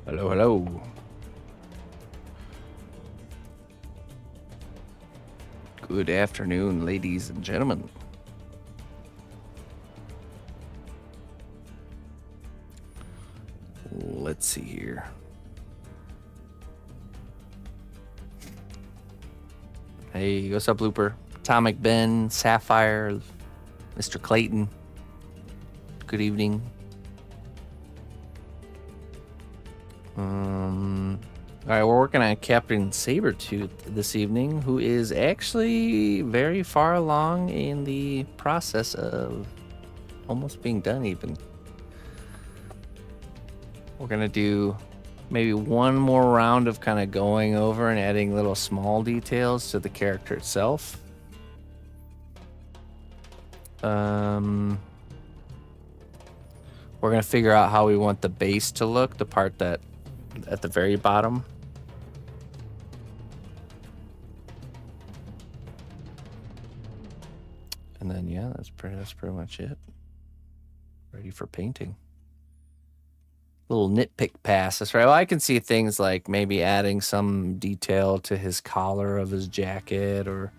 Hello, hello. Good afternoon, ladies and gentlemen. Let's see here. Hey, what's up, Looper? Atomic Ben, Sapphire, Mr. Clayton. Good evening. All right, we're working on Captain Saber-tooth this evening, who is actually very far along in the process of almost being done even. We're going to do maybe one more round of kind of going over and adding little small details to the character itself. We're going to figure out how we want the base to look, the part that at the very bottom. And then, yeah, that's pretty much it. Ready for painting. Little nitpick pass. That's right. Well, I can see things like maybe adding some detail to his collar of his jacket, or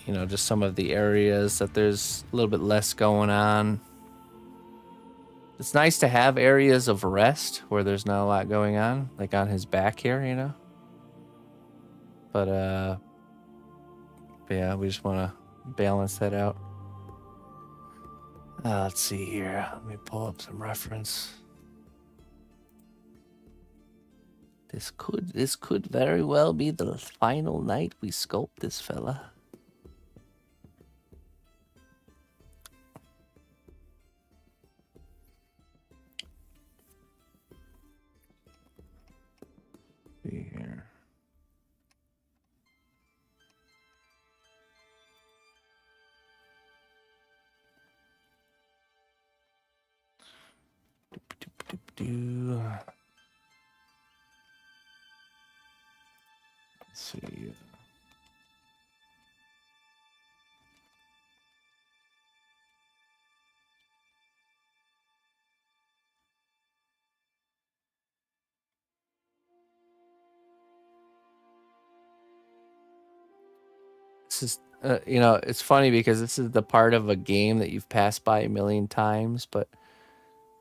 you know, just some of the areas that there's a little bit less going on. It's nice to have areas of rest where there's not a lot going on, like on his back here, you know. But yeah, we just want to balance that out. Let's see here. Let me pull up some reference. This could very well be the final night we sculpt this fella. See here. Let's see. This is, you know, it's funny because this is the part of a game that you've passed by a million times, but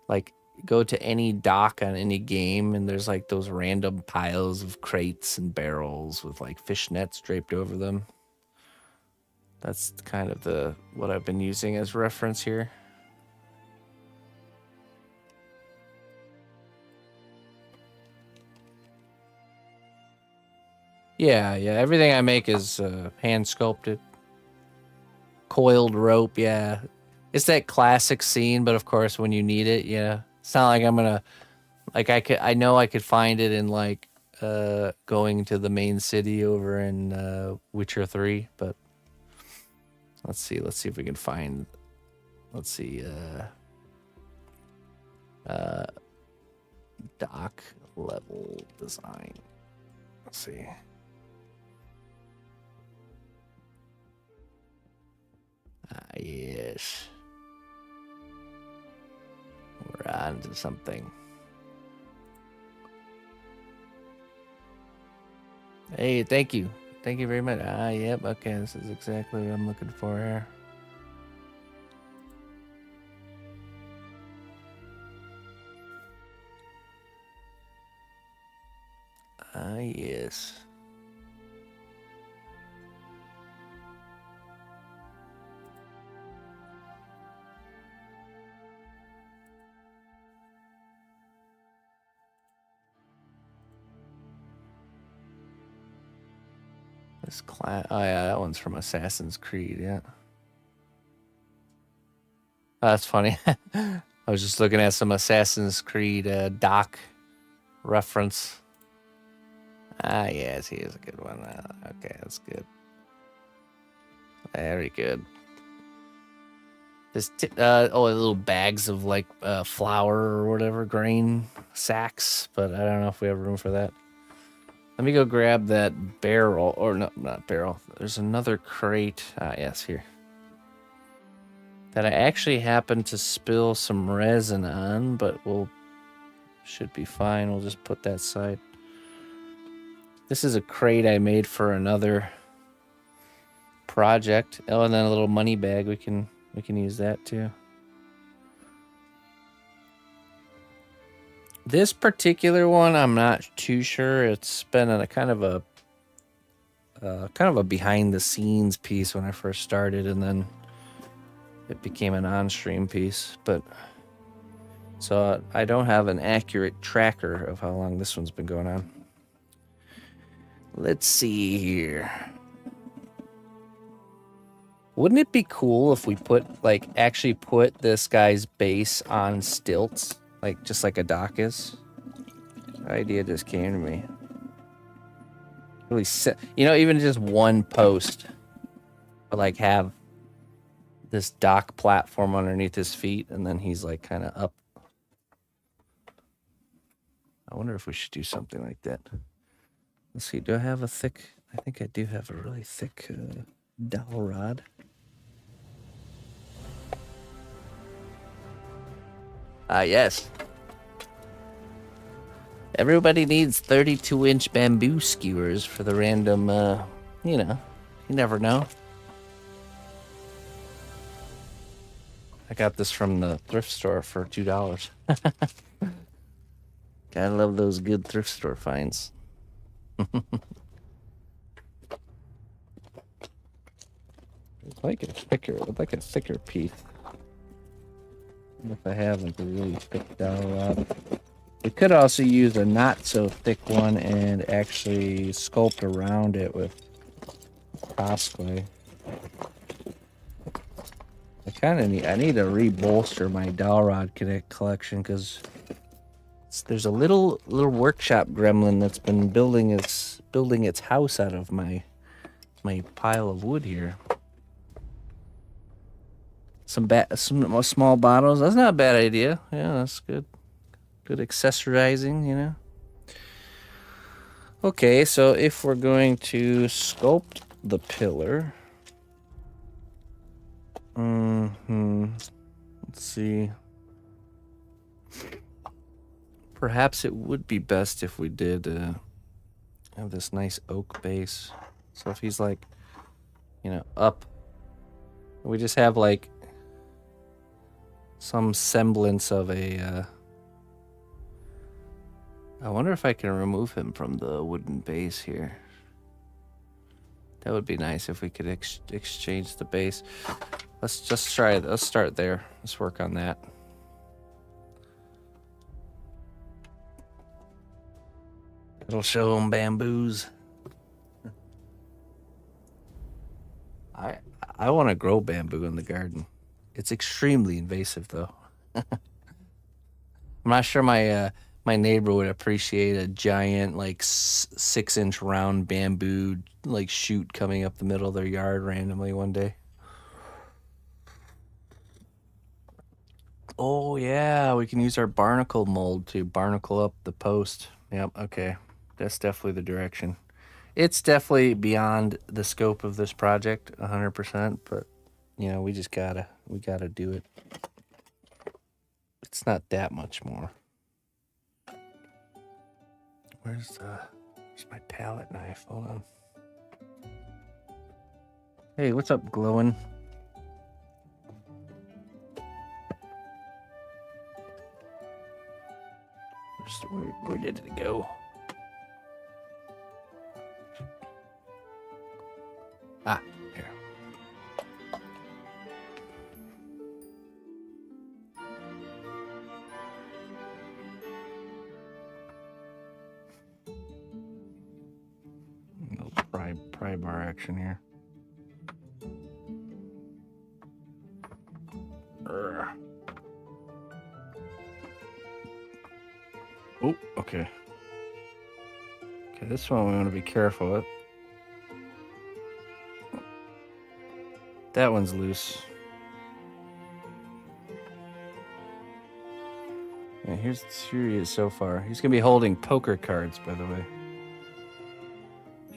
like, go to any dock on any game and there's like those random piles of crates and barrels with like fish nets draped over them. That's kind of what I've been using as reference here. Yeah, everything I make is hand sculpted. Coiled rope, yeah. It's that classic scene, but of course when you need it, yeah. It's not like I'm gonna, like, I know I could find it in like going to the main city over in Witcher 3, but let's see if we can find, let's see, dock level design. Let's see. Yes. We're on to something. Hey, thank you. Thank you very much. Yep. Okay, this is exactly what I'm looking for here. Yes. This class. Oh yeah, that one's from Assassin's Creed. Yeah. Oh, that's funny. I was just looking at some Assassin's Creed doc reference. Yes, he is a good one. Okay, that's good. Very good. This little bags of like flour or whatever, grain sacks, but I don't know if we have room for that. Let me go grab that barrel, or no, not barrel. There's another crate. Yes, here. That I actually happened to spill some resin on, but we'll should be fine. We'll just put that side. This is a crate I made for another project. Oh, and then a little money bag. We can use that too. This particular one, I'm not too sure. It's been a kind of a behind the scenes piece when I first started, and then it became an on-stream piece. But so I don't have an accurate tracker of how long this one's been going on. Let's see here. Wouldn't it be cool if we actually put this guy's base on stilts, just like a dock is? The idea just came to me. Really, even just one post, but have this dock platform underneath his feet, and then he's kind of up. I wonder if we should do something like that. Let's see. Do I have a thick? I think I do have a really thick dowel rod. Yes. Everybody needs 32-inch bamboo skewers for the random, you never know. I got this from the thrift store for $2. Gotta love those good thrift store finds. I'd like a thicker piece. If I haven't, a really thick dowel rod. We could also use a not so thick one and actually sculpt around it with crossplay. I need to re-bolster my dowel rod collection because there's a little workshop gremlin that's been building its house out of my pile of wood here. Some small bottles. That's not a bad idea. Yeah, that's good. Good accessorizing, Okay, so if we're going to sculpt the pillar, let's see. Perhaps it would be best if we did have this nice oak base. So if he's up, we just have some semblance of a. I wonder if I can remove him from the wooden base here. That would be nice if we could exchange the base. Let's just try it. Let's start there. Let's work on that. It'll show them bamboos. I want to grow bamboo in the garden. It's extremely invasive, though. I'm not sure my neighbor would appreciate a giant 6-inch round bamboo shoot coming up the middle of their yard randomly one day. Oh yeah, we can use our barnacle mold to barnacle up the post. Yep, okay. That's definitely the direction. It's definitely beyond the scope of this project 100%, but we gotta do it. It's not that much more. Where's my palette knife? Hold on. Hey, what's up, glowing? Where did it go? Ah, here. Pry bar action here. Oh, okay. Okay, this one we want to be careful with. That one's loose. Yeah, here he is so far. He's gonna be holding poker cards, by the way.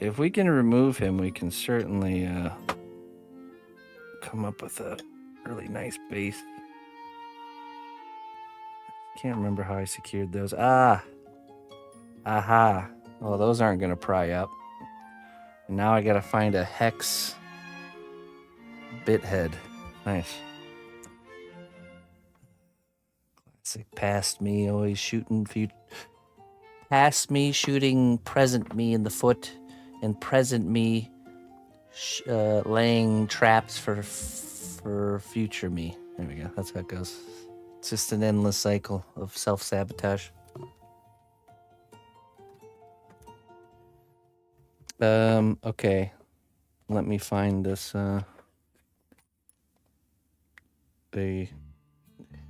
If we can remove him, we can certainly come up with a really nice base. can't remember how I secured those. Ah. Aha. Well, those aren't going to pry up. And now I got to find a hex bit head. Nice. Classic past me, always shooting. Past me, shooting present me in the foot, and present me laying traps for future me. There we go. That's how it goes. It's just an endless cycle of self-sabotage. Okay. Let me find this, a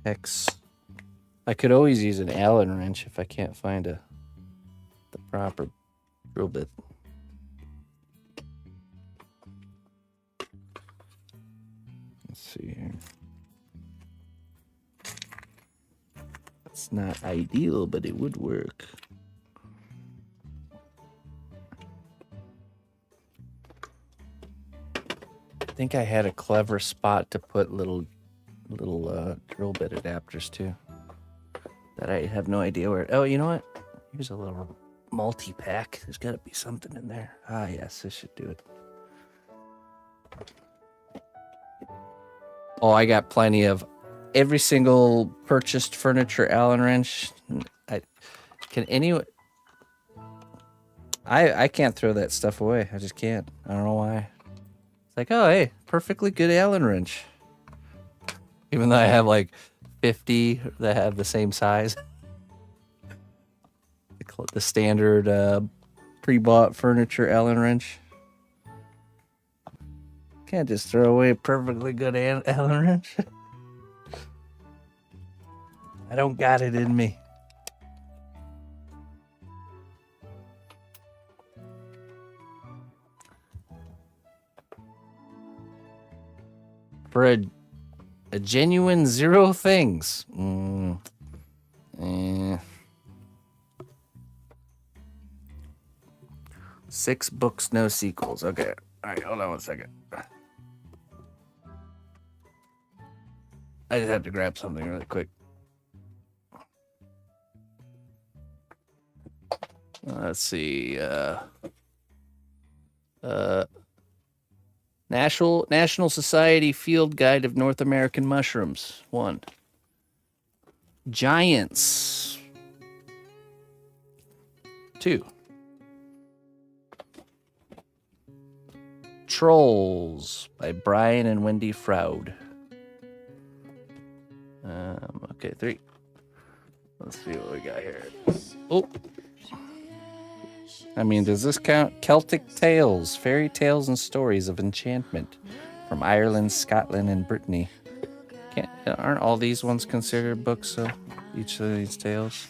hex. I could always use an Allen wrench if I can't find the proper drill bit. Let's see here. It's not ideal, but it would work. I think I had a clever spot to put little drill bit adapters too. That I have no idea where. Oh, you know what? Here's a little multi-pack. There's got to be something in there. Ah, yes, this should do it. Oh, I got plenty of every single purchased furniture Allen wrench. I can't throw that stuff away. I just can't. I don't know why. It's like, oh, hey, perfectly good Allen wrench. Even though I have like 50 that have the same size. The standard pre-bought furniture Allen wrench. Can't just throw away a perfectly good Allen wrench. I don't got it in me. For a genuine zero things. 6 books, no sequels. Okay. All right, hold on one second. I just have to grab something really quick. Let's see. National Society Field Guide of North American Mushrooms. 1. Giants. 2. Trolls by Brian and Wendy Froud. Okay, 3. Let's see what we got here. Oh. I mean, does this count? Celtic Tales, Fairy Tales and Stories of Enchantment from Ireland, Scotland, and Brittany. Aren't all these ones considered books, though? Each of these tales?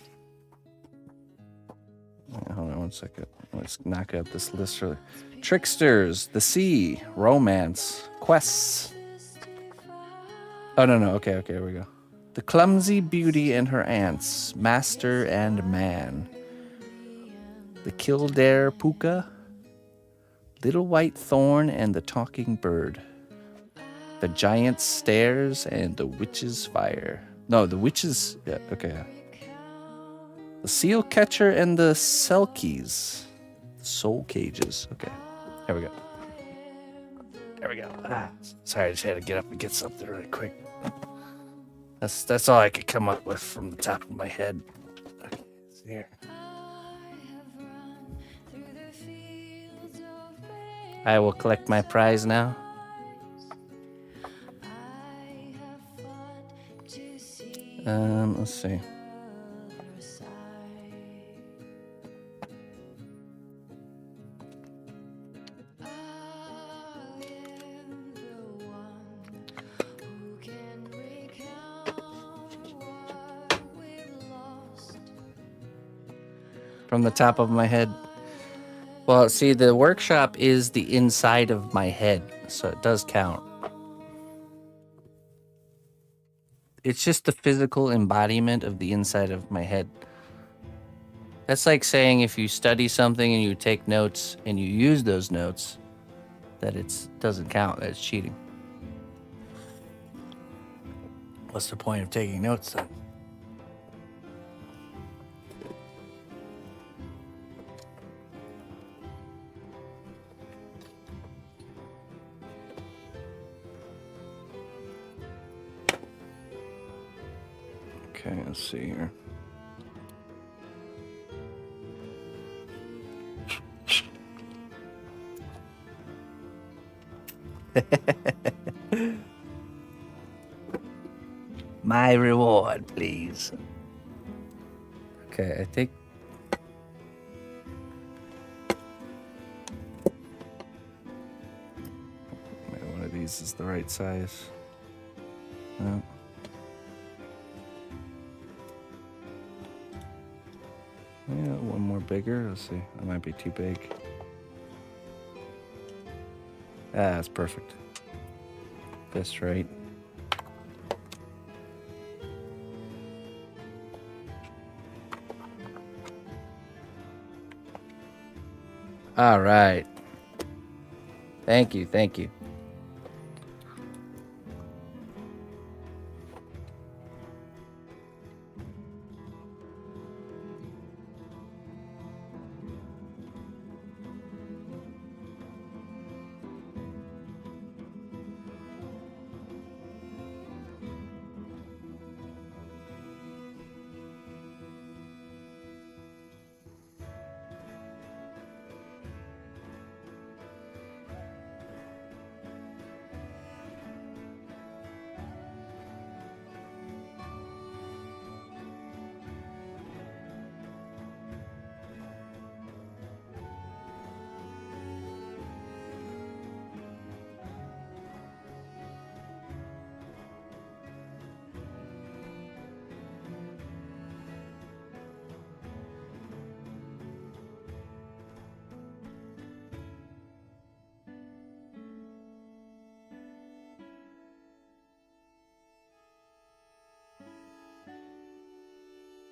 Hold on one second. Let's knock out this list really. Tricksters, The Sea, Romance, Quests. Oh, no. Okay, here we go. The Clumsy Beauty and Her Aunts, Master and Man. The Kildare Puka, Little White Thorn and the Talking Bird. The Giant's Stairs and the Witch's Fire. No, the Witch's... Yeah, okay. The Seal Catcher and the Selkies. Soul Cages. Okay, here we go. There we go. Sorry, I just had to get up and get something really quick. That's all I could come up with from the top of my head. Okay, see here. I will collect my prize now. Let's see. From the top of my head. Well, see, the workshop is the inside of my head, so it does count. It's just the physical embodiment of the inside of my head. That's like saying if you study something and you take notes and you use those notes, that it doesn't count, that it's cheating. What's the point of taking notes then? Okay, let's see here. My reward, please. Okay, I think. Maybe one of these is the right size. No. Yeah, one more bigger. Let's see. That might be too big. Ah, that's perfect. That's right. All right. Thank you. Thank you.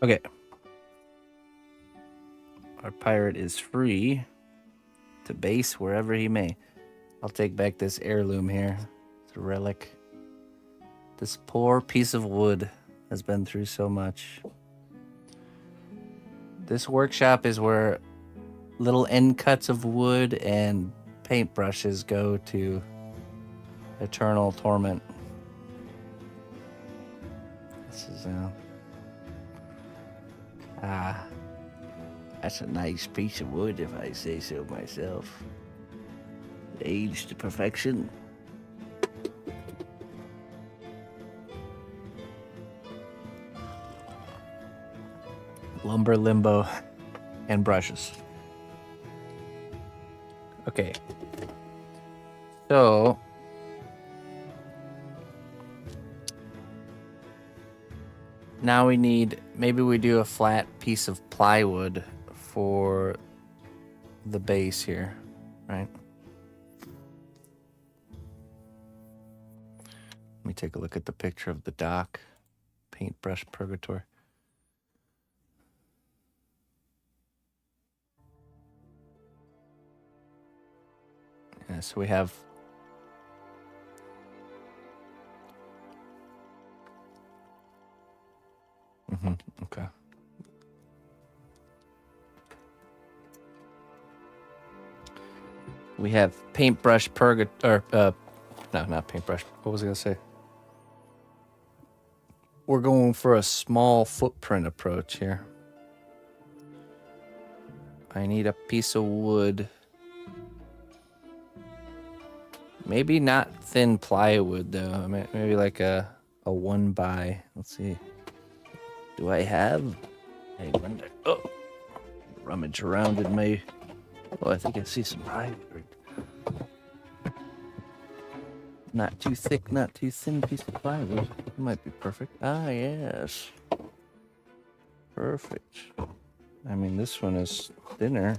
Okay. Our pirate is free to base wherever he may. I'll take back this heirloom here. It's a relic. This poor piece of wood has been through so much. This workshop is where little end cuts of wood and paintbrushes go to eternal torment. This is that's a nice piece of wood, if I say so myself. Aged to perfection. Lumber, limbo, and brushes. Okay. So now we need, maybe we do a flat piece of plywood for the base here, right? Let me take a look at the picture of the dock. Paintbrush purgatory. Yeah, so we have okay. We have paintbrush purgatory, no, not paintbrush. What was I gonna say? We're going for a small footprint approach here. I need a piece of wood. Maybe not thin plywood though. Maybe like a 1x. Let's see. Do I have? I wonder. Oh, rummage around in my. Oh, I think I see some plywood. Not too thick, not too thin piece of plywood. It might be perfect. Ah, yes. Perfect. I mean, this one is thinner.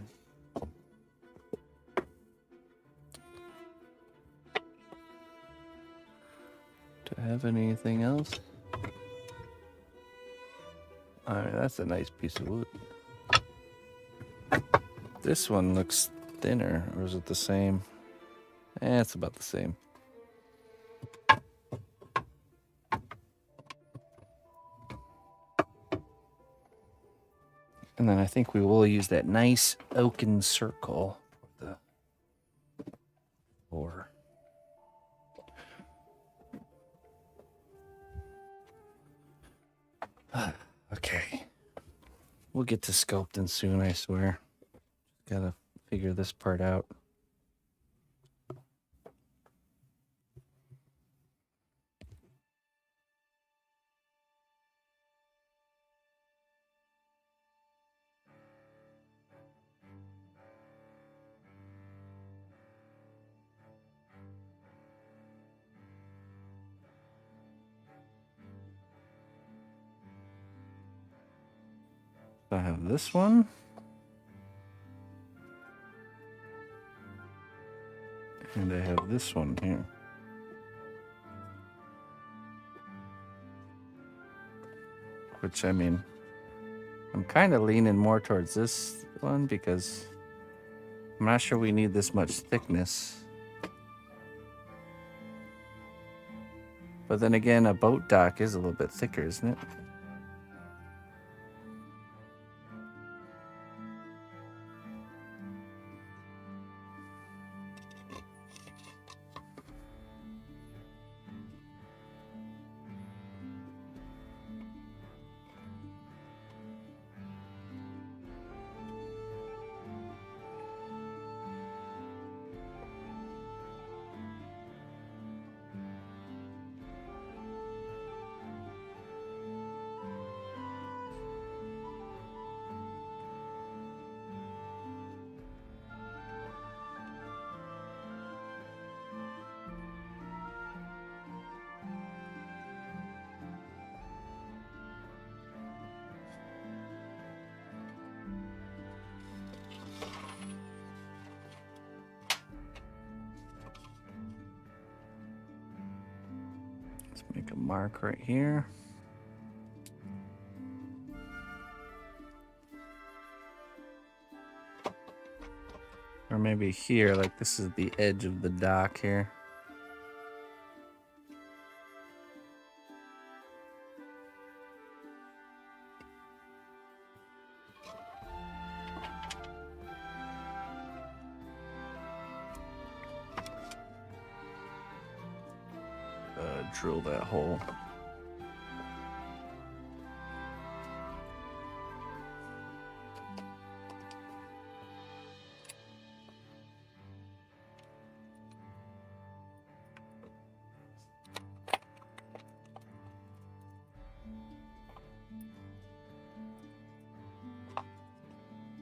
Do I have anything else? Alright, that's a nice piece of wood. This one looks thinner, or is it the same? It's about the same. And then I think we will use that nice oaken circle for the floor. Okay. We'll get to sculpting soon, I swear. Gotta figure this part out. So I have this one. And I have this one here. Which, I mean, I'm kind of leaning more towards this one because I'm not sure we need this much thickness. But then again, a boat dock is a little bit thicker, isn't it? Let's make a mark right here. Or maybe here, like this is the edge of the dock here. Drill that hole.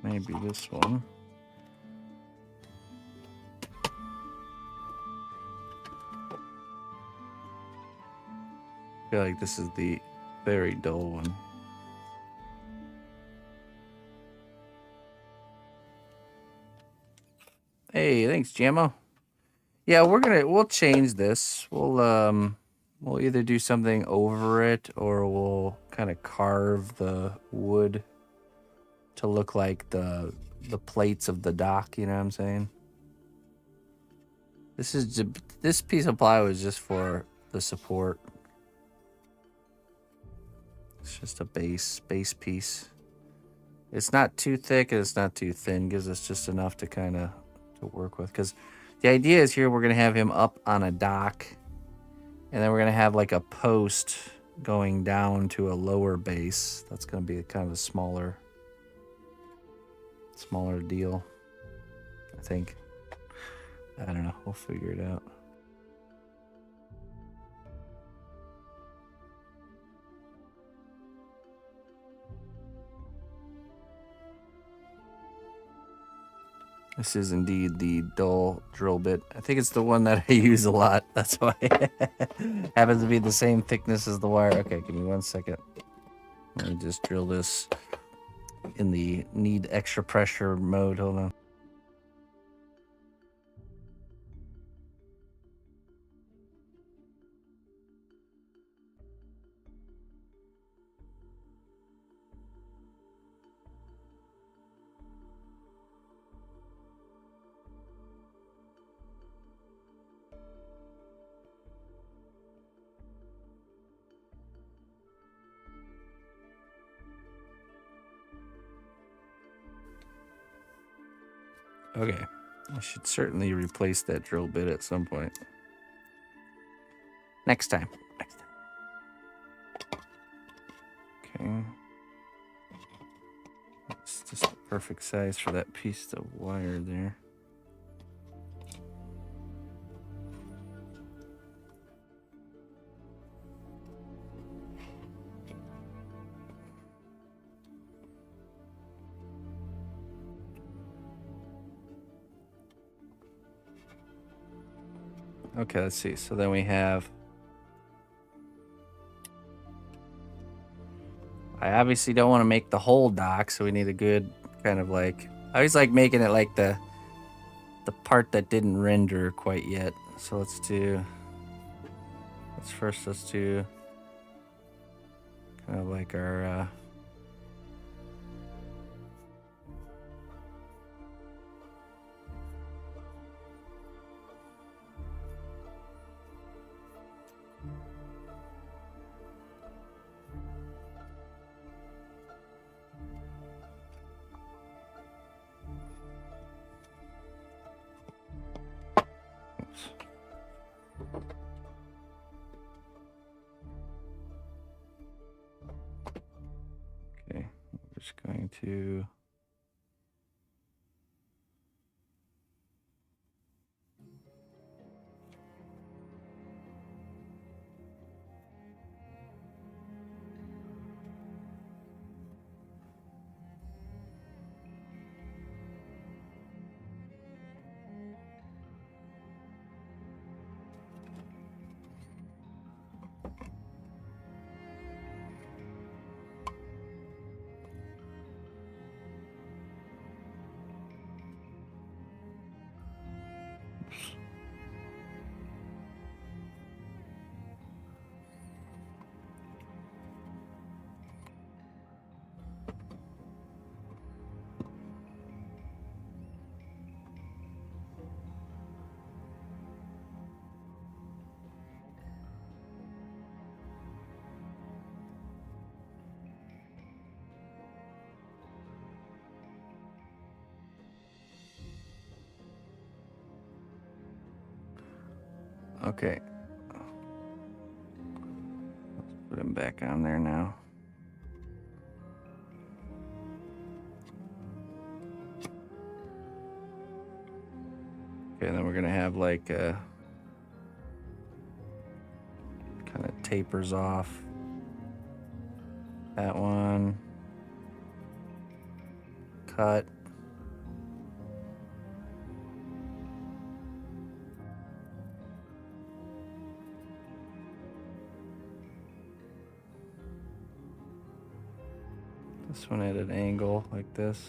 Maybe this one. I feel like this is the very dull one. Hey, thanks, Jammo. Yeah, we'll change this. We'll either do something over it or we'll kind of carve the wood to look like the plates of the dock, you know what I'm saying? This piece of plywood is just for the support. It's just a base piece. It's not too thick and it's not too thin. Gives us just enough to kind of to work with. Because the idea is here we're going to have him up on a dock. And then we're going to have like a post going down to a lower base. That's going to be kind of a smaller deal, I think. I don't know. We'll figure it out. This is indeed the dull drill bit. I think it's the one that I use a lot. That's why it happens to be the same thickness as the wire. Okay, give me 1 second. Let me just drill this in the need extra pressure mode. Hold on. Okay, I should certainly replace that drill bit at some point. Next time. Okay. It's just the perfect size for that piece of wire there. Okay, let's see. So then we have... I obviously don't want to make the whole dock, so we need a good kind of like... I always like making it like the part that didn't render quite yet. So let's do... Let's do kind of like our... Okay, we're just going to... Okay. Let's put him back on there now. Okay, then we're gonna have like kind of tapers off. That one. Cut. This one at an angle like this.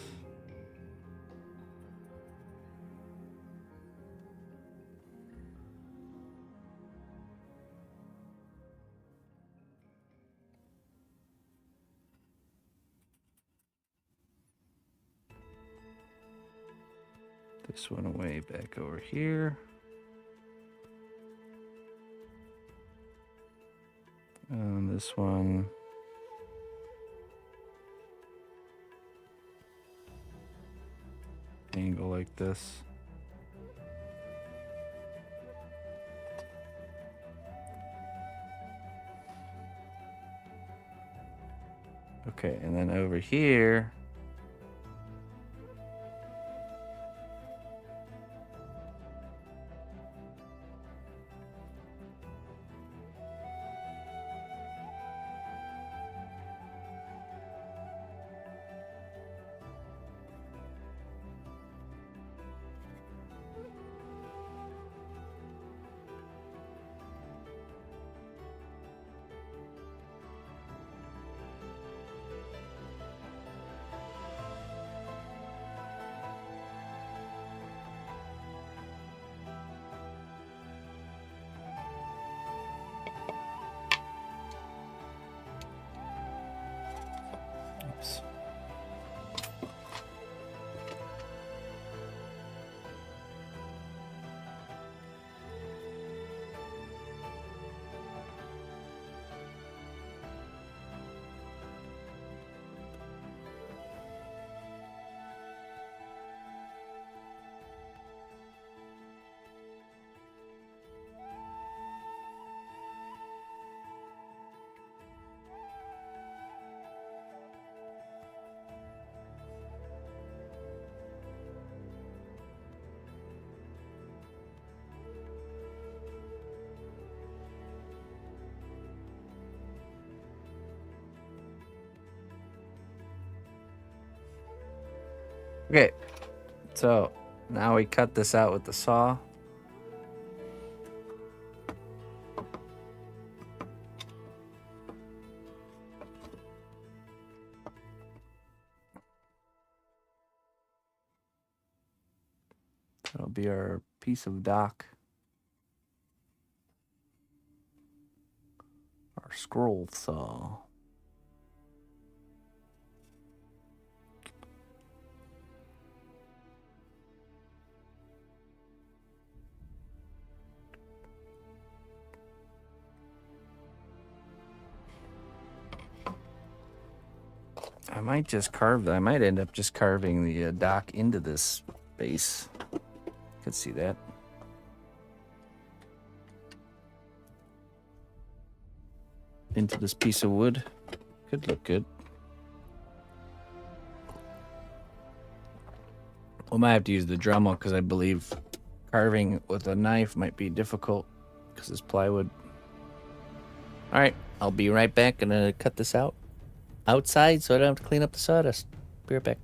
This one away back over here. And this one. Angle like this. Okay, and then over here. Okay, so now we cut this out with the saw. That'll be our piece of dock. Our scroll saw. I might just carve that. I might end up just carving the dock into this base. Could see that. Into this piece of wood. Could look good. We might have to use the Dremel because I believe carving with a knife might be difficult because it's plywood. All right, I'll be right back. I'm gonna cut this out outside so I don't have to clean up the sawdust. Be right back.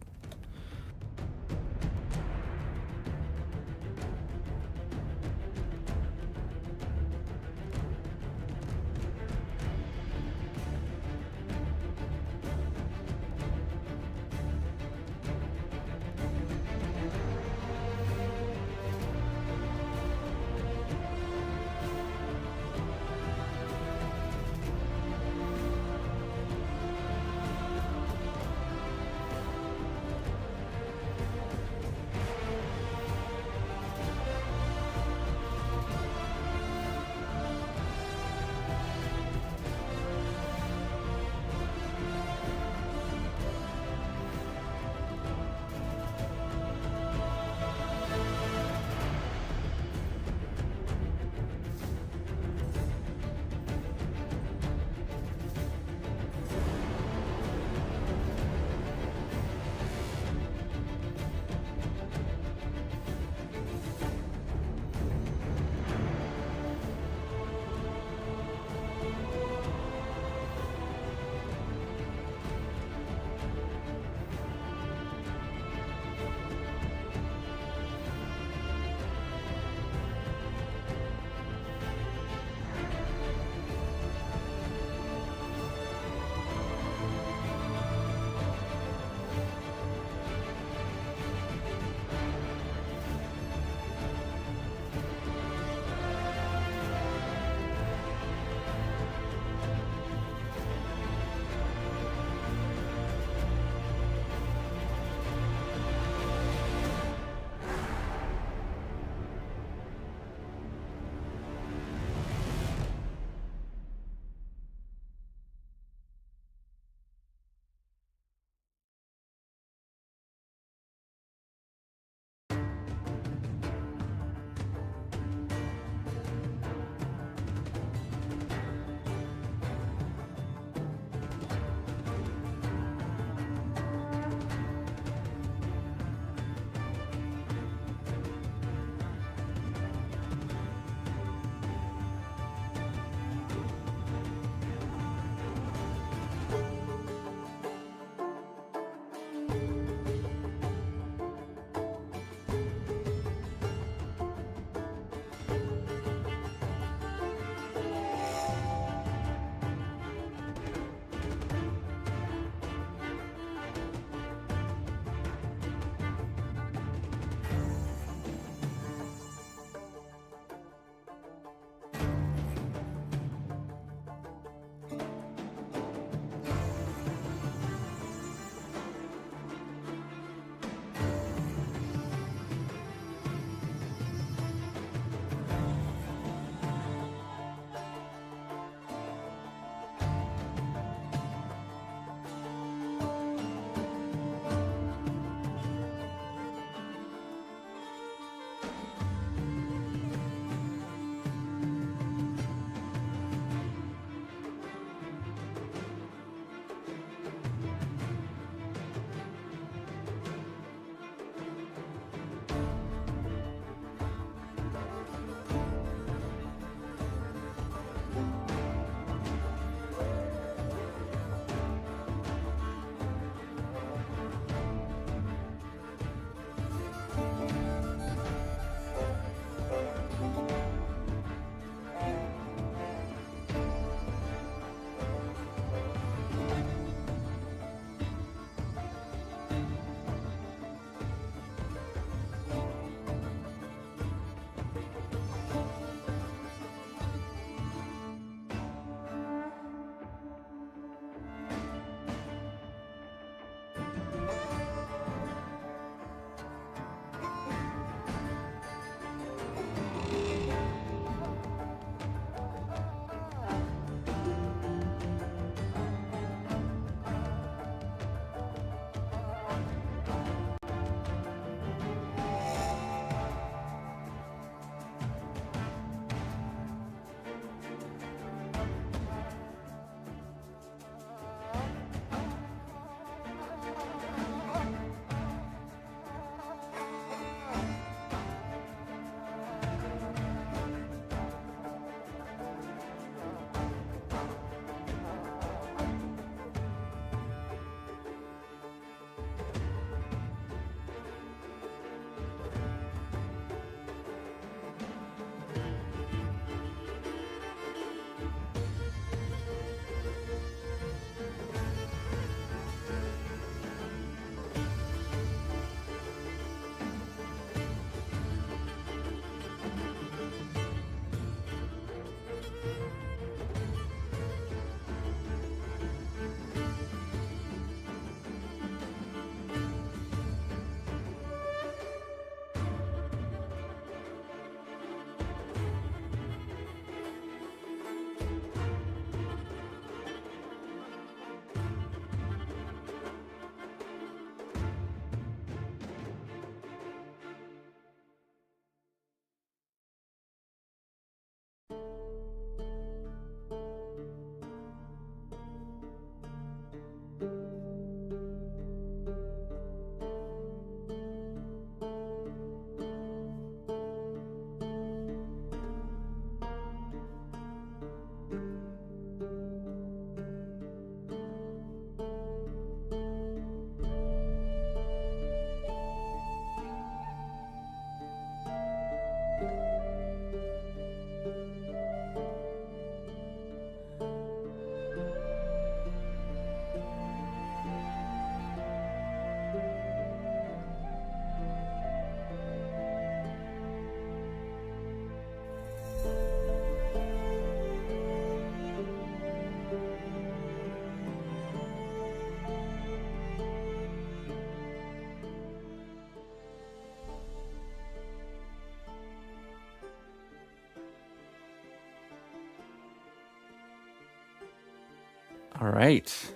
All right.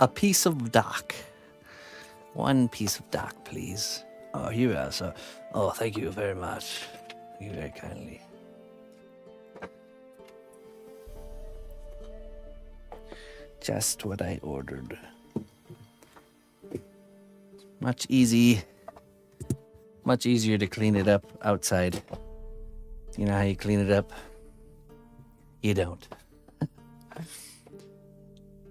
A piece of dock. One piece of dock, please. Oh, you are, sir. Oh, thank you very much. Thank you very kindly. Just what I ordered. Much easier to clean it up outside. You know how you clean it up? You don't.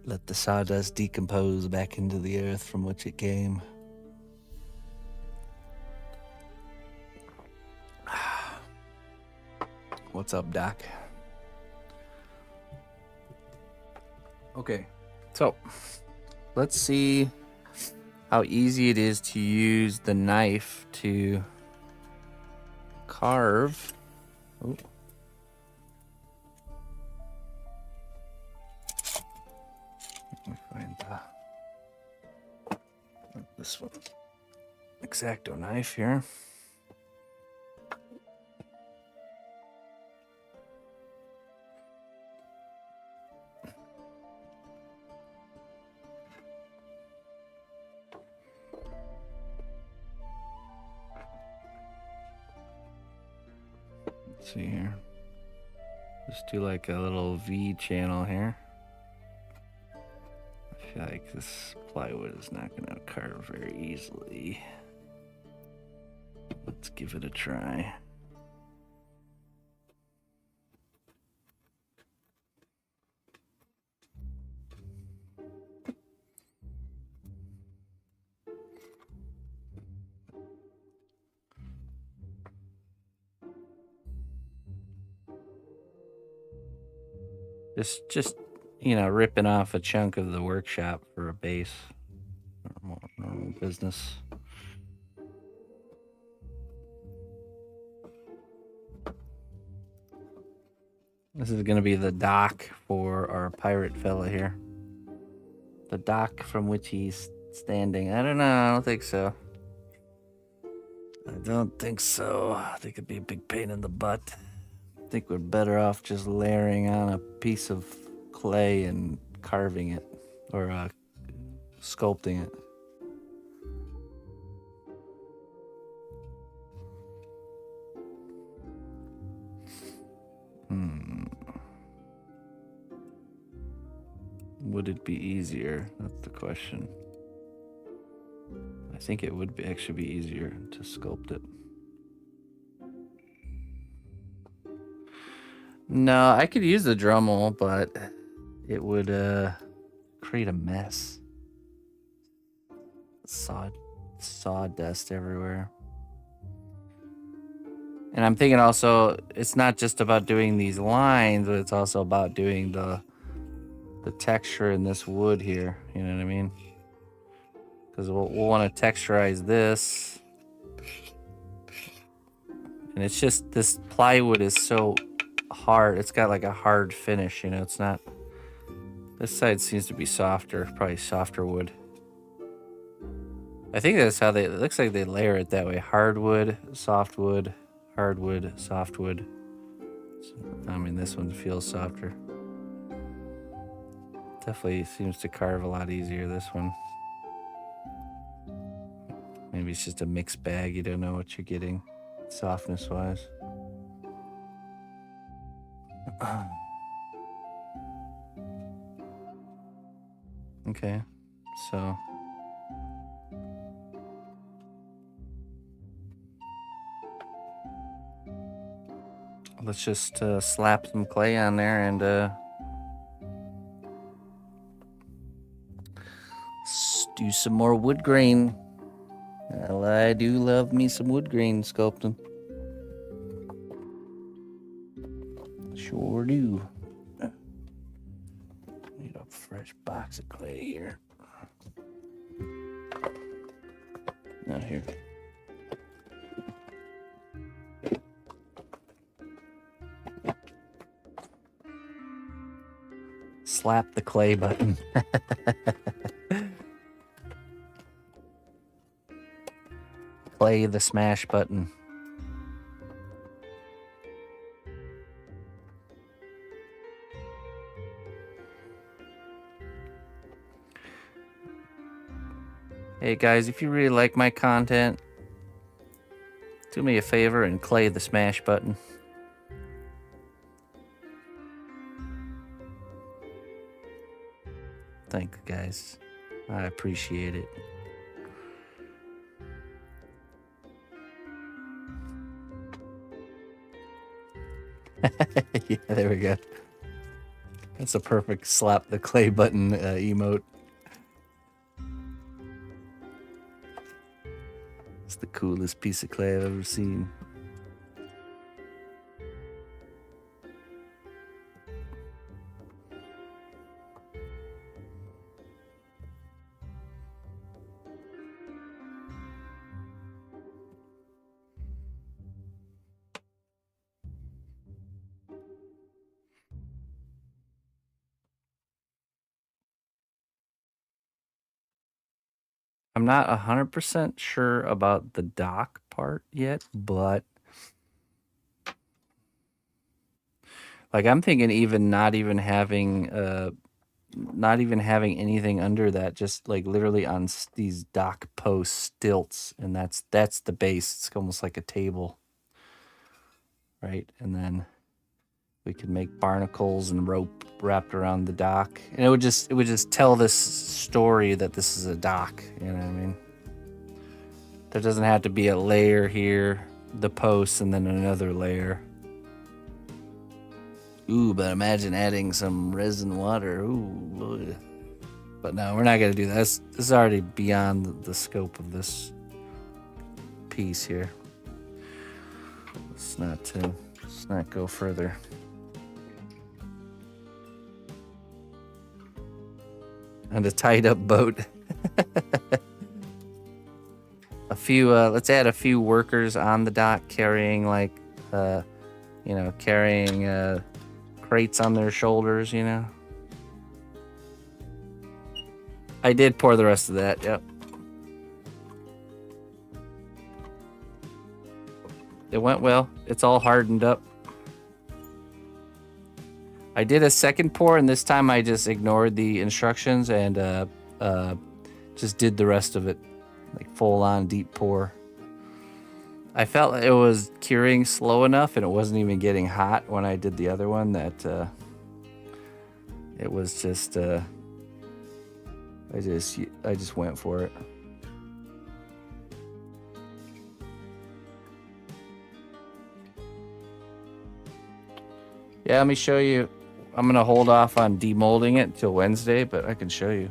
Let the sawdust decompose back into the earth from which it came. What's up, Doc? Okay, so let's see how easy it is to use the knife to carve. Oh. Let me find this one. X-Acto knife here. Let's see here. Just do like a little V channel here. I feel like this plywood is not going to carve very easily. Let's give it a try. Just you know, ripping off a chunk of the workshop for a base. Normal business. This is going to be the dock for our pirate fella here. The dock from which he's standing. I don't know. I don't think so. I don't think so. I think it'd be a big pain in the butt. I think we're better off just layering on a piece of clay and carving it, or sculpting it. Would it be easier? That's the question. I think it would actually be easier to sculpt it. No, I could use the Dremel, but it would create a mess. Sawdust everywhere. And I'm thinking also, it's not just about doing these lines, but it's also about doing the texture in this wood here. You know what I mean? Because we'll want to texturize this. And it's just, this plywood is so hard. It's got like a hard finish, you know. It's not, this side seems to be softer, probably softer wood. I think that's how it looks like they layer it that way. Hardwood, softwood, hardwood, softwood. So, I mean, this one feels softer. Definitely seems to carve a lot easier, this one. Maybe it's just a mixed bag. You don't know what you're getting softness-wise. Okay, so let's just slap some clay on there and do some more wood grain. Well, I do love me some wood grain sculpting. Sure do. Need a fresh box of clay here. Now here. Slap the clay button. Play the smash button. Hey guys, if you really like my content, do me a favor and clay the smash button. Thank you guys. I appreciate it. Yeah, there we go. That's a perfect slap the clay button emote. It's the coolest piece of clay I've ever seen. I'm not 100% sure about the dock part yet, but like I'm thinking even not even having anything under that, just like literally on these dock post stilts, and that's the base. It's almost like a table, right? And then we could make barnacles and rope wrapped around the dock, and it would just tell this story that this is a dock. You know what I mean? There doesn't have to be a layer here, the posts, and then another layer. Ooh, but imagine adding some resin water. Ooh, but no, we're not gonna do that. This is already beyond the scope of this piece here. Let's not go further. And a tied up boat. Let's add a few workers on the dock carrying carrying crates on their shoulders, you know. I did pour the rest of that, yep. It went well. It's all hardened up. I did a second pour, and this time I just ignored the instructions and just did the rest of it, like full on deep pour. I felt it was curing slow enough, and it wasn't even getting hot when I did the other one that it was just I just went for it. Yeah, let me show you. I'm gonna hold off on demolding it till Wednesday, but I can show you.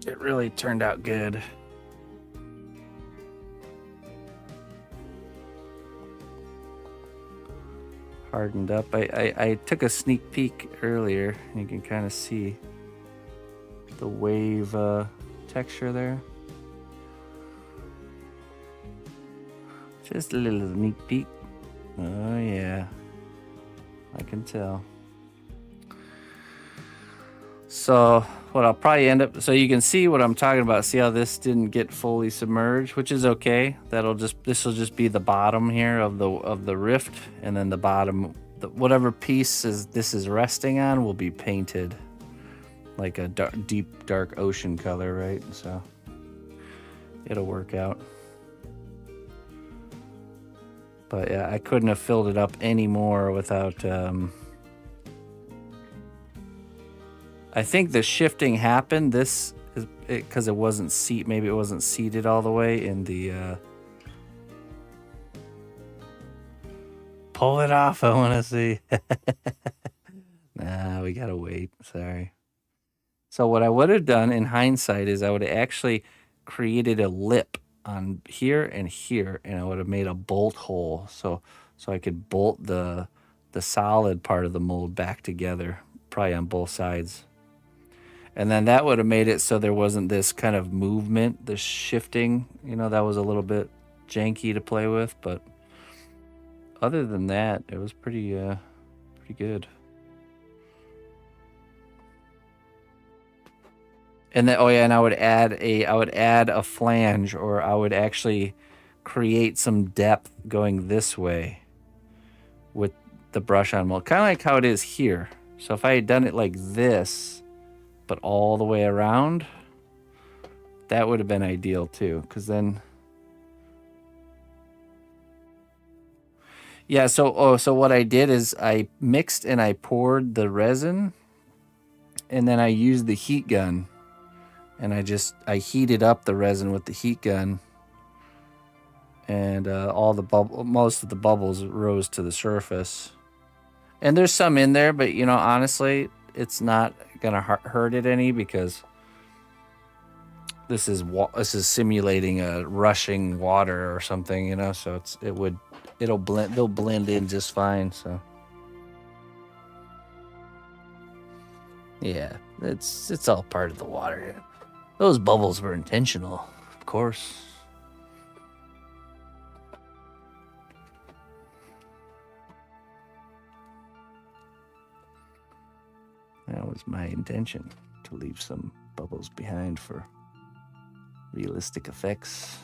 It really turned out good. Hardened up. I took a sneak peek earlier, and you can kind of see the wave texture there. Just a little sneak peek. Oh yeah, I can tell. So what I'll probably end up, so you can see what I'm talking about. See how this didn't get fully submerged, which is okay. This will just be the bottom here of the rift, and then the bottom, whatever piece this is resting on will be painted like a deep dark ocean color, right? So it'll work out. But yeah, I couldn't have filled it up any more without. I think the shifting happened. This is because it wasn't maybe it wasn't seated all the way in the. Pull it off. I want to see. Nah, we gotta wait. Sorry. So what I would have done in hindsight is I would have actually created a lip on here, and I would have made a bolt hole so I could bolt the solid part of the mold back together, probably on both sides. And then that would have made it so there wasn't this kind of movement, this shifting, you know, that was a little bit janky to play with, but other than that, it was pretty good. And then, oh yeah, and I would add a flange, or I would actually create some depth going this way with the brush on mold, kind of like how it is here. So if I had done it like this, but all the way around, that would have been ideal too. Because then, yeah. So what I did is I mixed and I poured the resin, and then I used the heat gun, and I heated up the resin with the heat gun, and most of the bubbles rose to the surface. And there's some in there, but honestly, it's not gonna hurt it any because this is simulating a rushing water or something, so they'll blend in just fine. So yeah, it's all part of the water. Those bubbles were intentional, of course. That was my intention, to leave some bubbles behind for realistic effects.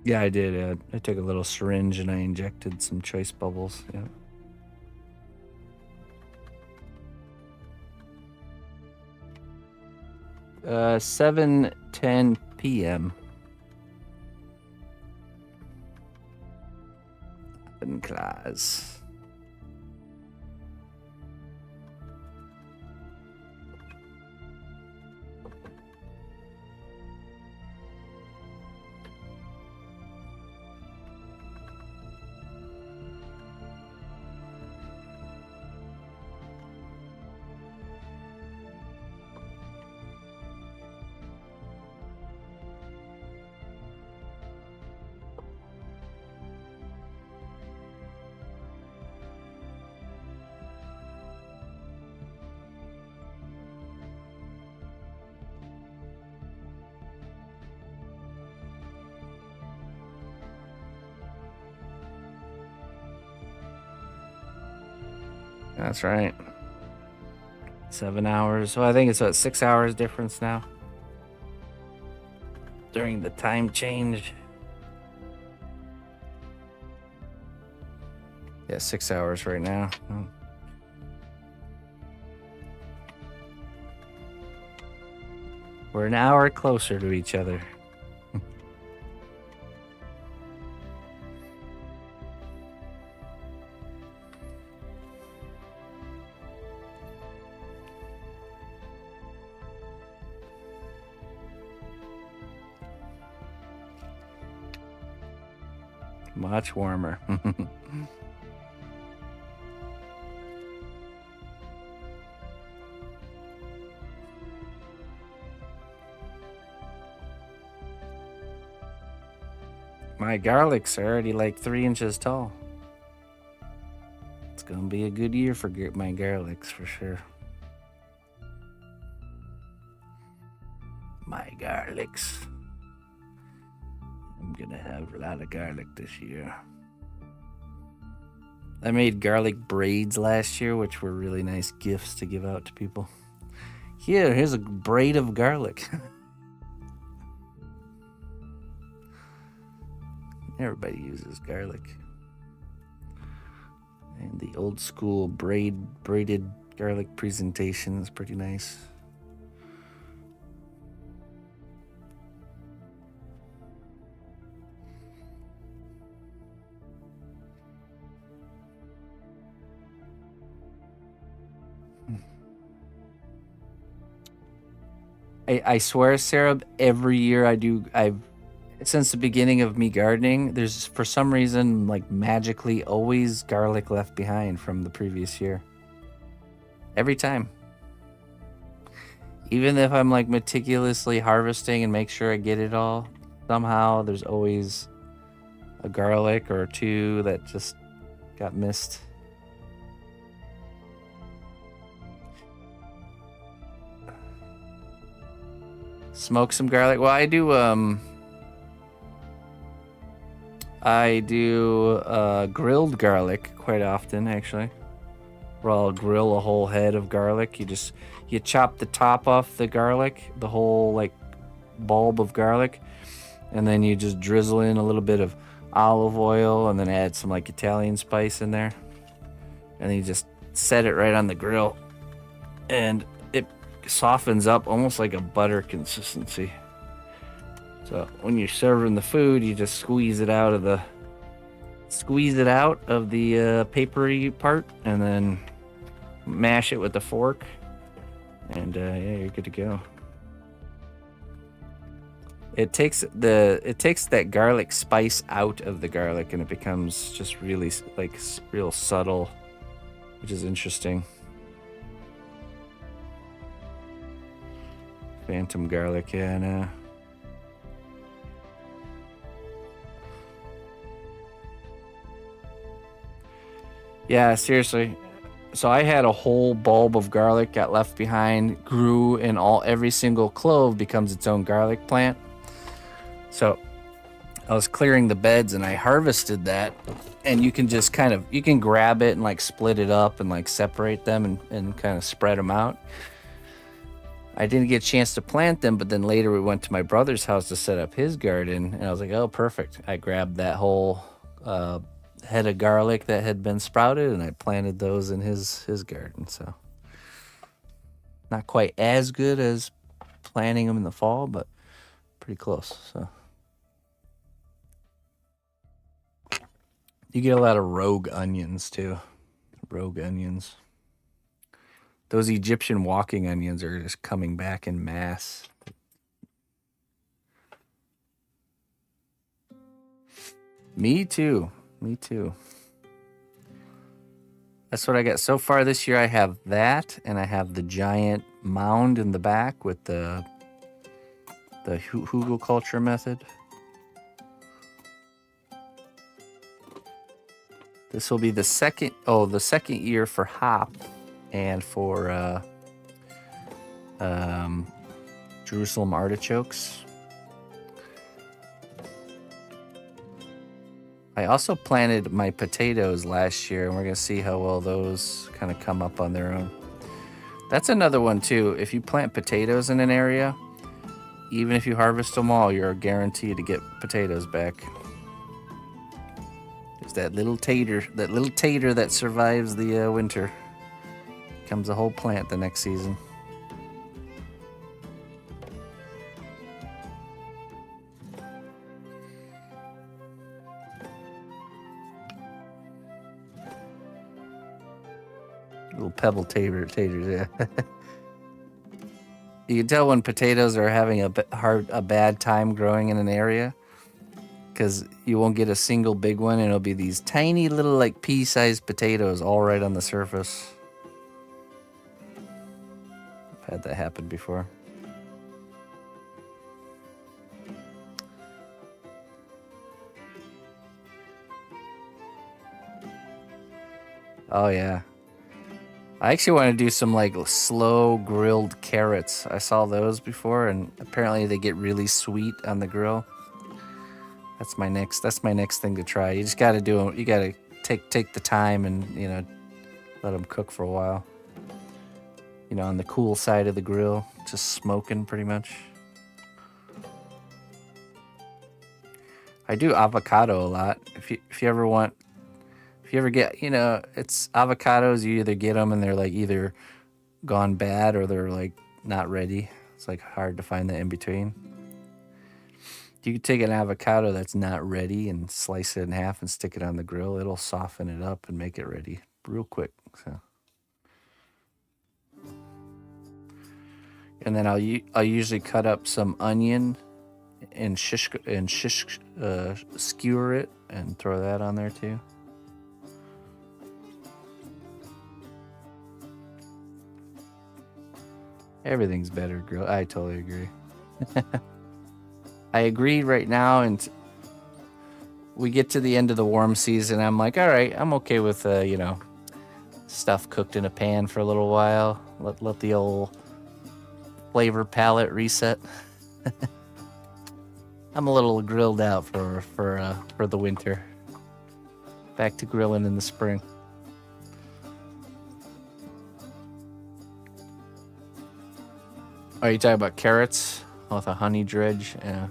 Yeah, I did. I took a little syringe and I injected some choice bubbles. Yeah. 7:10 p.m. in class. That's right. 7 hours. So I think it's 6 hours difference now during the time change. Yeah, 6 hours right now. We're an hour closer to each other. Much warmer. My garlics are already like 3 inches tall. It's gonna be a good year for my garlics for sure. My garlics. I'm gonna have a lot of garlic this year. I made garlic braids last year, which were really nice gifts to give out to people. Here's a braid of garlic. Everybody uses garlic. And the old school braided garlic presentation is pretty nice. I swear, Sarah, every year since the beginning of me gardening, there's for some reason like magically always garlic left behind from the previous year. Every time. Even if I'm like meticulously harvesting and make sure I get it all, somehow there's always a garlic or two that just got missed. Smoke some garlic. Well, I do grilled garlic quite often, actually. Where I'll grill a whole head of garlic. You chop the top off the garlic, the whole like bulb of garlic, and then you just drizzle in a little bit of olive oil and then add some like Italian spice in there. And then you just set it right on the grill and it softens up almost like a butter consistency. So when you're serving the food, you just squeeze it out of the papery part and then mash it with a fork, and yeah, you're good to go. It takes that garlic spice out of the garlic, and it becomes just really like real subtle, which is interesting. Phantom garlic, yeah, I know. Yeah, seriously. So I had a whole bulb of garlic got left behind, grew, and every single clove becomes its own garlic plant. So I was clearing the beds and I harvested that, and you can just you can grab it and like split it up and like separate them and kind of spread them out. I didn't get a chance to plant them, but then later we went to my brother's house to set up his garden, and I was like, oh, perfect. I grabbed that whole head of garlic that had been sprouted, and I planted those in his garden. So not quite as good as planting them in the fall, but pretty close. So you get a lot of rogue onions too. Rogue onions. Those Egyptian walking onions are just coming back in mass. Me too. That's what I got so far this year. I have that, and I have the giant mound in the back with the hugelkultur method. This will be the second year for hop and for Jerusalem artichokes. I also planted my potatoes last year, and we're going to see how well those kind of come up on their own. That's another one, too. If you plant potatoes in an area, even if you harvest them all, you're guaranteed to get potatoes back. There's that little tater that survives the winter. Becomes a whole plant the next season. Little pebble taters, yeah. You can tell when potatoes are having a bad time growing in an area, because you won't get a single big one, and it'll be these tiny little like pea-sized potatoes all right on the surface. I've had that happen before. Oh yeah. I actually want to do some like slow grilled carrots. I saw those before, and apparently they get really sweet on the grill. That's my next thing to try. You just got to do them. You got to take the time and, let them cook for a while. On the cool side of the grill, just smoking pretty much. I do avocado a lot. If you ever get, it's avocados, you either get them and they're like either gone bad or they're like not ready. It's like hard to find the in between. You can take an avocado that's not ready and slice it in half and stick it on the grill. It'll soften it up and make it ready real quick. So, and then I'll usually cut up some onion and skewer it and throw that on there too. Everything's better grilled. I totally agree. I agree right now, and we get to the end of the warm season. I'm like, all right, I'm okay with you know, stuff cooked in a pan for a little while. Let the old flavor palette reset. I'm a little grilled out for the winter. Back to grilling in the spring. Are you talking about carrots with a honey dredge? Yeah.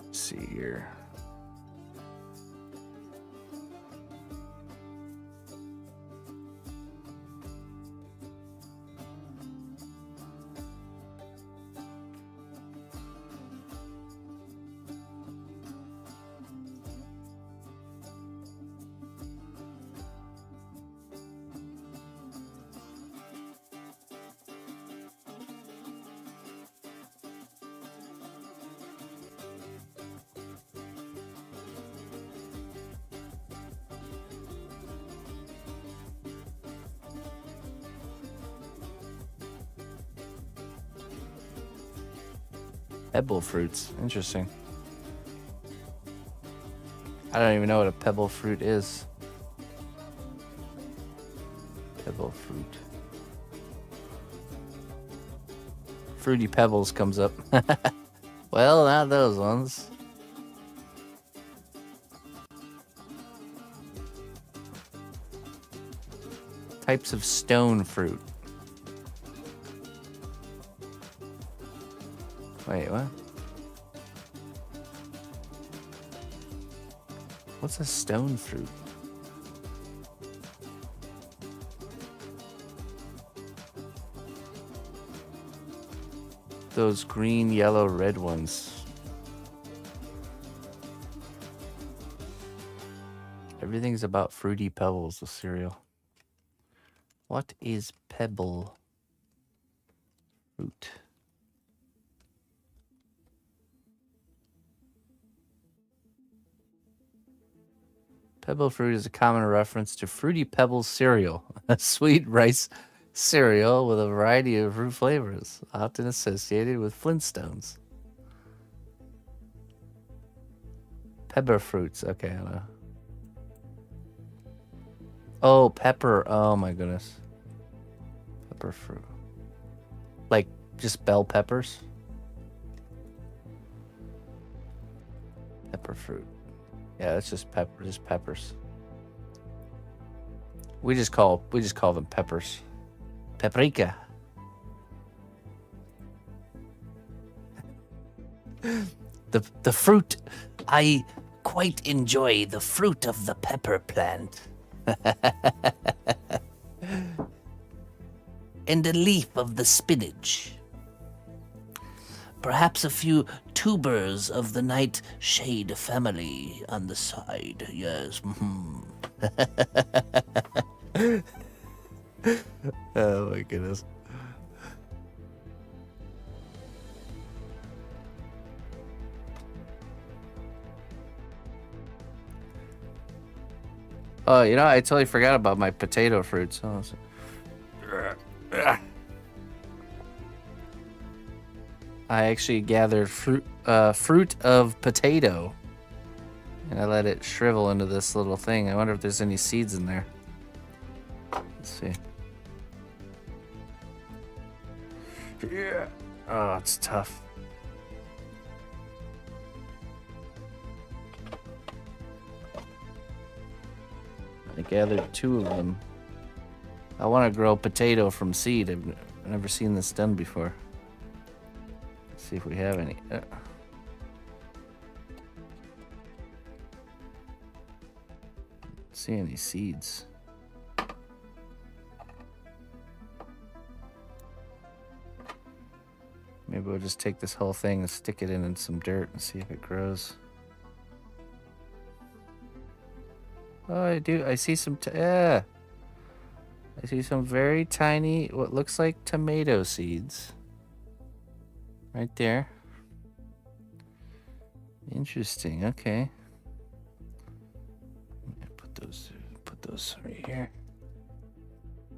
Let's see here. Pebble fruits. Interesting. I don't even know what a pebble fruit is. Pebble fruit. Fruity Pebbles comes up. Well, not those ones. Types of stone fruit. Wait, what? What's a stone fruit? Those green, yellow, red ones. Everything's about Fruity Pebbles, the cereal. What is pebble fruit? Pebble fruit is a common reference to Fruity Pebbles cereal, a sweet rice cereal with a variety of fruit flavors, often associated with Flintstones. Pepper fruits. Okay, I don't know. Oh, pepper. Oh my goodness. Pepper fruit. Like just bell peppers? Pepper fruit. Yeah, that's just peppers. We just call them peppers. Paprika. The fruit. I quite enjoy the fruit of the pepper plant. And a leaf of the spinach. Perhaps a few tubers of the nightshade family on the side. Yes. Oh my goodness. Oh, you know, I totally forgot about my potato fruits. Oh, I actually gathered fruit of potato, and I let it shrivel into this little thing. I wonder if there's any seeds in there. Let's see. Yeah. Oh, it's tough. I gathered 2 of them. I want to grow potato from seed. I've never seen this done before. Let's see if we have any. See any seeds? Maybe we'll just take this whole thing and stick it in some dirt and see if it grows. Oh, I do. I see some. Yeah. I see some very tiny, what looks like tomato seeds. Right there. Interesting. Okay. Put those right here.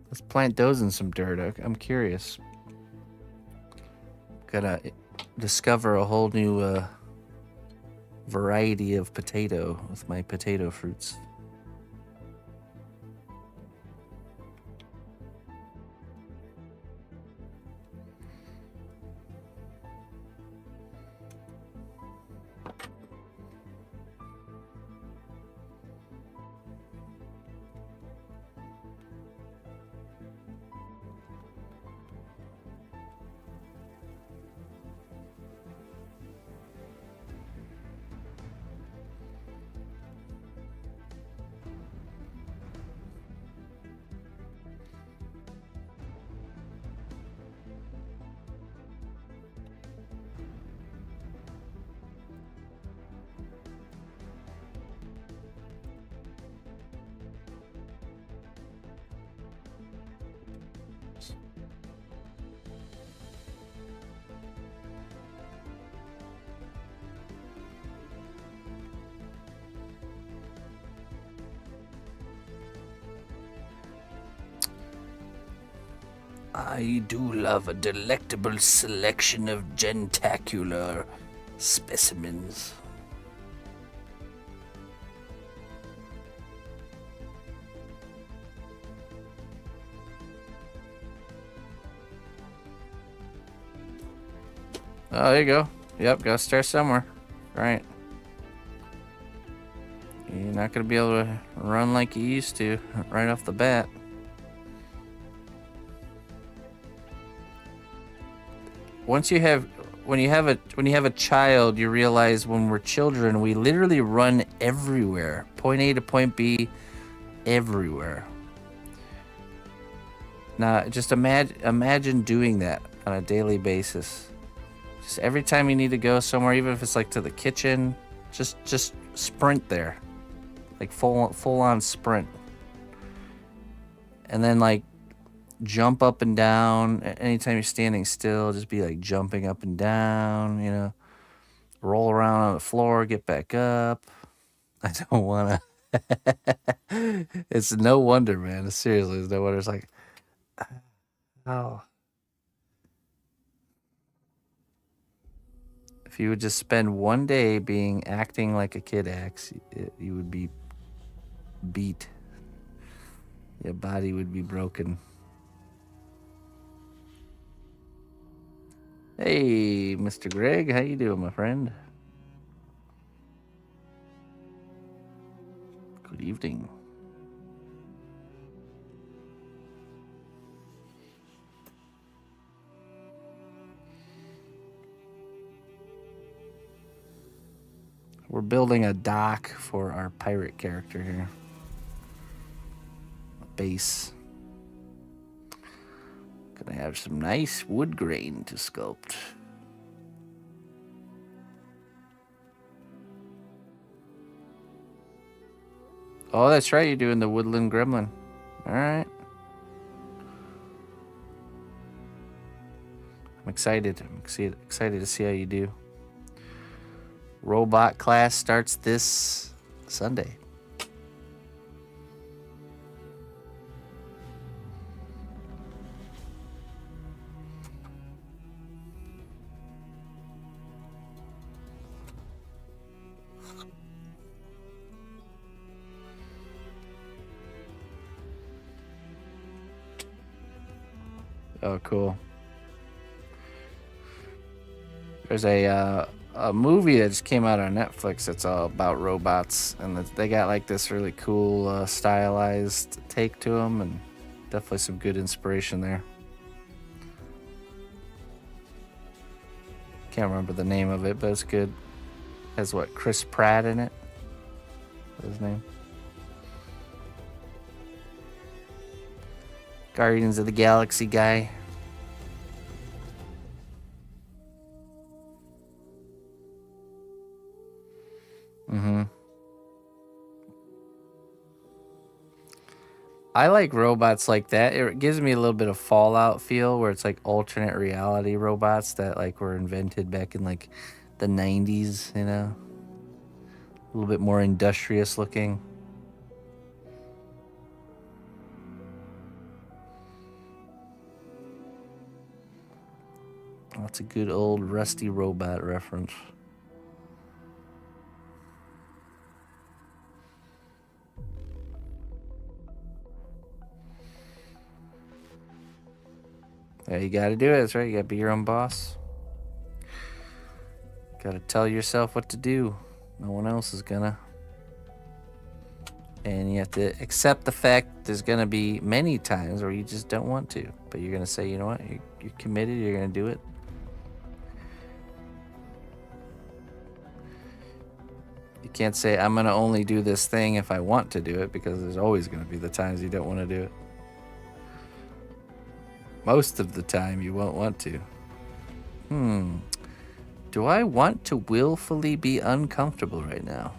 Let's plant those in some dirt. I'm curious. Gotta discover a whole new variety of potato with my potato fruits. I do love a delectable selection of gentacular specimens. Oh, there you go. Yep, gotta start somewhere. Right. You're not gonna be able to run like you used to right off the bat. When you have a child, you realize when we're children, we literally run everywhere. Point A to point B, everywhere. Now, just imagine doing that on a daily basis. Just every time you need to go somewhere, even if it's like to the kitchen, just sprint there, like full on sprint, and then like jump up and down. Anytime you're standing still, just be like jumping up and down. You know, roll around on the floor, get back up. I don't want to. It's no wonder, man. Seriously, it's no wonder. It's like, oh. If you would just spend one day acting like a kid acts, you would be beat. Your body would be broken. Hey, Mr. Greg, how you doing, my friend? Good evening. We're building a dock for our pirate character here. A base. Gonna have some nice wood grain to sculpt. Oh, that's right. You're doing the woodland gremlin. All right. I'm excited. I'm excited to see how you do. Robot class starts this Sunday. Oh, cool. There's a movie that just came out on Netflix that's all about robots, and they got like this really cool stylized take to them, and definitely some good inspiration there. Can't remember the name of it, but it's good. Has what, Chris Pratt in it? What's his name? Guardians of the Galaxy guy. Mm-hmm. I like robots like that. It gives me a little bit of Fallout feel where it's like alternate reality robots that like were invented back in like the 90s, you know? A little bit more industrious looking. That's a good old rusty robot reference. Yeah, you gotta do it. That's right. You gotta be your own boss. Gotta tell yourself what to do. No one else is gonna. And you have to accept the fact there's gonna be many times where you just don't want to. But you're gonna say, you know what? You're committed. You're gonna do it. You can't say, I'm gonna only do this thing if I want to do it, because there's always gonna be the times you don't want to do it. Most of the time, you won't want to. Do I want to willfully be uncomfortable right now?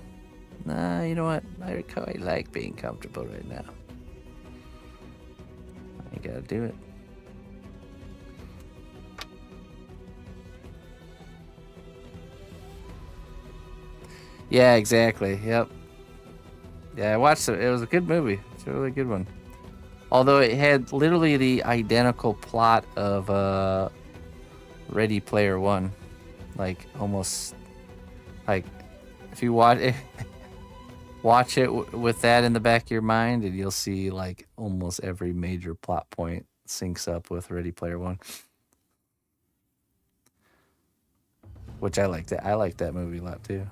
Nah, you know what? I quite like being comfortable right now. You gotta do it. Yeah, exactly. Yep. Yeah, I watched it. It was a good movie. It's a really good one. Although it had literally the identical plot of Ready Player One. Like, almost... Like, if you watch it... Watch it with that in the back of your mind, and you'll see, like, almost every major plot point syncs up with Ready Player One. Which I liked it. I liked that movie a lot, too.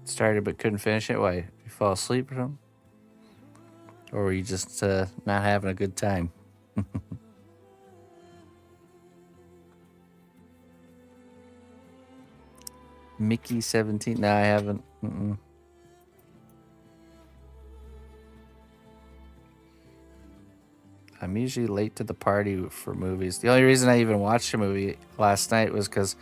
Started but couldn't finish it. Why? You fall asleep or something? Or were you just not having a good time? Mickey 17? No, I haven't. I'm usually late to the party for movies. The only reason I even watched a movie last night was because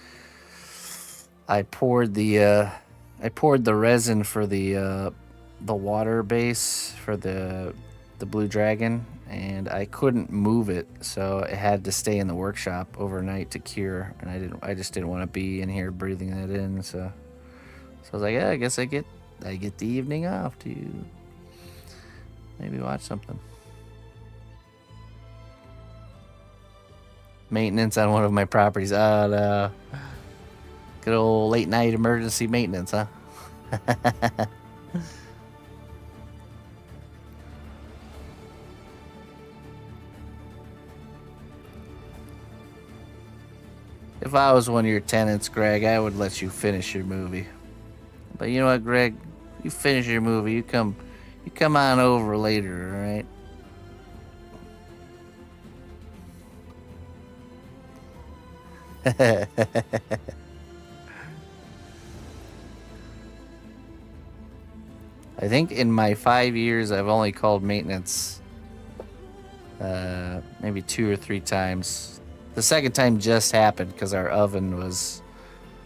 I poured the resin for the water base for the Blue Dragon, and I couldn't move it, so it had to stay in the workshop overnight to cure. And I just didn't want to be in here breathing that in. So I was like, yeah, I guess I get the evening off to maybe watch something. Maintenance on one of my properties. Good old late night emergency maintenance, huh? If I was one of your tenants, Greg, I would let you finish your movie. But you know what, Greg? You finish your movie. You come on over later, all right? I think in my 5 years, I've only called maintenance maybe 2 or 3 times. The second time just happened because our oven was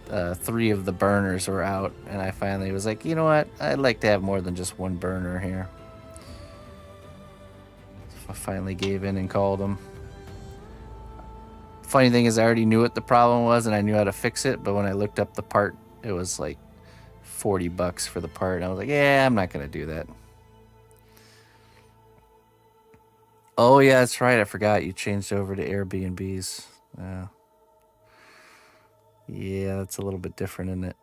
3 of the burners were out, and I finally was like, you know what? I'd like to have more than just one burner here. So I finally gave in and called them. Funny thing is, I already knew what the problem was, and I knew how to fix it. But when I looked up the part, it was like $40 for the part. And I was like, yeah, I'm not gonna do that. Oh yeah, that's right. I forgot you changed over to Airbnbs. Yeah, that's a little bit different, isn't it?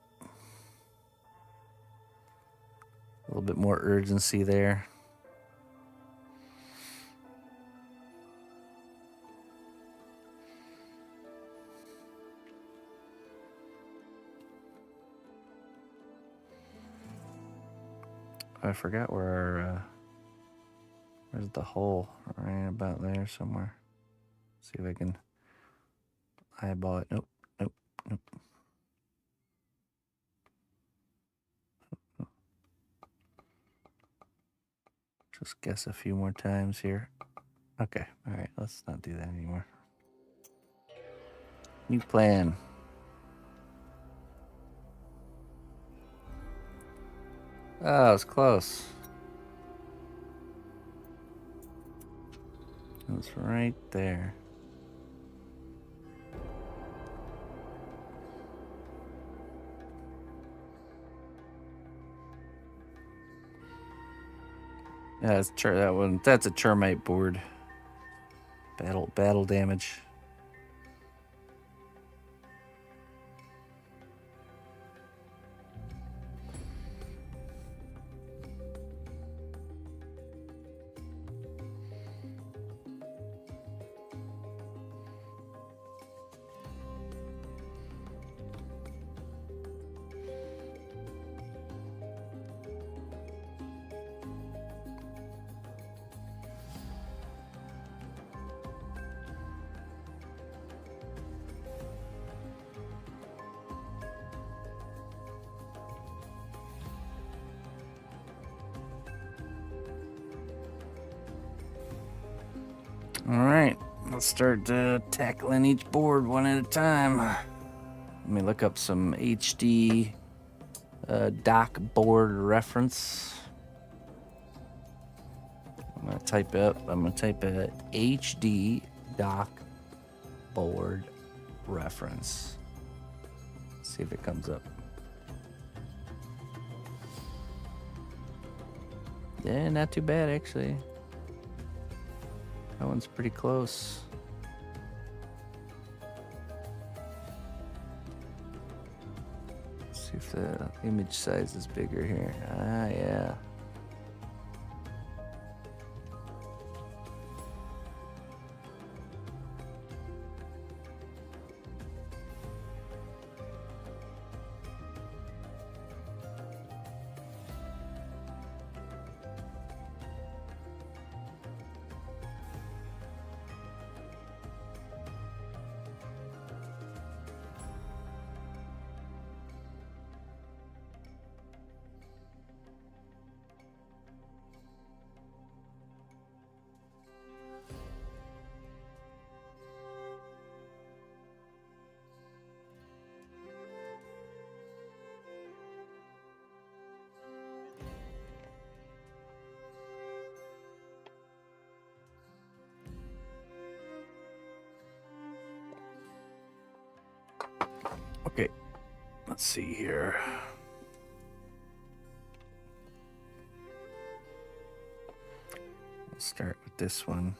A little bit more urgency there. I forgot where our, where's the hole? Right about there somewhere. See if I can eyeball it. Nope, nope, nope. Just guess a few more times here. Okay, all right, let's not do that anymore. New plan. Oh, it's close. It's right there. Yeah, that's that one. That's a termite board. Battle damage. All right, let's start tackling each board one at a time. Let me look up some HD dock board reference. I'm gonna type a HD dock board reference. See if it comes up. Yeah, not too bad actually. That one's pretty close. Let's see if the image size is bigger here. Ah, yeah. Okay, let's see here. Let's start with this one.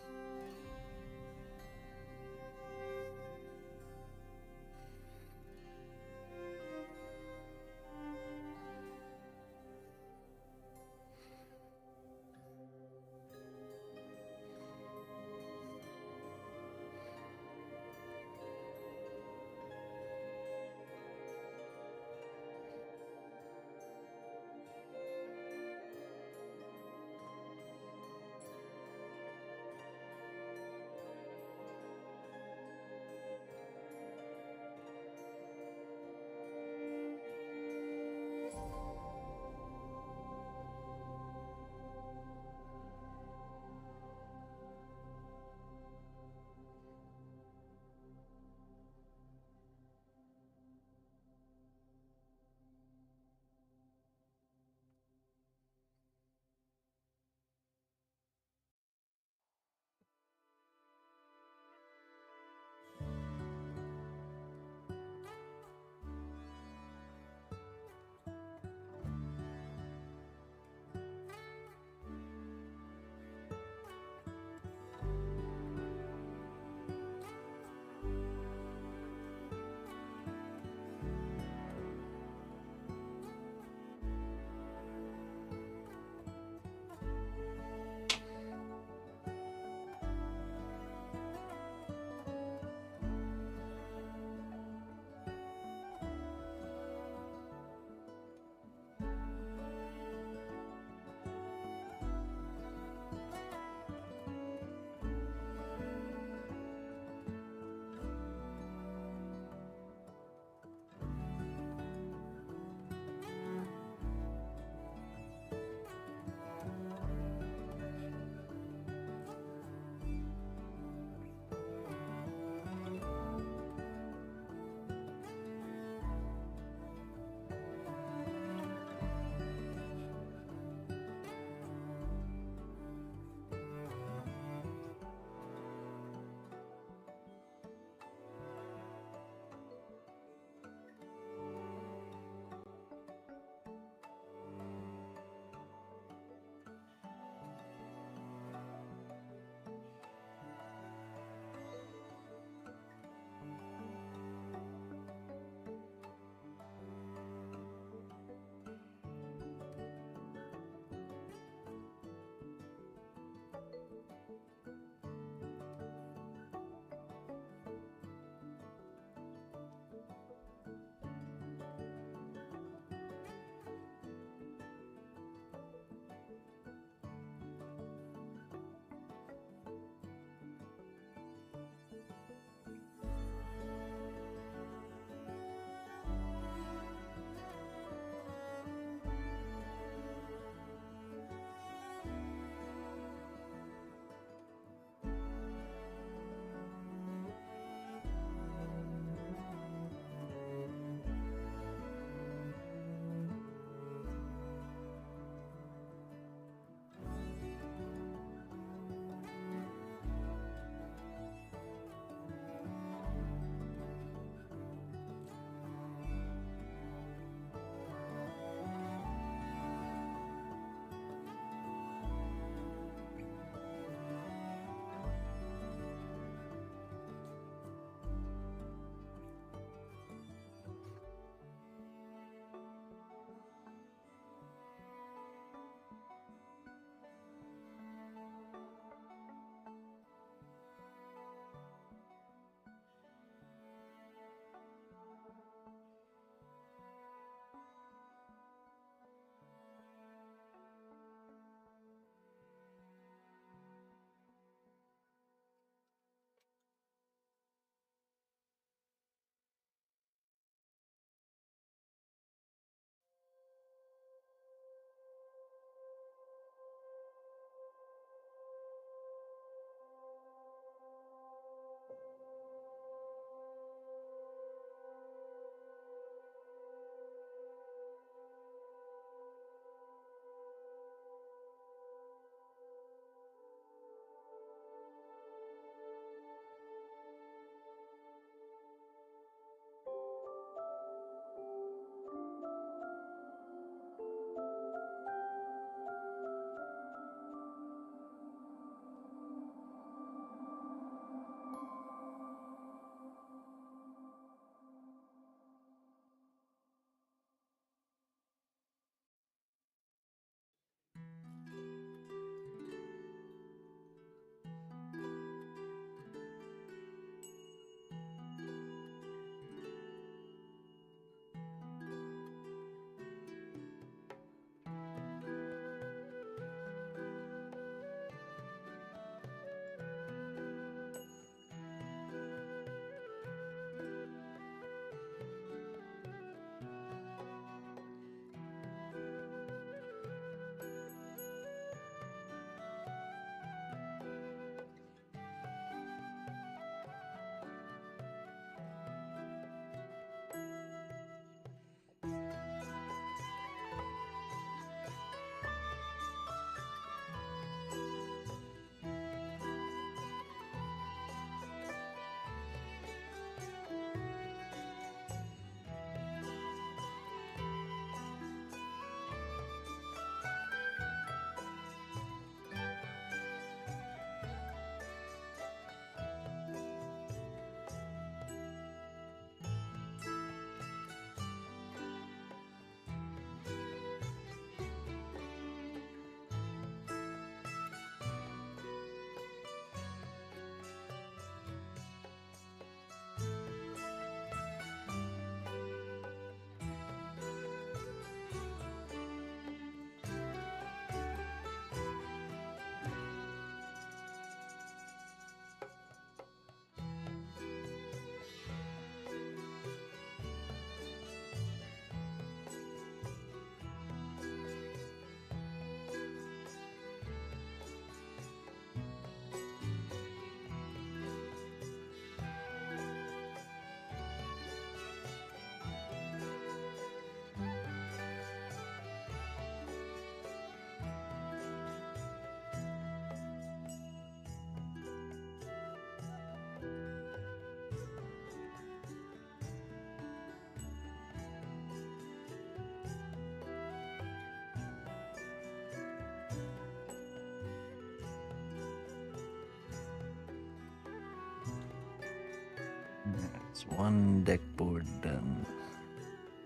It's one deck board done.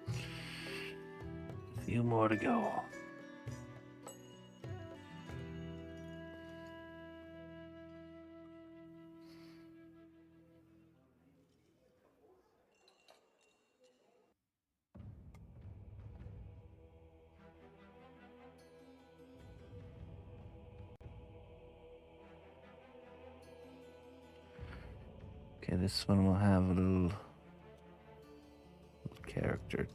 A few more to go. Okay, this one will have a little character.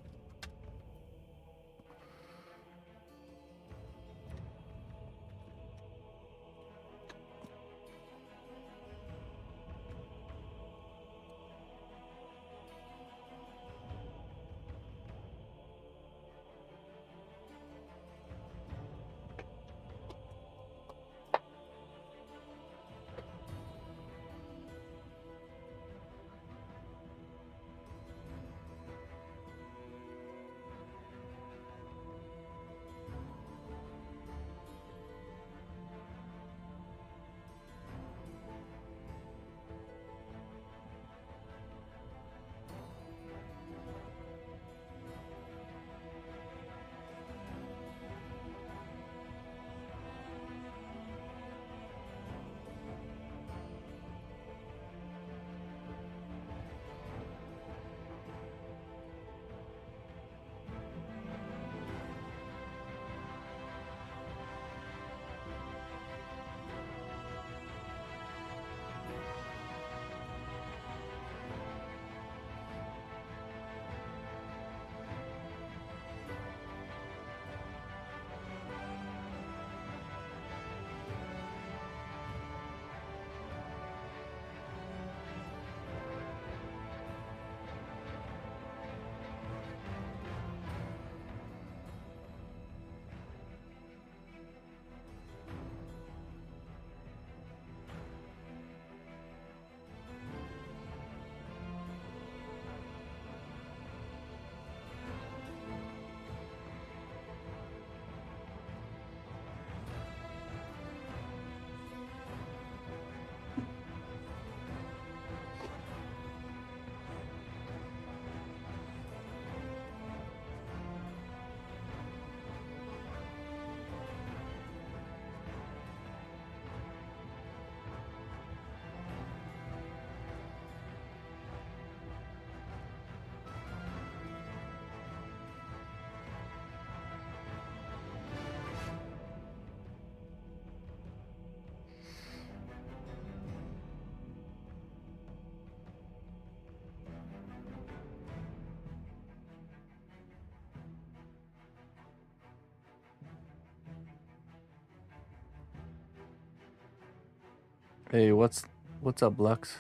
Hey, what's up, Lux?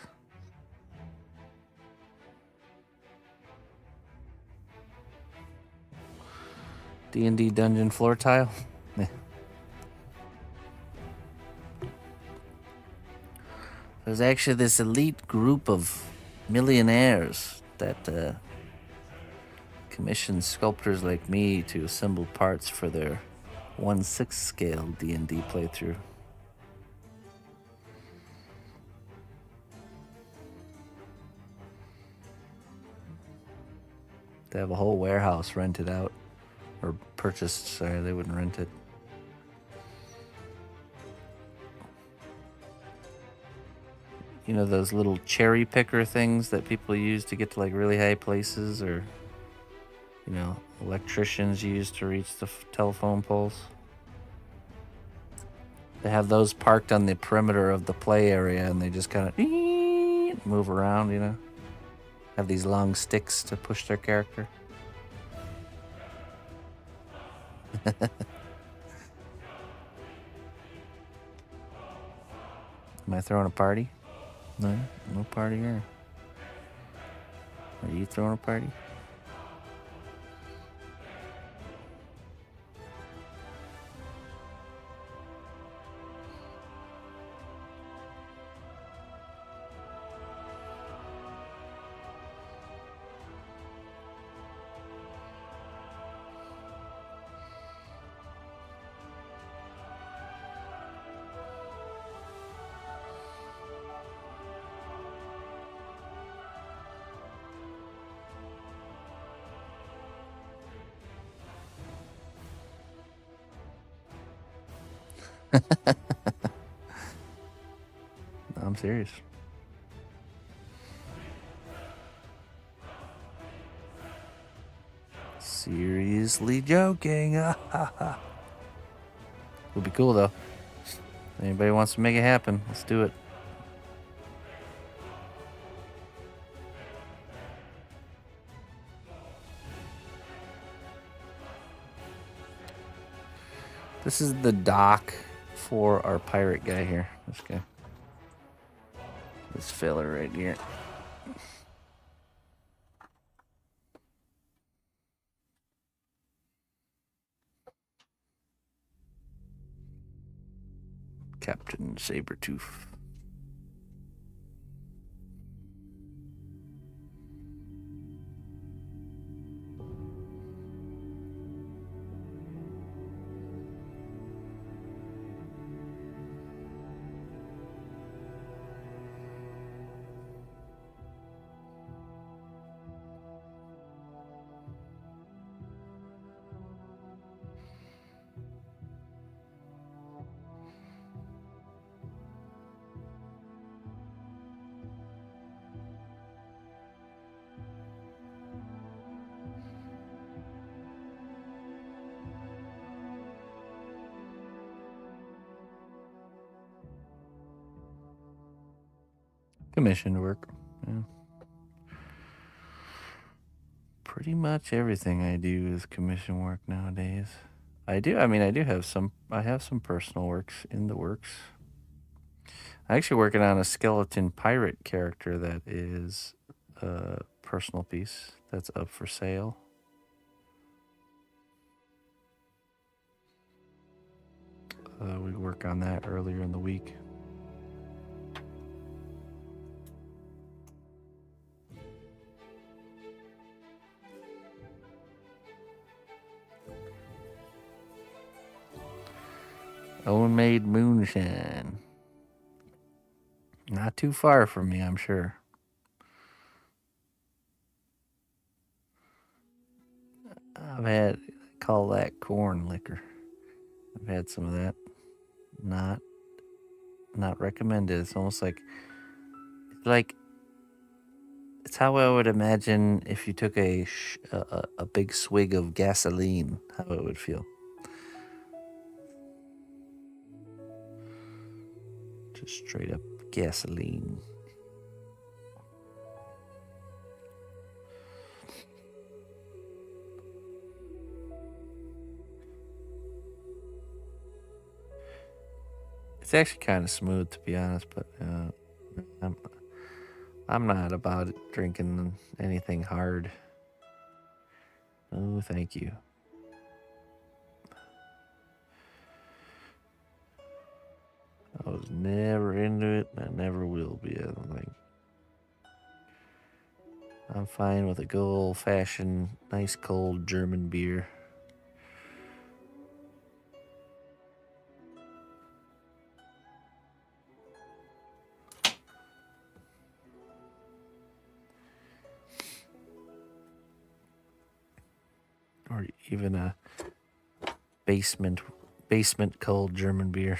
D&D dungeon floor tile? There's actually this elite group of millionaires that commission sculptors like me to assemble parts for their 1/6 scale D&D playthrough. They have a whole warehouse rented out, or purchased, sorry, they wouldn't rent it. You know those little cherry picker things that people use to get to like really high places, or, you know, electricians use to reach the telephone poles? They have those parked on the perimeter of the play area, and they just kind of move around, you know? Have these long sticks to push their character. Am I throwing a party? No? No party here. Are you throwing a party? I'm serious. Seriously joking. Would be cool though. Anybody wants to make it happen? Let's do it. This is the dock for our pirate guy here. This guy. This fella right here. Captain Saber-tooth. Commissioned work. Yeah. Pretty much everything I do is commission work nowadays. I do have some personal works in the works. I'm actually working on a skeleton pirate character that is a personal piece that's up for sale. We work on that earlier in the week. Own-made moonshine. Not too far from me, I'm sure. Call that corn liquor. I've had some of that. Not recommended. It's almost like it's how I would imagine if you took a big swig of gasoline, how it would feel. Just straight up gasoline. It's actually kind of smooth, to be honest, but I'm not about drinking anything hard. Oh, thank you. I was never into it, and I never will be, I don't think. I'm fine with a good old-fashioned, nice cold German beer. Or even a basement cold German beer.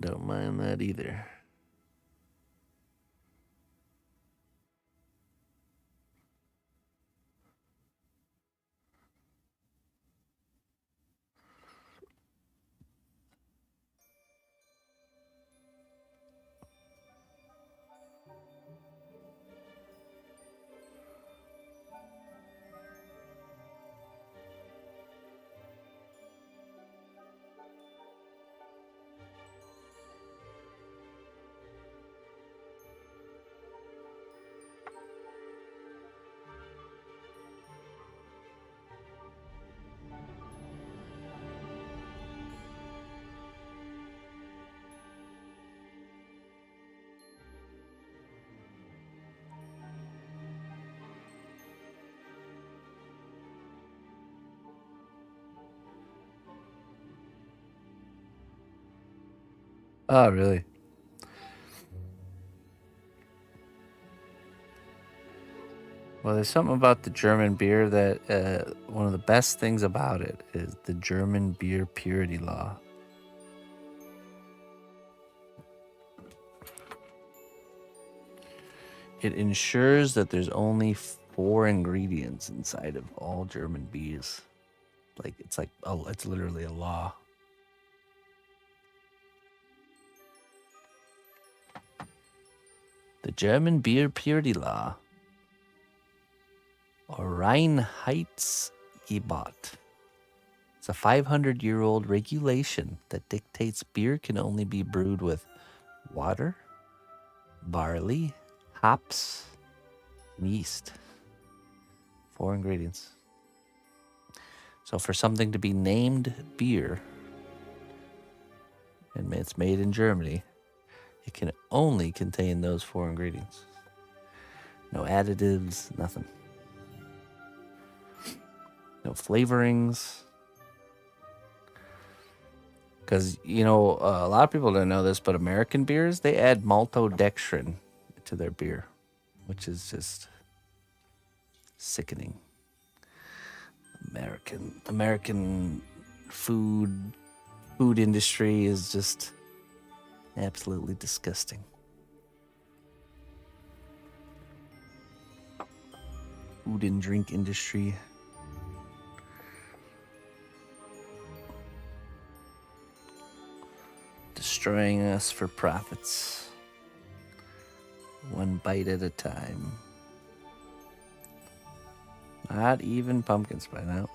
Don't mind that either. Oh, really? Well, there's something about the German beer that one of the best things about it is the German beer purity law. It ensures that there's only 4 ingredients inside of all German beers. It's literally a law. The German beer purity law, or Reinheitsgebot. It's a 500-year-old regulation that dictates beer can only be brewed with water, barley, hops, and yeast. 4 ingredients. So for something to be named beer, and it's made in Germany, it can only contain those 4 ingredients. No additives, nothing. No flavorings. Because, a lot of people don't know this, but American beers, they add maltodextrin to their beer, which is just sickening. American food industry is just absolutely disgusting. Food and drink industry. Destroying us for profits. One bite at a time. Not even pumpkin spice now.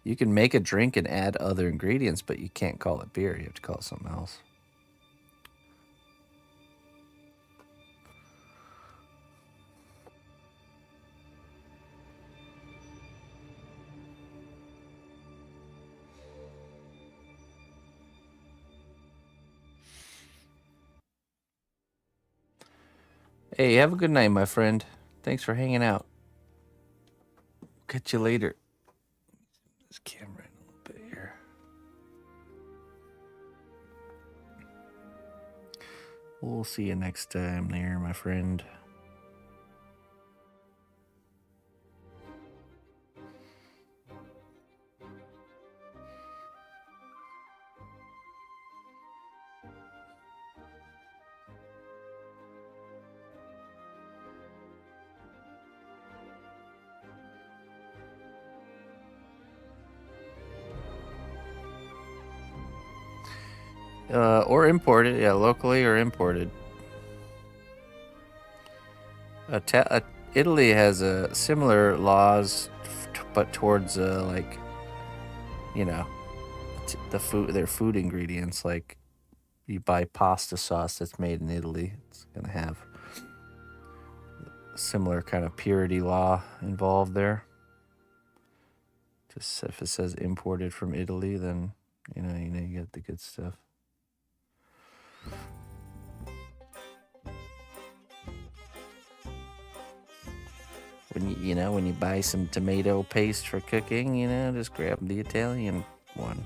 You can make a drink and add other ingredients, but you can't call it beer. You have to call it something else. Hey, have a good night, my friend. Thanks for hanging out. Catch you later. This camera in a little bit here. We'll see you next time there, my friend. Or imported, yeah, locally or imported. Italy has similar laws, but towards the food, their food ingredients. Like you buy pasta sauce that's made in Italy, it's gonna have a similar kind of purity law involved there. Just if it says imported from Italy, then you get the good stuff. When you buy some tomato paste for cooking, just grab the Italian one.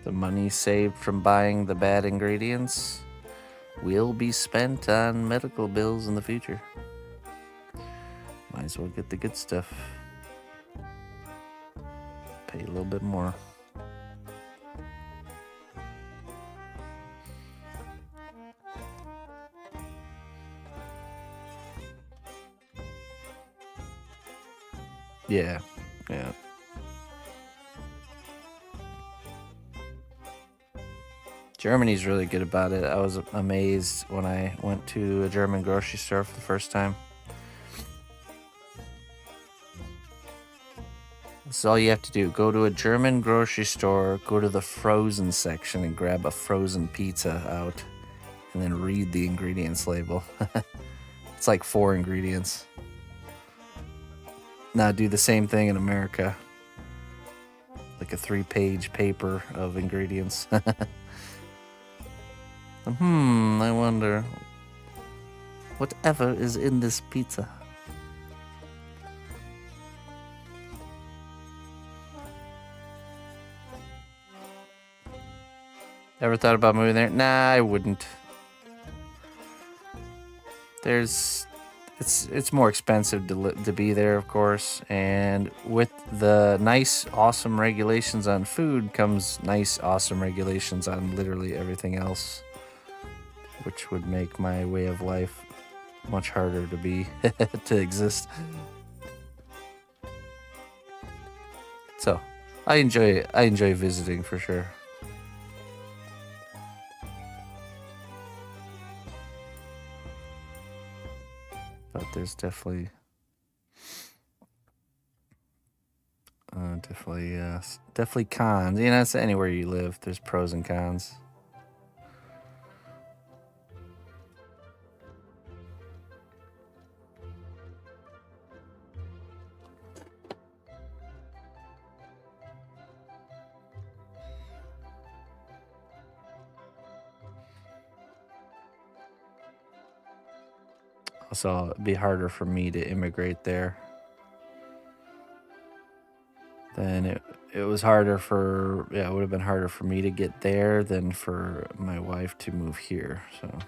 The money saved from buying the bad ingredients will be spent on medical bills in the future. Might as well get the good stuff. Pay a little bit more. Yeah. Germany's really good about it. I was amazed when I went to a German grocery store for the first time. This is all you have to do. Go to a German grocery store, go to the frozen section and grab a frozen pizza out, and then read the ingredients label. It's like 4 ingredients. Now do the same thing in America. Like a 3-page paper of ingredients. I wonder. Whatever is in this pizza. Ever thought about moving there? Nah, I wouldn't. It's more expensive to be there, of course, and with the nice, awesome regulations on food comes nice, awesome regulations on literally everything else, which would make my way of life much harder to be to exist. So, I enjoy visiting for sure. But there's definitely cons. You know, it's anywhere you live, there's pros and cons. Also, it'd be harder for me to immigrate there. Then it was harder for, yeah, it would have been harder for me to get there than for my wife to move here. So.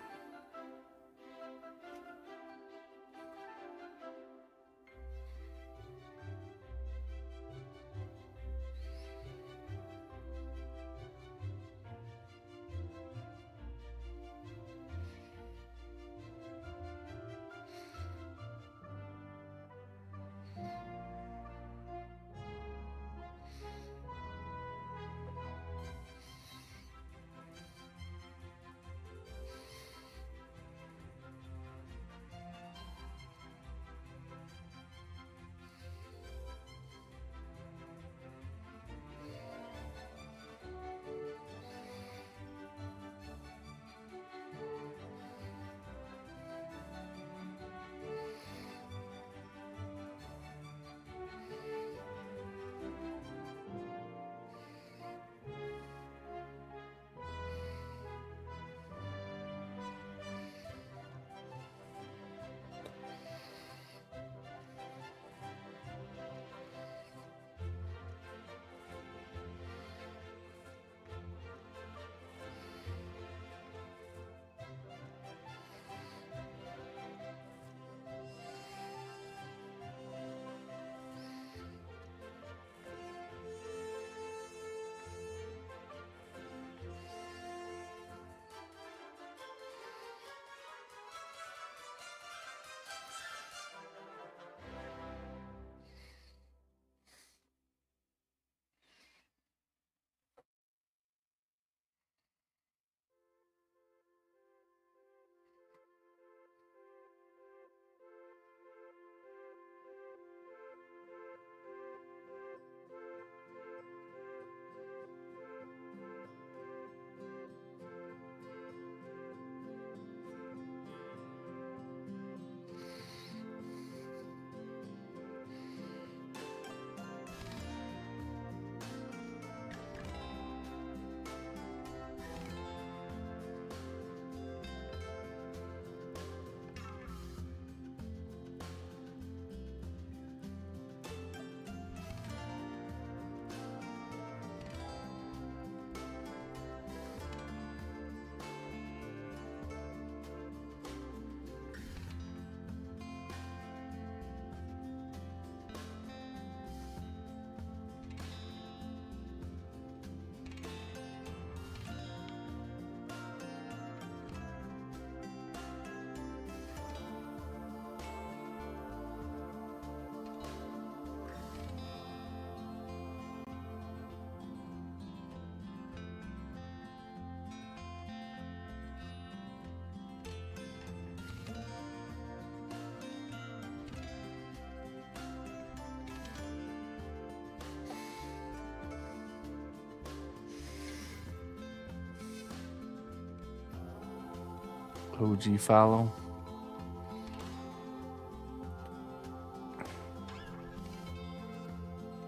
OG follow.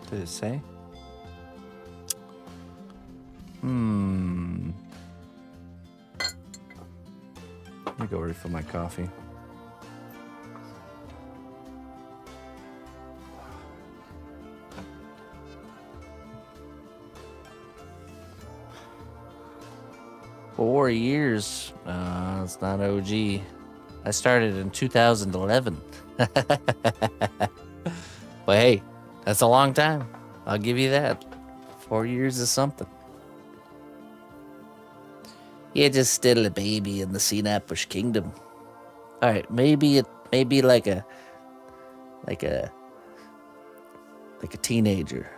Did it say? go refill my coffee. Four years. It's not OG. I started in 2011. But hey, that's a long time. I'll give you that. 4 years is something. You're just still a baby in the cnotbusch kingdom. All right, maybe like a teenager.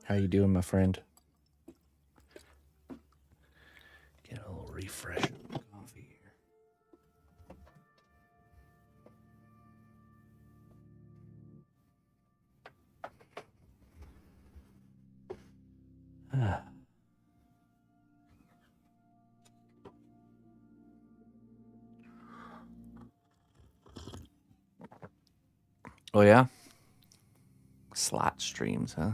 How you doing, my friend? Get a little refreshing coffee here. Oh yeah? Slot streams, huh?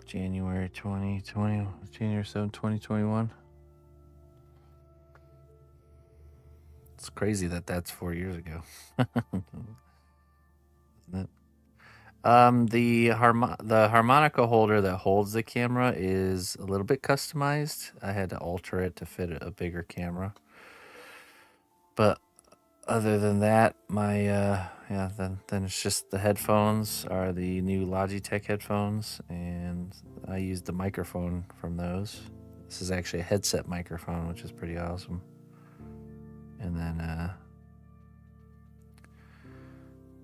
January 2020, January 7th, 2021. It's crazy that that's 4 years ago. Isn't it? The harmonica holder that holds the camera is a little bit customized. I had to alter it to fit a bigger camera. But other than that, my then it's just the headphones are the new Logitech headphones, and I used the microphone from those. This is actually a headset microphone, which is pretty awesome. And then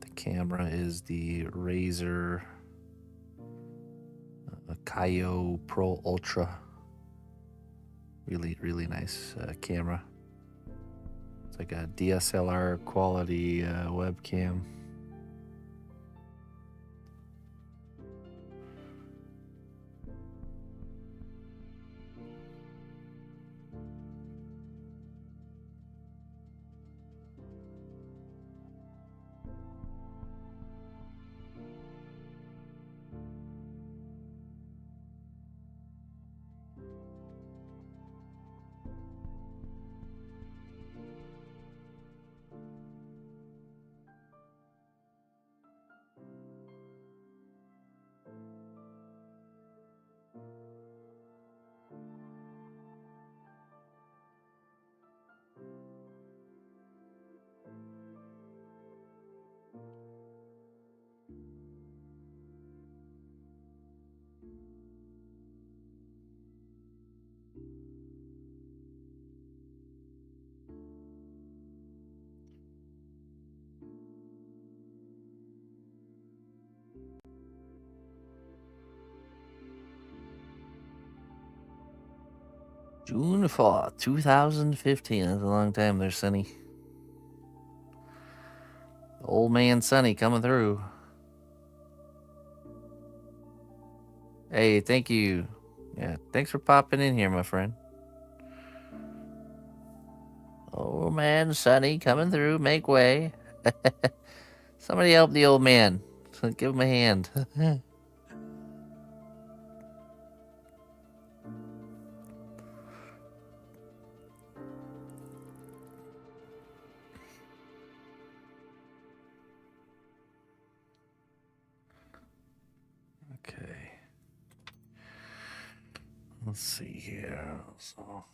the camera is the Razer Kaio Pro Ultra. Really nice camera. It's like a DSLR quality webcam. June 4th, 2015. That's a long time there, Sonny. Old man Sonny coming through. Hey, thank you. Yeah, thanks for popping in here, my friend. All Old man Sonny coming through, make way. Somebody help the old man. Give him a hand. Okay. Let's see here. So.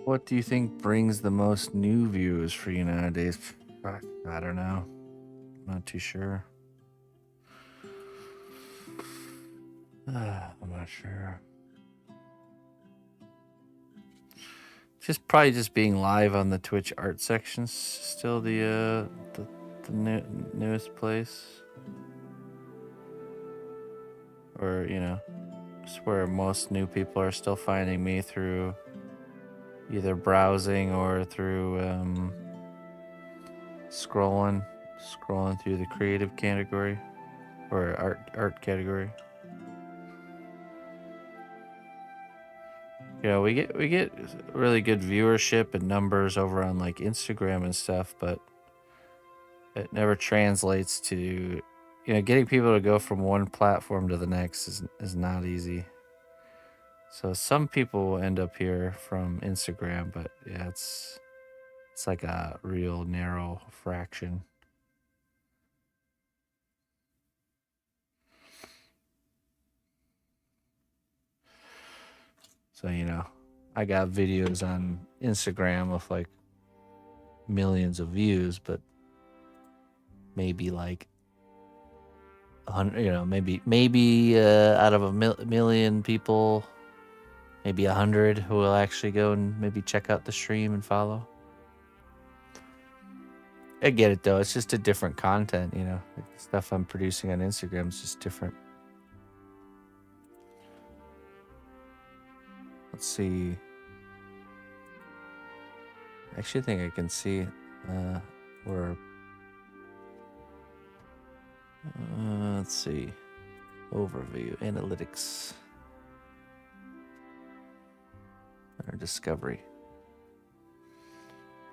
What do you think brings the most new viewers for you nowadays? I don't know. I'm not too sure. I'm not sure. Probably just being live on the Twitch art section's still the newest place. Or, you know, it's where most new people are still finding me through either browsing or through scrolling through the creative category or art category. You know, we get really good viewership and numbers over on like Instagram and stuff, but it never translates to, you know, getting people to go from one platform to the next is not easy. So some people will end up here from Instagram, but yeah, it's like a real narrow fraction. So, you know, I got videos on Instagram with like millions of views, but maybe like 100, you know, maybe out of a million people, maybe 100 who will actually go and maybe check out the stream and follow. I get it though. It's just a different content, you know. Like the stuff I'm producing on Instagram is just different. Let's see. I actually think I can see where. Let's see. Overview, analytics, or discovery.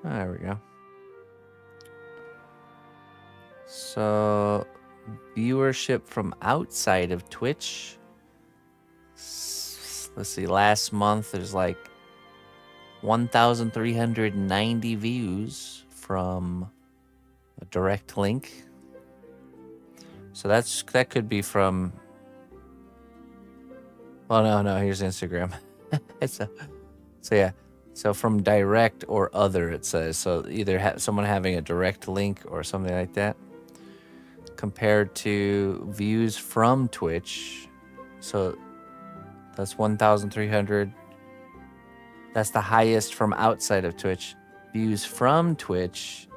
There we go. So, viewership from outside of Twitch. Let's see, last month there's like 1,390 views from a direct link. So that could be from. Well, no. Here's Instagram. So yeah. So from direct or other, it says. So either someone having a direct link or something like that. Compared to views from Twitch. So that's 1,300. That's the highest from outside of Twitch. Views from Twitch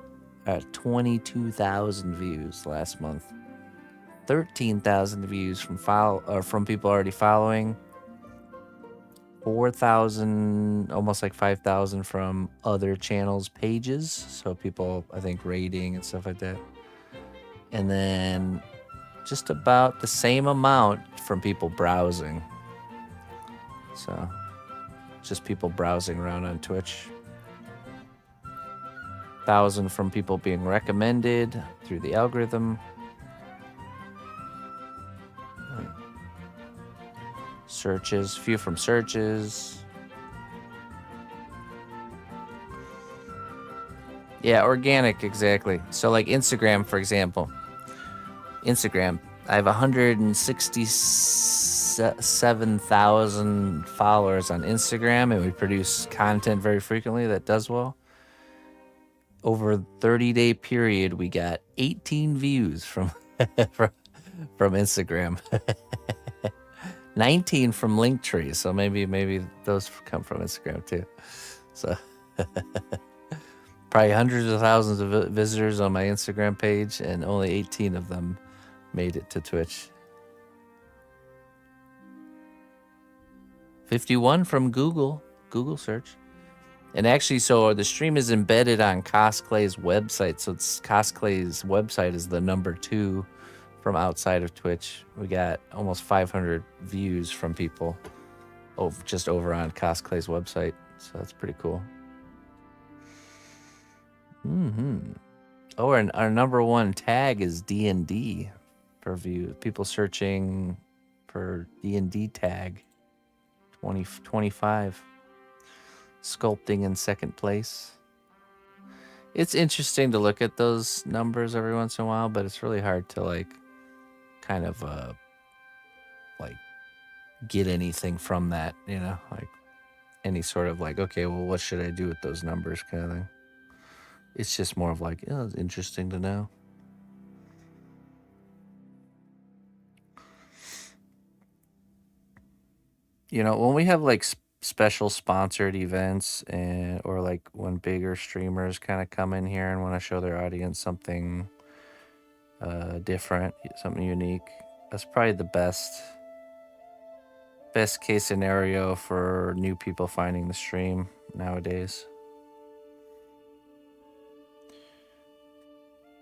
at 22,000 views last month. 13,000 views from people already following. 4,000, almost like 5,000 from other channels' pages. So people, I think, rating and stuff like that. And then just about the same amount from people browsing. So just people browsing around on Twitch. 1,000 from people being recommended through the algorithm. Searches, few from searches. Yeah, organic, exactly. So like Instagram, for example. Instagram, I have 167,000 followers on Instagram, and we produce content very frequently that does well. Over a 30-day period, we got 18 views from Instagram. 19 from Linktree, so maybe those come from Instagram too. So probably hundreds of thousands of visitors on my Instagram page, and only 18 of them made it to Twitch. 51 from Google search. And actually, so the stream is embedded on Cosplay's website. So it's Cosplay's website is the number 2 from outside of Twitch. We got almost 500 views from people just over on Cosplay's website. So that's pretty cool. Oh, and our number 1 tag is D&D per view. People searching for D&D tag. 25. Sculpting in second place. It's interesting to look at those numbers every once in a while, but it's really hard to like kind of like get anything from that, you know, like any sort of like, okay, well, what should I do with those numbers kind of thing. It's just more of like, oh, it's interesting to know. You know, when we have like special sponsored events or like when bigger streamers kind of come in here and want to show their audience something different, something unique, that's probably the best case scenario for new people finding the stream nowadays.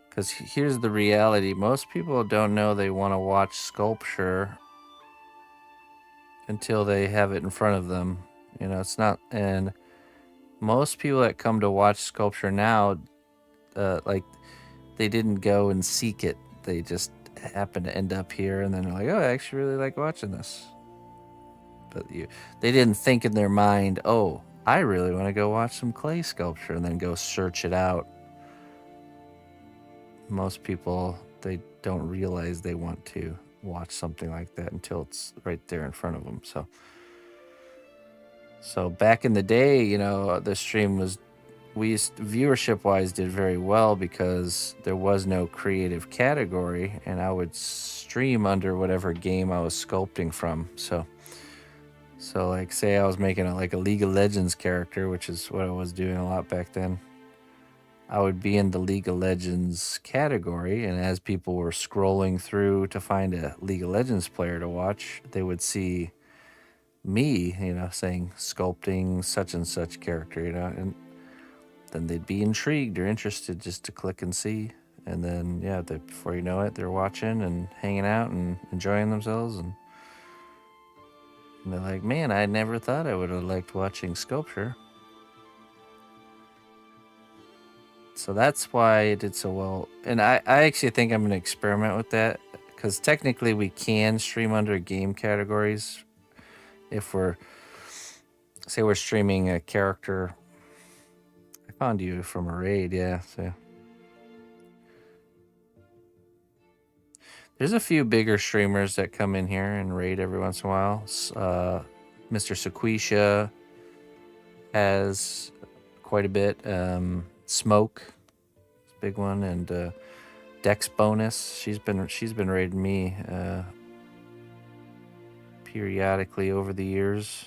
Because here's the reality. Most people don't know they want to watch sculpture until they have it in front of them. You know, it's not... And most people that come to watch sculpture now, like, they didn't go and seek it. They just happen to end up here, and then they're like, oh, I actually really like watching this. But they didn't think in their mind, oh, I really want to go watch some clay sculpture, and then go search it out. Most people, they don't realize they want to watch something like that until it's right there in front of them. So back in the day, you know, the stream was, viewership wise did very well because there was no creative category, and I would stream under whatever game I was sculpting from. So like, say I was making a League of Legends character, which is what I was doing a lot back then. I would be in the League of Legends category, and as people were scrolling through to find a League of Legends player to watch, they would see me, you know, saying sculpting such and such character, you know, and then they'd be intrigued or interested just to click and see. And then, yeah, before you know it, they're watching and hanging out and enjoying themselves. And they're like, man, I never thought I would have liked watching sculpture. So that's why it did so well. And I actually think I'm going to experiment with that because technically we can stream under game categories if we're, say, we're streaming a character. I found you from a raid, yeah. So there's a few bigger streamers that come in here and raid every once in a while. Mr. Sequisha has quite a bit. Smoke, big one, and Dex Bonus. She's been raiding me periodically over the years.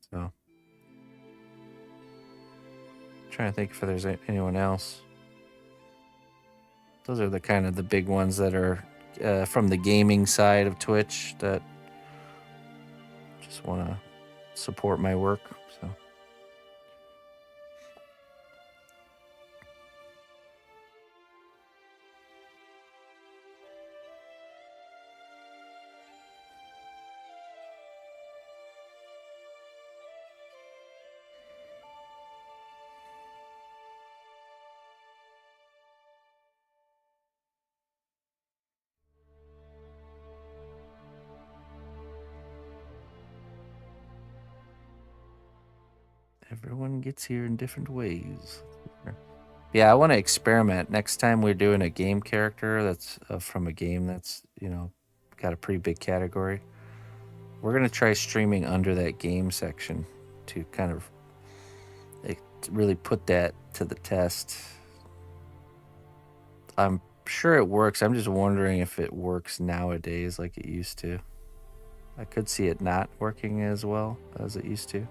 So trying to think if there's anyone else. Those are the kind of the big ones that are from the gaming side of Twitch that just want to support my work. So everyone gets here in different ways. Yeah, I want to experiment. Next time we're doing a game character that's from a game that's, got a pretty big category. We're going to try streaming under that game section to kind of to really put that to the test. I'm sure it works. I'm just wondering if it works nowadays like it used to. I could see it not working as well as it used to.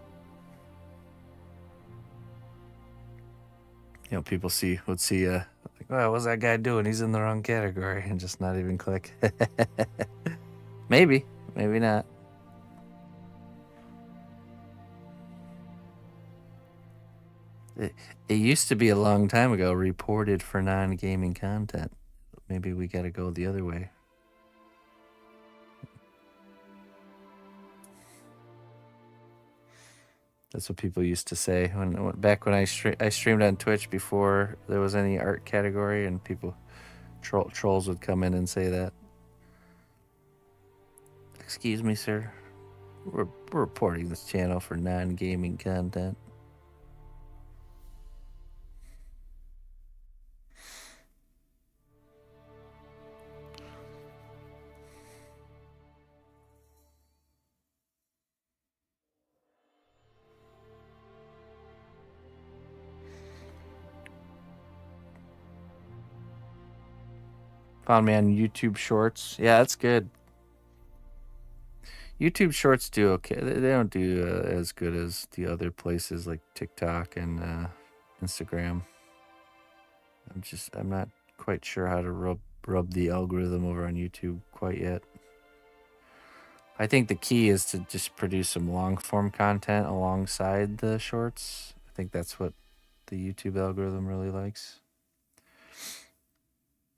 People would see like, well, what's that guy doing? He's in the wrong category, and just not even click. Maybe not. It used to be a long time ago, reported for non-gaming content. Maybe we got to go the other way. That's what people used to say back when I streamed on Twitch before there was any art category, and people trolls would come in and say that. Excuse me, sir. We're reporting this channel for non-gaming content. Found me on YouTube Shorts. Yeah, that's good. YouTube Shorts do okay. They don't do as good as the other places like TikTok and Instagram. I'm not quite sure how to rub the algorithm over on YouTube quite yet. I think the key is to just produce some long form content alongside the shorts. I think that's what the YouTube algorithm really likes.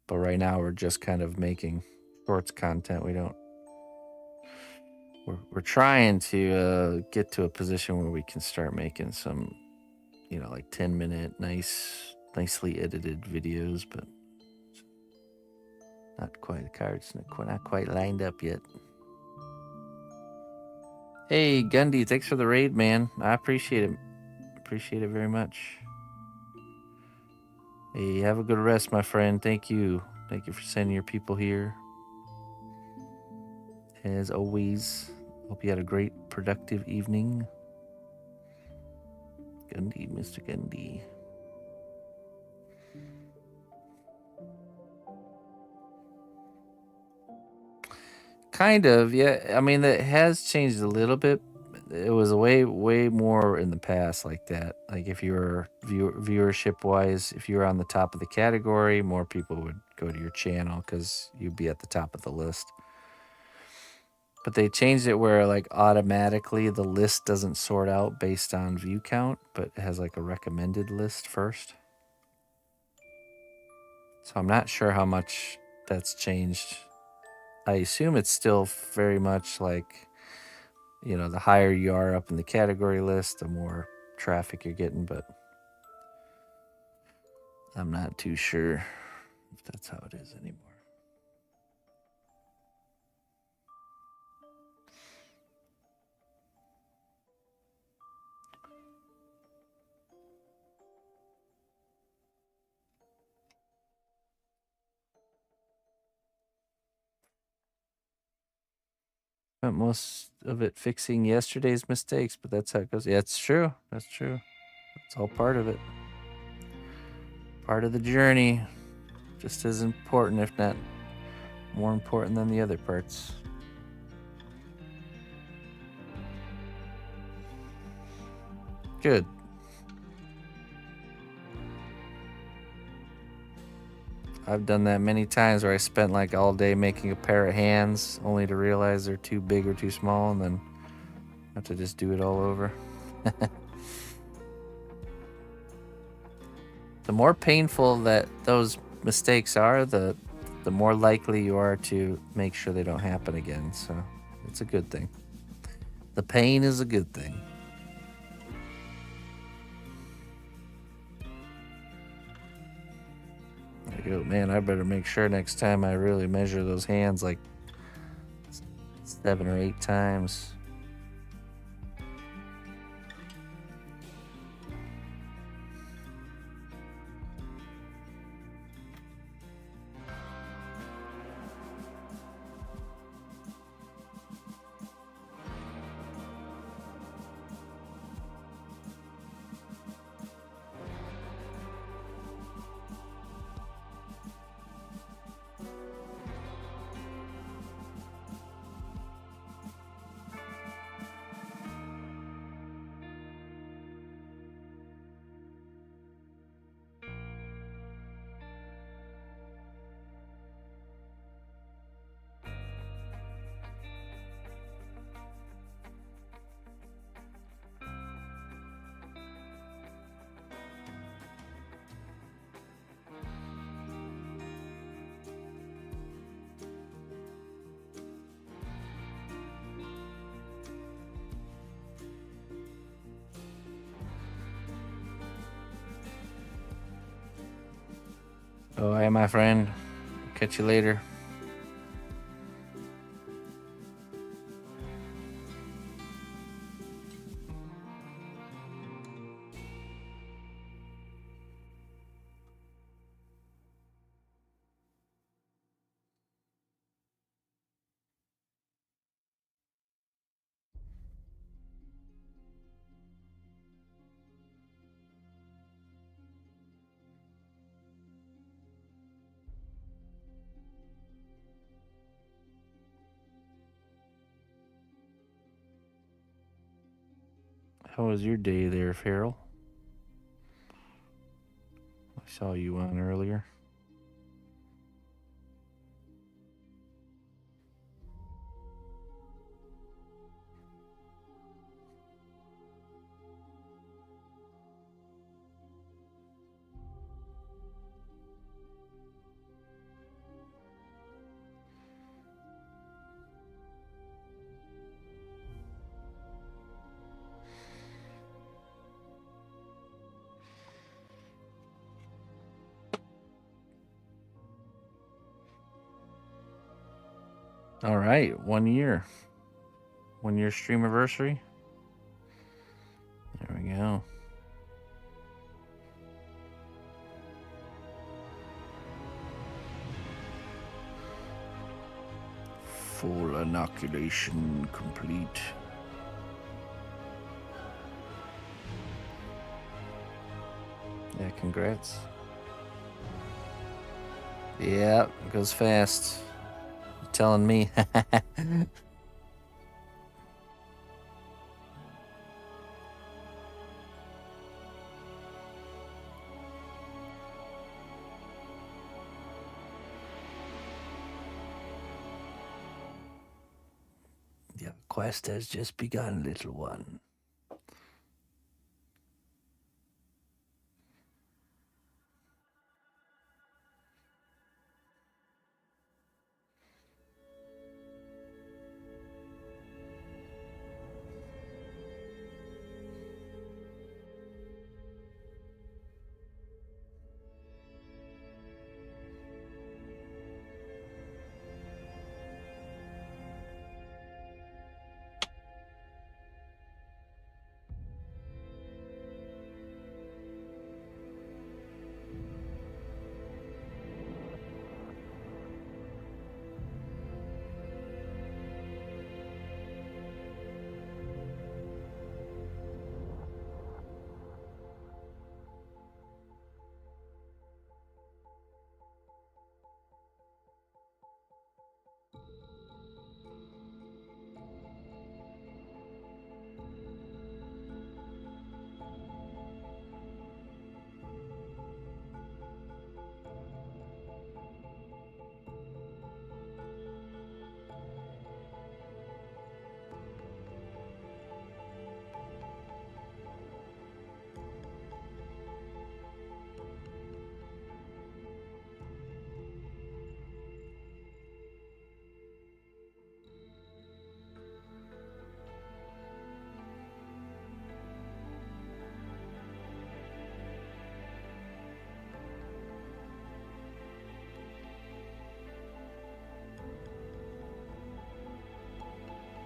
But right now we're just kind of making shorts content. We're trying to get to a position where we can start making some, like 10-minute nicely edited videos, but not quite. The cards not quite lined up yet. Hey, Gundy, thanks for the raid, man. I appreciate it. Appreciate it very much. Hey, have a good rest, my friend. Thank you. Thank you for sending your people here. As always, hope you had a great, productive evening. Gundy, Mr. Gundy. Kind of, yeah. I mean, it has changed a little bit. It was way more in the past like that. Like if you were viewership wise, if you were on the top of the category, more people would go to your channel because you'd be at the top of the list. But they changed it where like automatically the list doesn't sort out based on view count, but it has like a recommended list first. So I'm not sure how much that's changed. I assume it's still very much like, the higher you are up in the category list, the more traffic you're getting. But I'm not too sure if that's how it is anymore. Spent most of it fixing yesterday's mistakes, but that's how it goes. Yeah, it's true. That's true. It's all part of it. Part of the journey. Just as important, if not more important than the other parts. Good. I've done that many times where I spent like all day making a pair of hands only to realize they're too big or too small and then have to just do it all over. The more painful that those mistakes are, the more likely you are to make sure they don't happen again. So it's a good thing. The pain is a good thing. I go, man, I better make sure next time I really measure those hands like 7 or 8 times. Oh, hey, my friend. Catch you later. How was your day there, Farrell? I saw you on earlier. All right, 1 year. 1 year stream anniversary. There we go. Full inoculation complete. Yeah, congrats. Yeah, it goes fast. You're telling me. The quest has just begun, little one.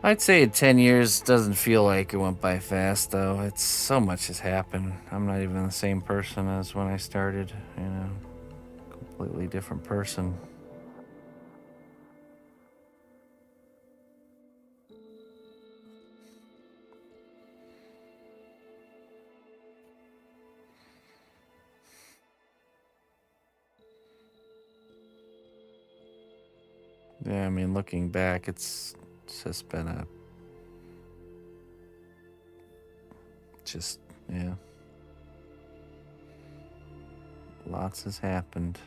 I'd say 10 years doesn't feel like it went by fast, though. It's so much has happened. I'm not even the same person as when I started, you know, completely different person. Yeah, I mean, looking back, it's just been yeah, lots has happened.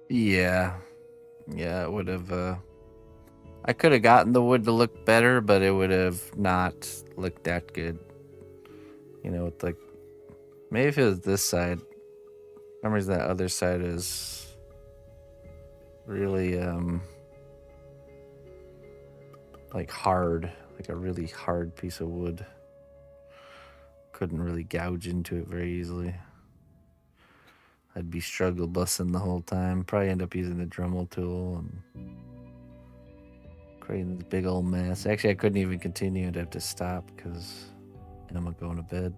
Yeah, yeah, it would have. I could have gotten the wood to look better, but it would have not looked that good. You know, with like maybe if it was this side. For some reason, that other side is really like hard, like a really hard piece of wood. Couldn't really gouge into it very easily. I'd be struggle bussing the whole time. Probably end up using the Dremel tool and creating this big old mess. Actually, I couldn't even continue. I'd have to stop because Emma going to bed.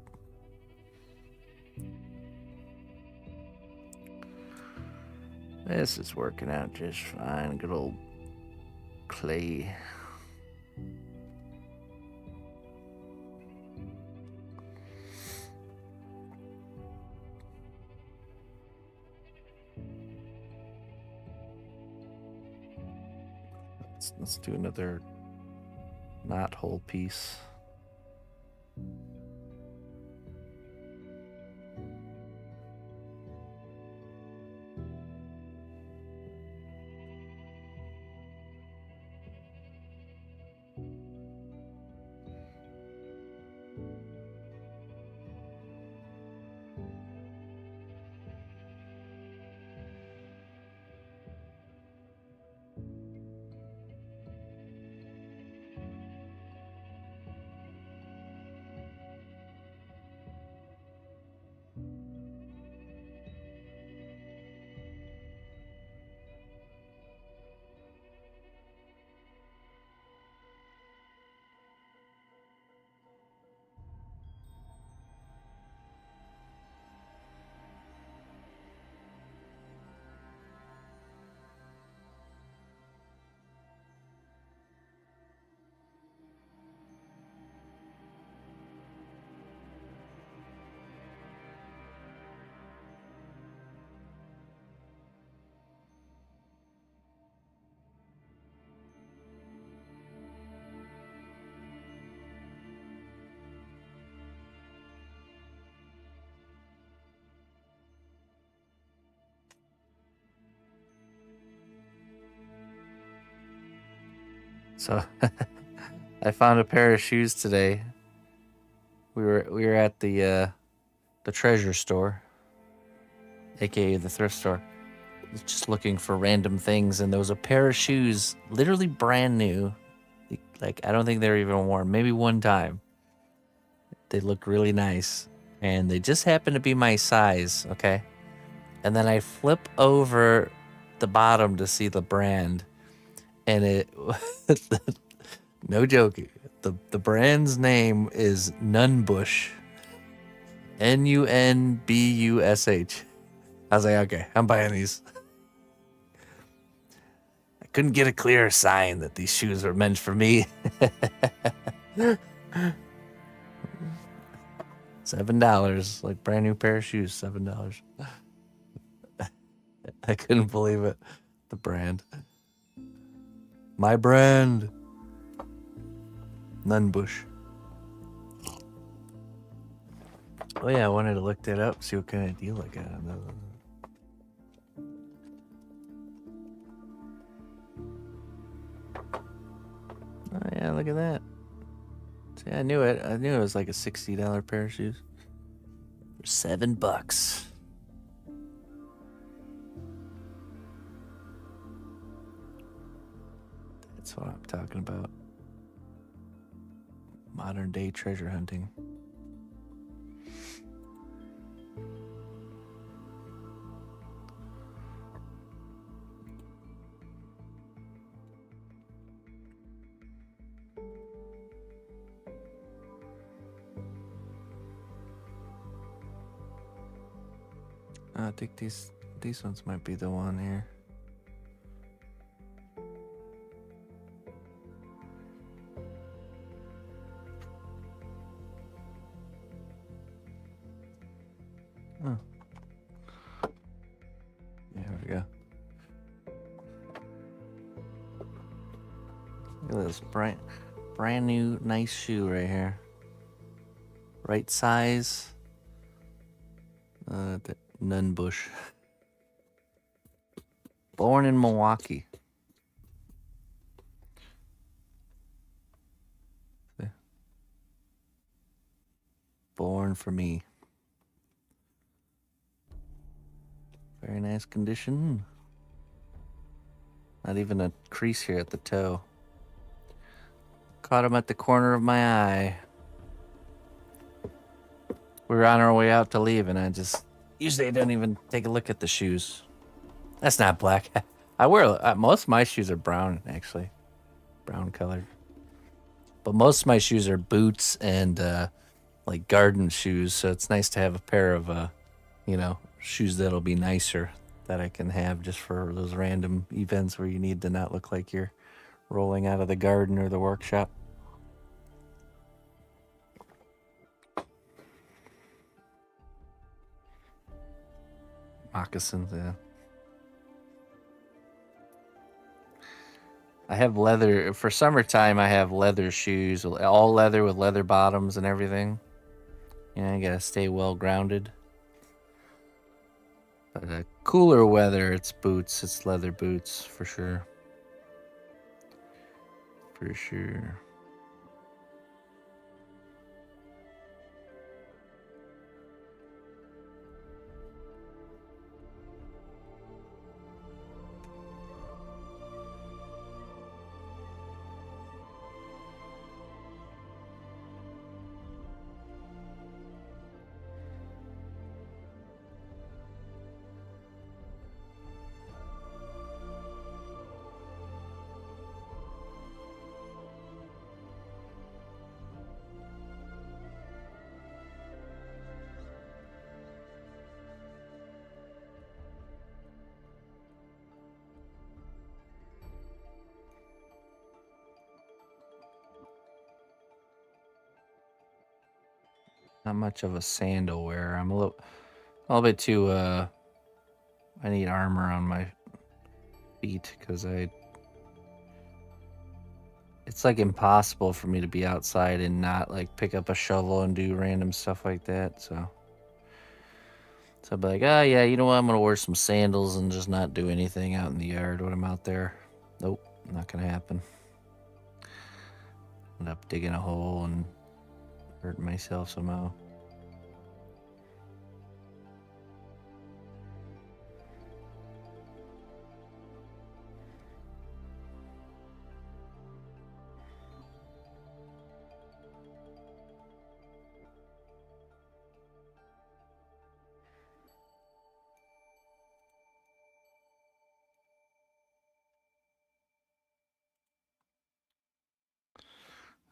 This is working out just fine. Good old clay. Let's do another knot hole piece. So I found a pair of shoes today. We were at the treasure store, aka the thrift store, just looking for random things, and there was a pair of shoes, literally brand new. Like I don't think they were even worn. Maybe one time. They looked really nice, and they just happened to be my size. Okay, and then I flip over the bottom to see the brand, and it no joking. The brand's name is Nunbush. Nunbush. I was like, okay, I'm buying these. I couldn't get a clear sign that these shoes were meant for me. $7, like brand new pair of shoes, $7. I couldn't believe it. The brand. My brand. Nunbush. Oh yeah, I wanted to look that up, see what kind of deal I got on those. Oh yeah, look at that. See, I knew it. I knew it was like a $60 pair of shoes. For $7. That's what I'm talking about. Modern day treasure hunting. I think these ones might be the one here. Oh. There we go. Look at this brand new nice shoe right here. Right size. Nunbush. Born in Milwaukee. Born for me. Very nice condition. Not even a crease here at the toe. Caught him at the corner of my eye. We were on our way out to leave, and usually I don't even take a look at the shoes. That's not black. I wear, most of my shoes are brown, actually. Brown colored. But most of my shoes are boots and like garden shoes, so it's nice to have a pair of, shoes that'll be nicer that I can have just for those random events where you need to not look like you're rolling out of the garden or the workshop. Moccasins, yeah. I have leather for summertime. I have leather shoes, all leather with leather bottoms and everything. I gotta stay well grounded. But cooler weather, it's boots. It's leather boots for sure. For sure. Not much of a sandal wearer. I'm a little bit too. I need armor on my feet because it's like impossible for me to be outside and not like pick up a shovel and do random stuff like that. So I'll be like, oh yeah, you know what? I'm gonna wear some sandals and just not do anything out in the yard when I'm out there. Nope, not gonna happen. End up digging a hole and hurting myself somehow.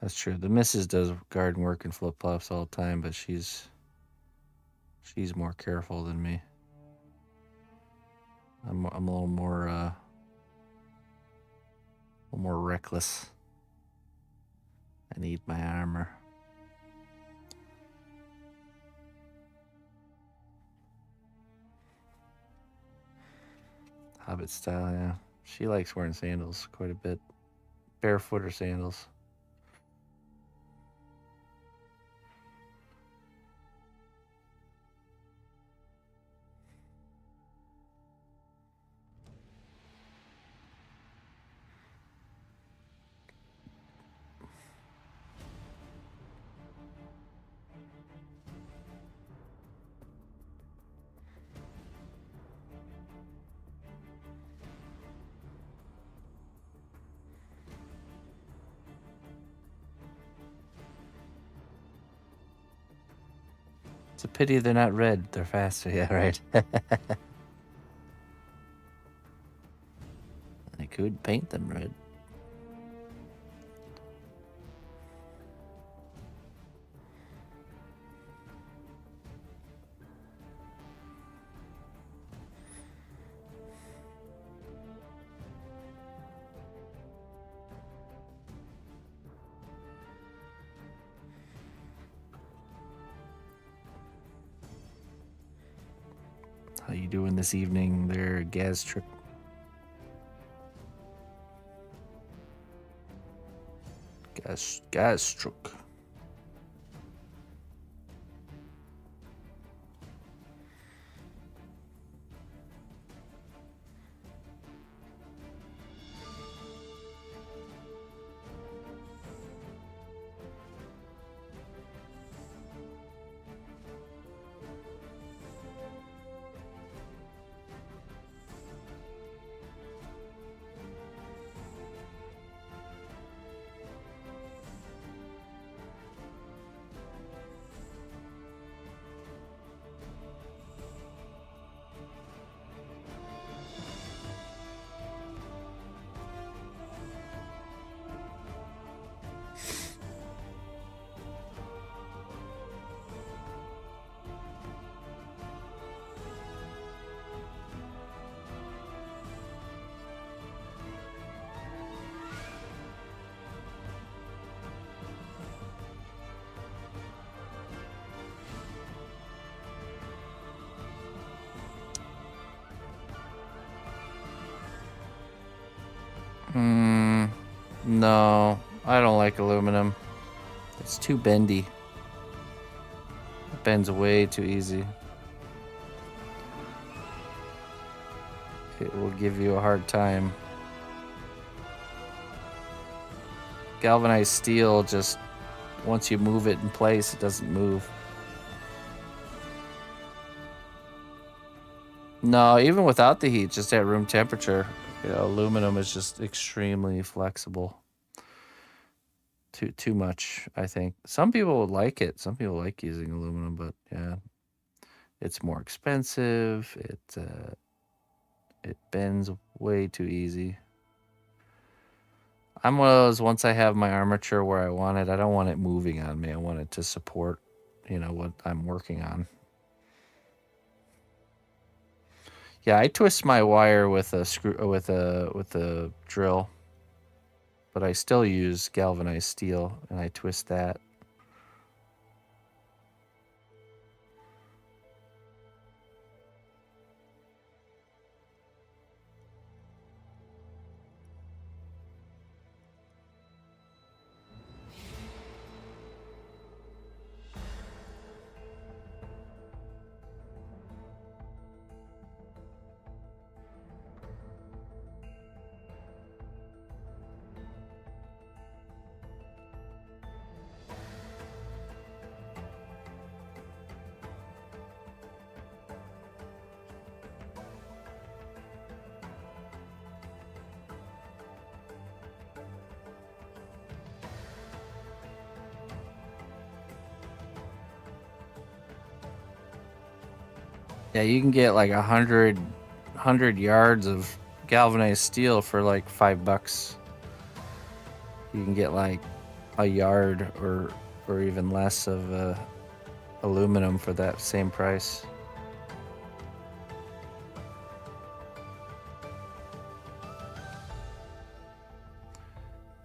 That's true. The missus does garden work in flip-flops all the time, but she's more careful than me. I'm a little more reckless. I need my armor. Hobbit style, yeah. She likes wearing sandals quite a bit. Barefoot or sandals. It's a pity they're not red. They're faster. Yeah, right. I could paint them red. How you doing this evening there, Gastric? Gastric. No, I don't like aluminum. It's too bendy. It bends way too easy. It will give you a hard time. Galvanized steel, just once you move it in place, it doesn't move. No, even without the heat, just at room temperature, aluminum is just extremely flexible. Too much, I think. Some people would like it. Some people like using aluminum, but yeah, it's more expensive. It bends way too easy. I'm one of those, once I have my armature where I want it, I don't want it moving on me. I want it to support, what I'm working on. Yeah, I twist my wire with a drill, but I still use galvanized steel, and I twist that. Yeah, you can get like 100 yards of galvanized steel for like $5. You can get like a yard or even less of aluminum for that same price.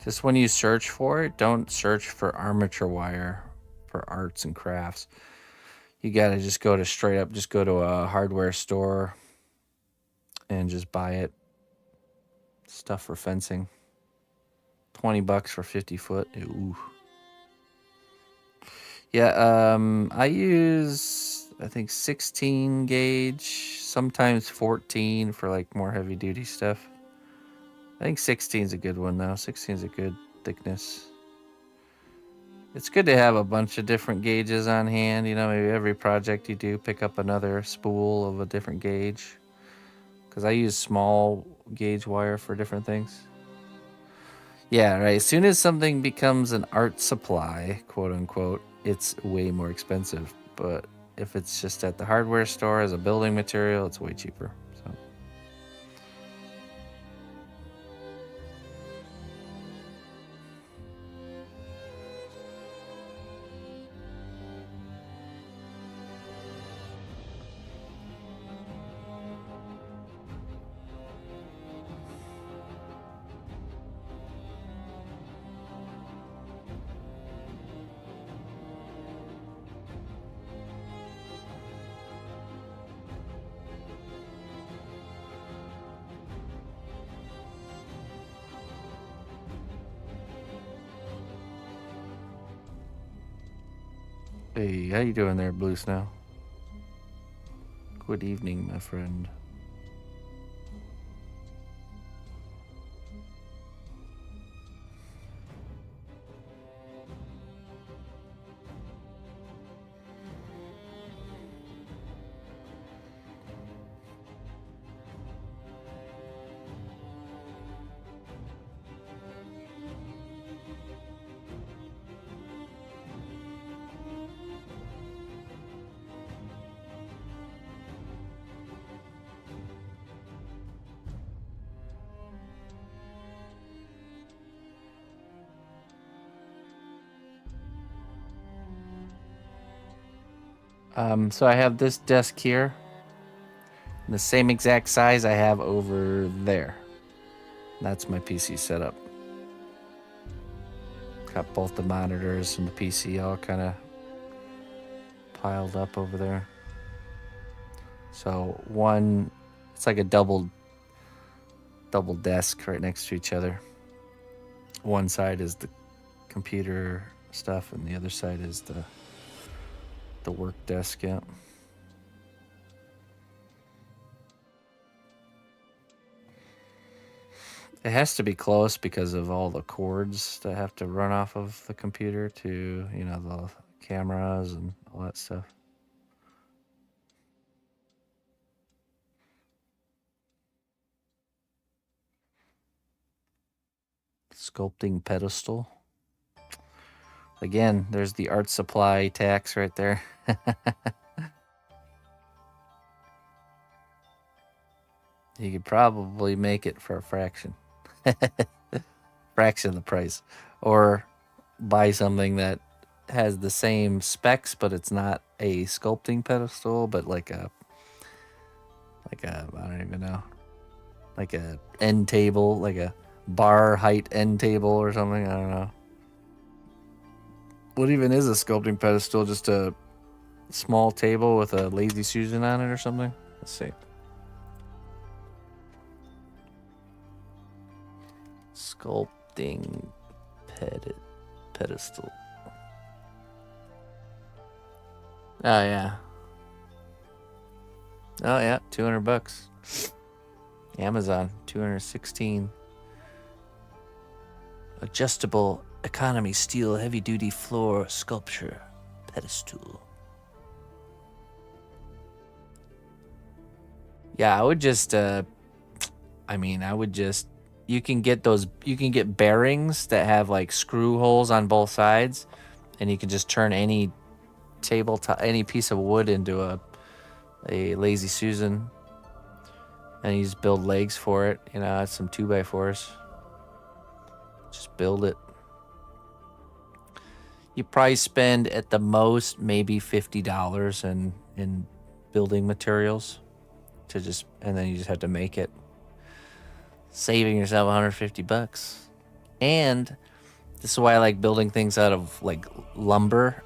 Just when you search for it, don't search for armature wire for arts and crafts. You gotta just go to straight up, just go to a hardware store and just buy it. Stuff for fencing. $20 for 50 foot. Ooh. Yeah, I use I think 16 gauge, sometimes 14 for like more heavy duty stuff. I think 16 is a good one though. 16 is a good thickness. It's good to have a bunch of different gauges on hand. You know, maybe every project you do, pick up another spool of a different gauge. Because I use small gauge wire for different things. Yeah, right. As soon as something becomes an art supply, quote unquote, it's way more expensive. But if it's just at the hardware store as a building material, it's way cheaper. So. Hey, how you doing there, Blue Snow? Good evening, my friend. So I have this desk here, the same exact size I have over there. That's my PC setup. Got both the monitors and the PC all kind of piled up over there. So one, it's like a double desk right next to each other. One side is the computer stuff, and the other side is the work desk. Yeah. It has to be close because of all the cords that have to run off of the computer to, you know, the cameras and all that stuff. Sculpting pedestal. Again, there's the art supply tax right there. You could probably make it for a fraction. Fraction of the price. Or buy something that has the same specs, but it's not a sculpting pedestal, but like a I don't even know, like a end table, like a bar height end table or something. I don't know. What even is a sculpting pedestal? Just a small table with a lazy Susan on it or something? Let's see. Sculpting pedestal. Oh yeah. Oh yeah, $200. Amazon, 216. Adjustable economy steel heavy duty floor sculpture pedestal. Yeah, I would just you can get bearings that have like screw holes on both sides, and you can just turn any any piece of wood into a a Lazy Susan, and you just build legs for it. You know, add some 2x4s. Just build it. You probably spend at the most maybe $50 in building materials to just, and then you just have to make it, saving yourself $150. And this is why I like building things out of like lumber.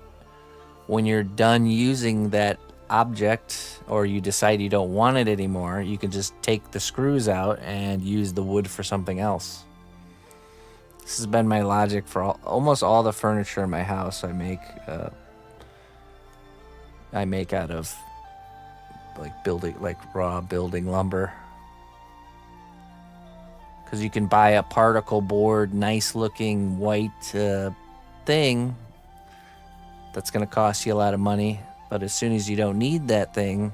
When you're done using that object, or you decide you don't want it anymore, you can just take the screws out and use the wood for something else. This has been my logic for almost all the furniture in my house. I make out of like raw building lumber, because you can buy a particle board, nice looking white thing that's going to cost you a lot of money, but as soon as you don't need that thing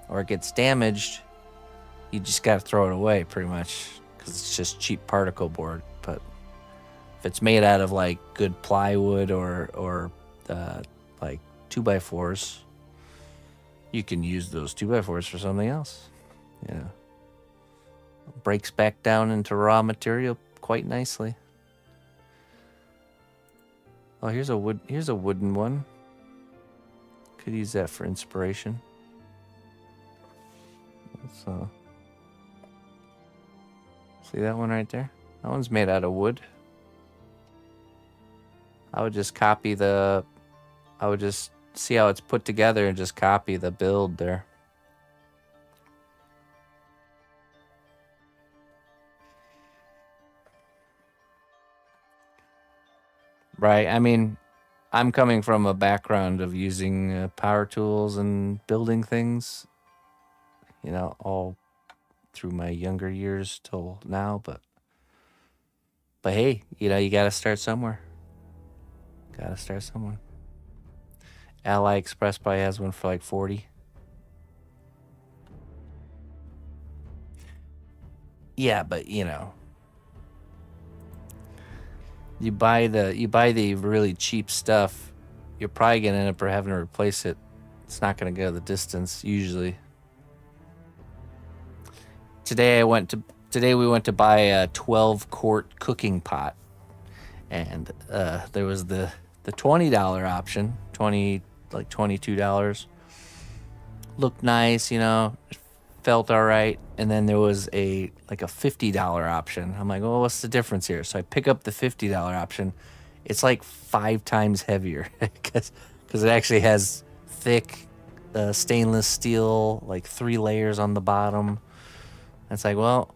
or it gets damaged, you just got to throw it away pretty much, because it's just cheap particle board. But if it's made out of like good plywood or like 2x4s, you can use those 2x4s for something else. Yeah. Breaks back down into raw material quite nicely. Oh, here's a wooden one. Could use that for inspiration. So, see that one right there? That one's made out of wood. I would just see how it's put together and just copy the build there. Right. I mean, I'm coming from a background of using power tools and building things, you know, all through my younger years till now. But hey, you know, you got to start somewhere. Got to start somewhere. Ally Express probably has one for like 40. Yeah, but you know, you buy the really cheap stuff, you're probably gonna end up having to replace it. It's not gonna go the distance usually. Today we went to buy a 12-quart cooking pot, and there was the $20 option, like $22. Looked nice, you know, felt all right. And then there was a $50 option. I'm like, well, what's the difference here? So I pick up the $50 option. It's like 5 times heavier because it actually has thick stainless steel, like 3 layers on the bottom. It's like, well,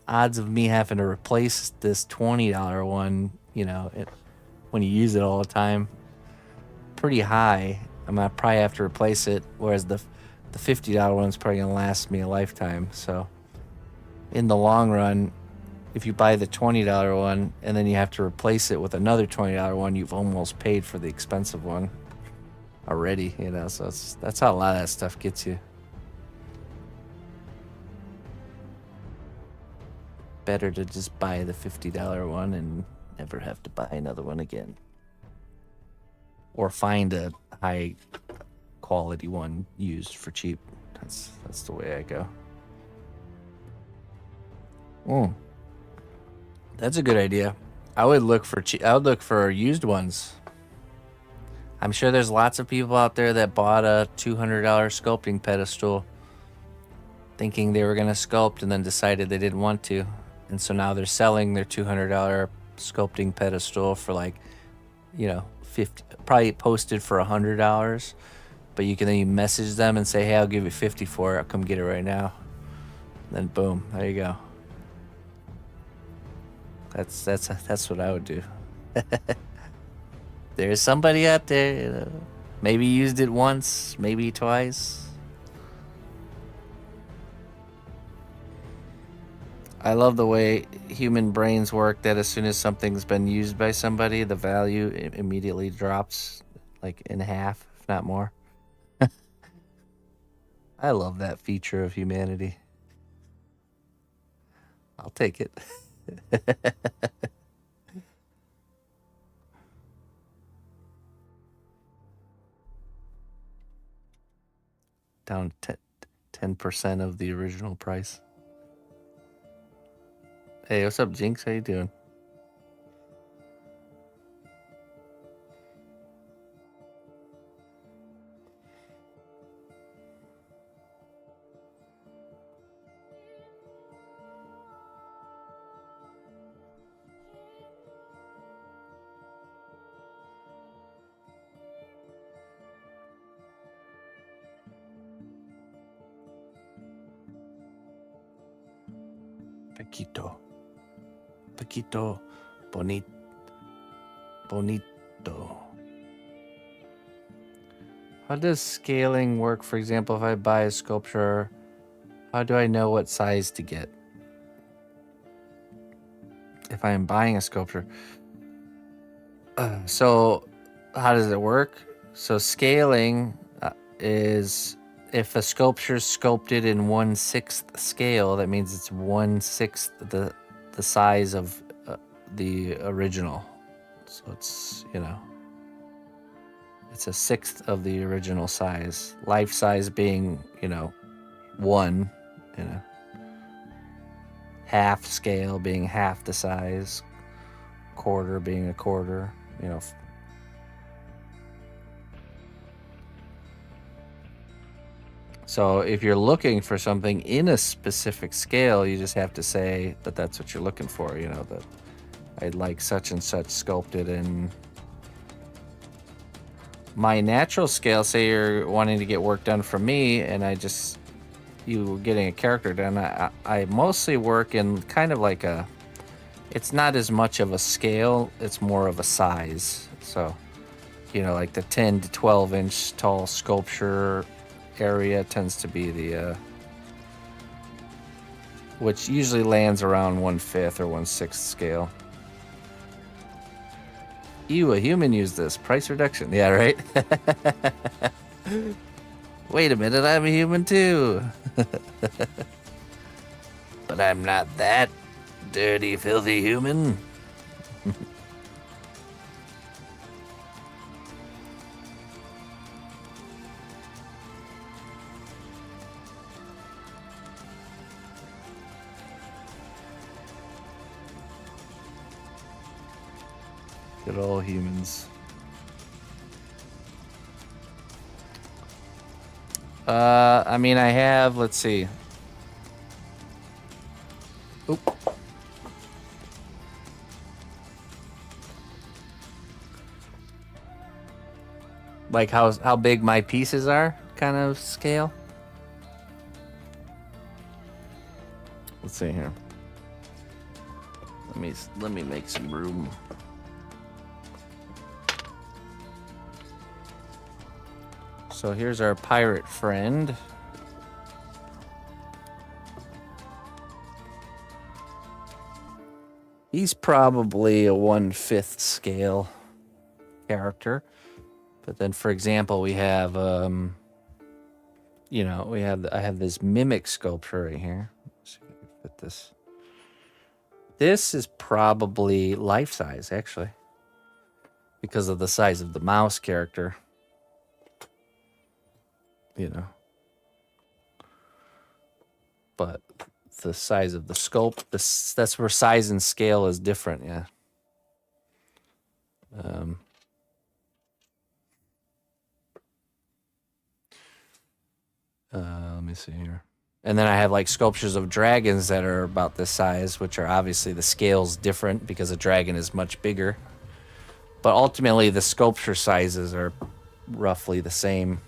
odds of me having to replace this $20 one, you know, when you use it all the time, pretty high. I'm gonna probably have to replace it, whereas the $50 one's probably gonna last me a lifetime. So in the long run, if you buy the $20 one and then you have to replace it with another $20 one, you've almost paid for the expensive one already, you know. So that's how a lot of that stuff gets you. Better to just buy the $50 one and never have to buy another one again, or find a high quality one used for cheap. That's the way I go. That's a good idea. I would look for used ones. I'm sure there's lots of people out there that bought a $200 sculpting pedestal thinking they were going to sculpt and then decided they didn't want to. And so now they're selling their $200 sculpting pedestal for like, you know, 50, probably posted for $100. But you message them and say, hey, I'll give you 50 for it. I'll come get it right now. And then boom, there you go. That's what I would do. There's somebody out there, you know, maybe used it once, maybe twice. I love the way human brains work, that as soon as something's been used by somebody, the value immediately drops like in half, if not more. I love that feature of humanity. I'll take it. down 10% of the original price. Hey, what's up, Jinx? How you doing? Paquito, bonito. How does scaling work? For example, if I buy a sculpture, how do I know what size to get? If I am buying a sculpture. So how does it work? So scaling is if a sculpture is sculpted in 1/6 scale, that means it's 1/6 the size of the original. So it's, you know, it's 1/6 of the original size. Life size being, you know, 1, you know. Half scale being half the size. Quarter being a quarter, you know. So if you're looking for something in a specific scale, you just have to say that that's what you're looking for, you know, that I'd like such and such sculpted in my natural scale. Say you're wanting to get work done from me and you getting a character done. I mostly work in kind of like it's not as much of a scale, it's more of a size. So, you know, like the 10 to 12 inch tall sculpture area tends to be the which usually lands around 1/5 or 1/6 scale. Ew, a human used this. Price reduction. Yeah, right? Wait a minute, I'm a human too. But I'm not that dirty, filthy human. Good old humans. I mean, I have, let's see. Oop. Like how big my pieces are, kind of scale. Let's see here. Let me make some room. So here's our pirate friend. He's probably a 1/5 scale character. But then, for example, we have, you know, I have this mimic sculpture right here. Let's see if I can fit this. This is probably life size, actually, because of the size of the mouse character. You know. But the size of the sculpt, that's where size and scale is different, yeah. Let me see here. And then I have like sculptures of dragons that are about this size, which are obviously the scale's different because a dragon is much bigger. But ultimately, the sculpture sizes are roughly the same.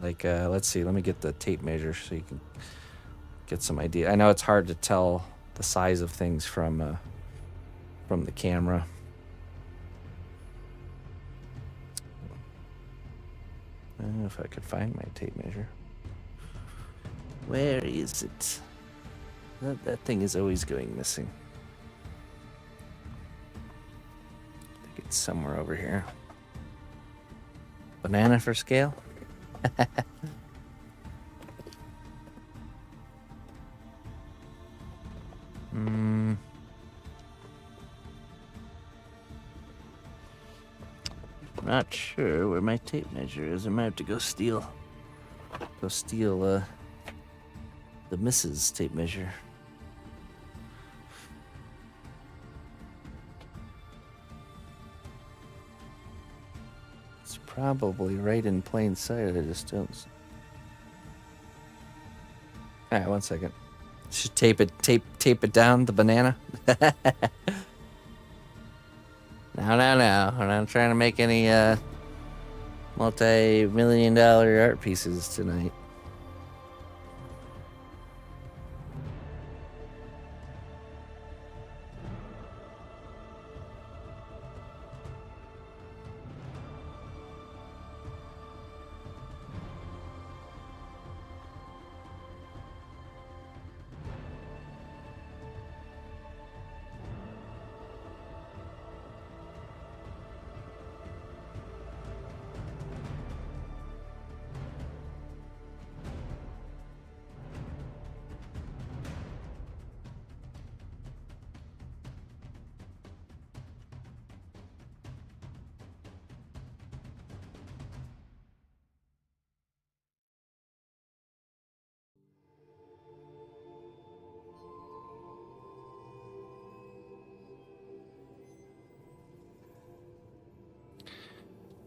Like, let's see, let me get the tape measure so you can get some idea. I know it's hard to tell the size of things from the camera. I don't know if I could find my tape measure. Where is it? That thing is always going missing. I think it's somewhere over here. Banana for scale? not sure where my tape measure is. I might have to go steal the Mrs. tape measure. It's probably right in plain sight. I just don't. All right, 1 second. Should tape it down, the banana. No. I'm not trying to make any multi-million-dollar art pieces tonight.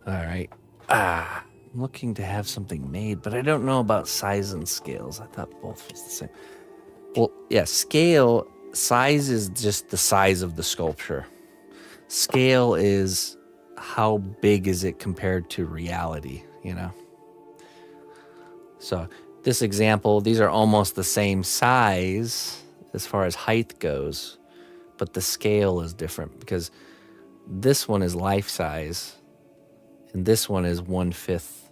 All right. I'm looking to have something made, but I don't know about size and scales. I thought both was the same. Well, yeah, size is just the size of the sculpture. Scale is how big is it compared to reality, you know? So this example, these are almost the same size as far as height goes, but the scale is different because this one is life size and this one is 1/5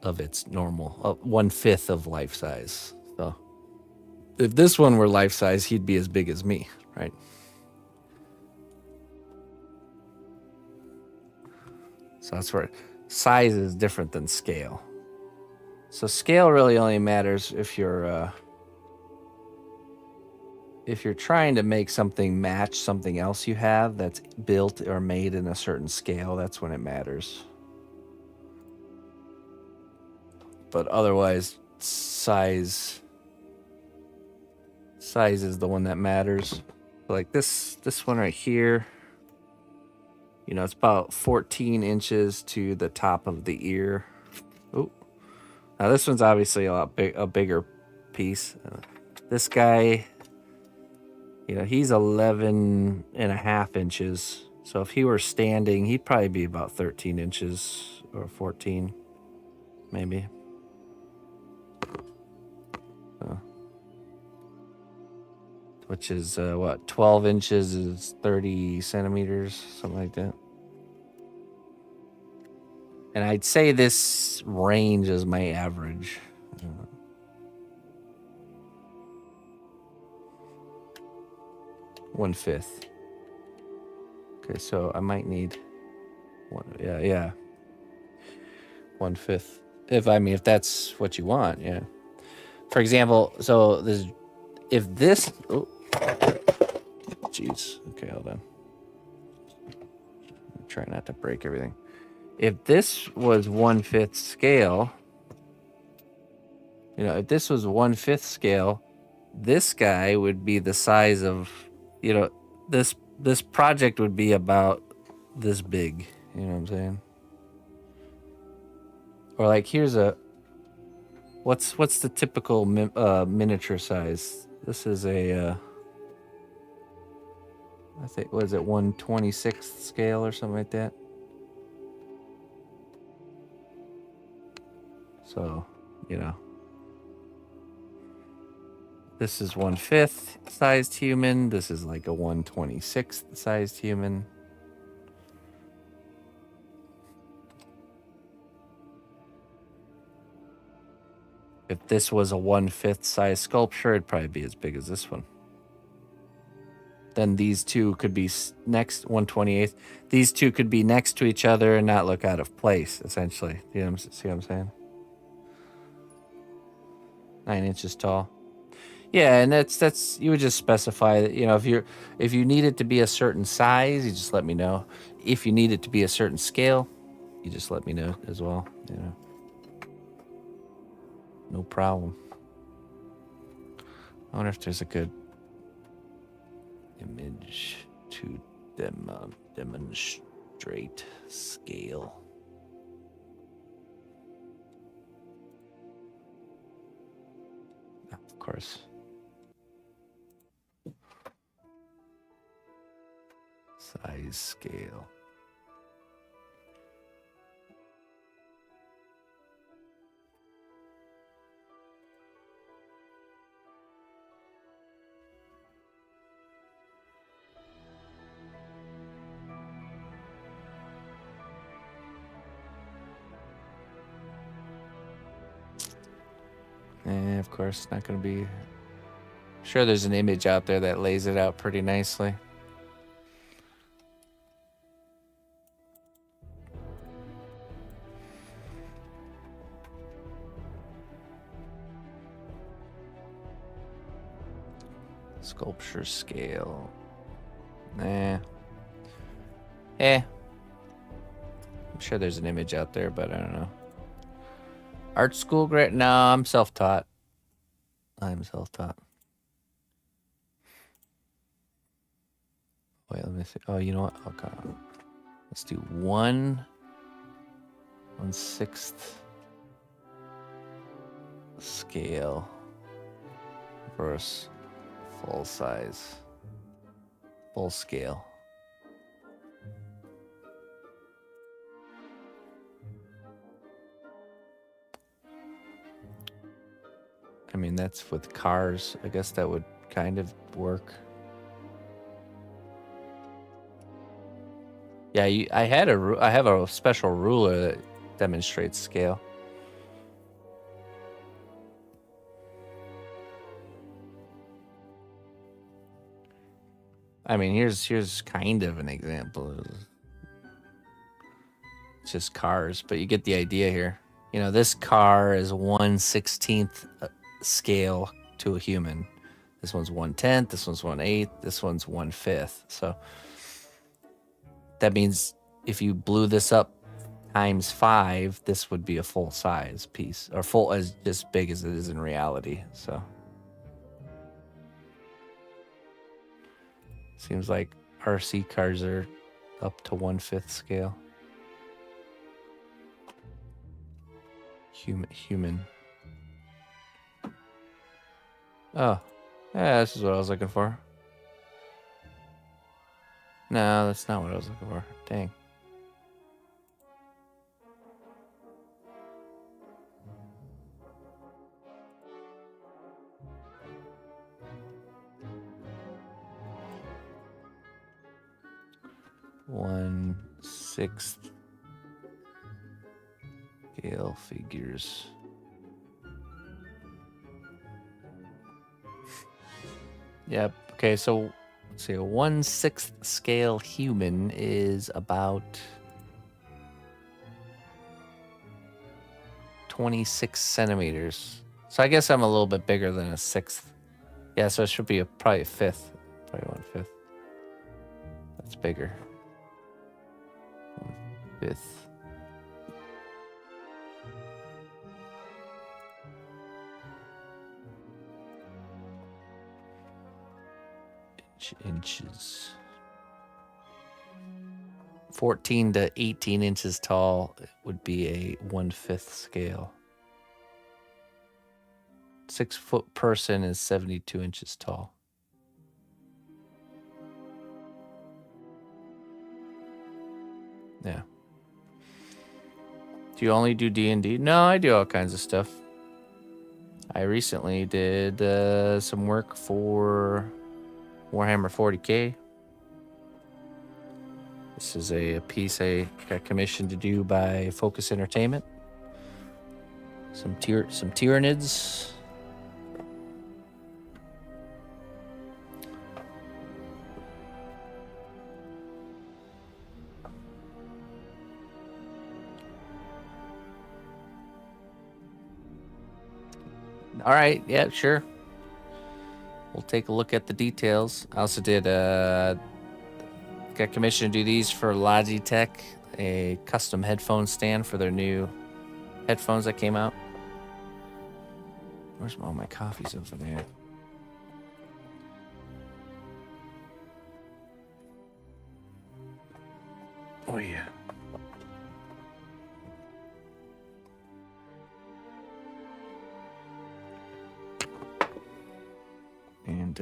of its normal, 1/5 of life size. So if this one were life size, he'd be as big as me, right? So that's where size is different than scale. So scale really only matters if you're trying to make something match something else you have that's built or made in a certain scale. That's when it matters. But otherwise, size is the one that matters. Like this one right here, you know, it's about 14 inches to the top of the ear. Oh, now this one's obviously a bigger piece. This guy, you know, he's 11.5 inches. So if he were standing, he'd probably be about 13 inches or 14, maybe. Which is, 12 inches is 30 centimeters, something like that. And I'd say this range is my average. 1/5. Okay, so I might need one. Yeah. 1/5. If that's what you want, yeah. For example, so if this, oh, jeez. Okay, hold on. Try not to break everything. If this was 1/5 scale, you know, if this was 1/5 scale, this guy would be the size of, you know, this project would be about this big. You know what I'm saying? Or like, here's what's the typical miniature size? This is a, I think, was it 1/26 scale or something like that? So, you know, this is 1/5 sized human. This is like a 1/26 sized human. If this was a 1/5 size sculpture, it'd probably be as big as this one. Then these two could be next, 1/28. These two could be next to each other and not look out of place, essentially. You know, see what I'm saying? 9 inches tall. Yeah, and that's you would just specify that, you know, if you need it to be a certain size, you just let me know. If you need it to be a certain scale, you just let me know as well. You know, no problem. I wonder if there's a good image to demonstrate scale. Of course. Size scale. And of course, not going to be. Sure, there's an image out there that lays it out pretty nicely. Sculpture scale. Nah. I'm sure there's an image out there, but I don't know. Art school grad? No, I'm self-taught. I'm self-taught. Wait, let me see. Oh, you know what? Okay. Let's do 1/6 scale versus full size. Full scale. I mean, that's with cars. I guess that would kind of work. Yeah, I have a special ruler that demonstrates scale. I mean, here's kind of an example. It's just cars, but you get the idea here. You know, this car is 1/16 scale to a human. This one's 1/10, this one's 1/8, this one's 1/5. So that means if you blew this up times 5, this would be a full size piece, or full as just big as it is in reality. So seems like RC cars are up to 1/5 scale. Human. Oh, yeah, this is what I was looking for. No, that's not what I was looking for. Dang. One-sixth scale figures. Yep. Okay, so let's see. A 1/6 scale human is about 26 centimeters. So I guess I'm a little bit bigger than a 1/6. Yeah, so it should be probably a 1/5. Probably 1/5. That's bigger. 1/5. Inches. 14 to 18 inches tall would be a 1/5 scale. 6-foot person is 72 inches tall. Yeah. Do you only do D&D? No, I do all kinds of stuff. I recently did some work for Warhammer 40K. This is a piece I got commissioned to do by Focus Entertainment. Some Tyranids. All right, yeah, sure. We'll take a look at the details. I also did got commissioned to do these for Logitech, a custom headphone stand for their new headphones that came out. Where's all my coffees over there? Oh yeah. And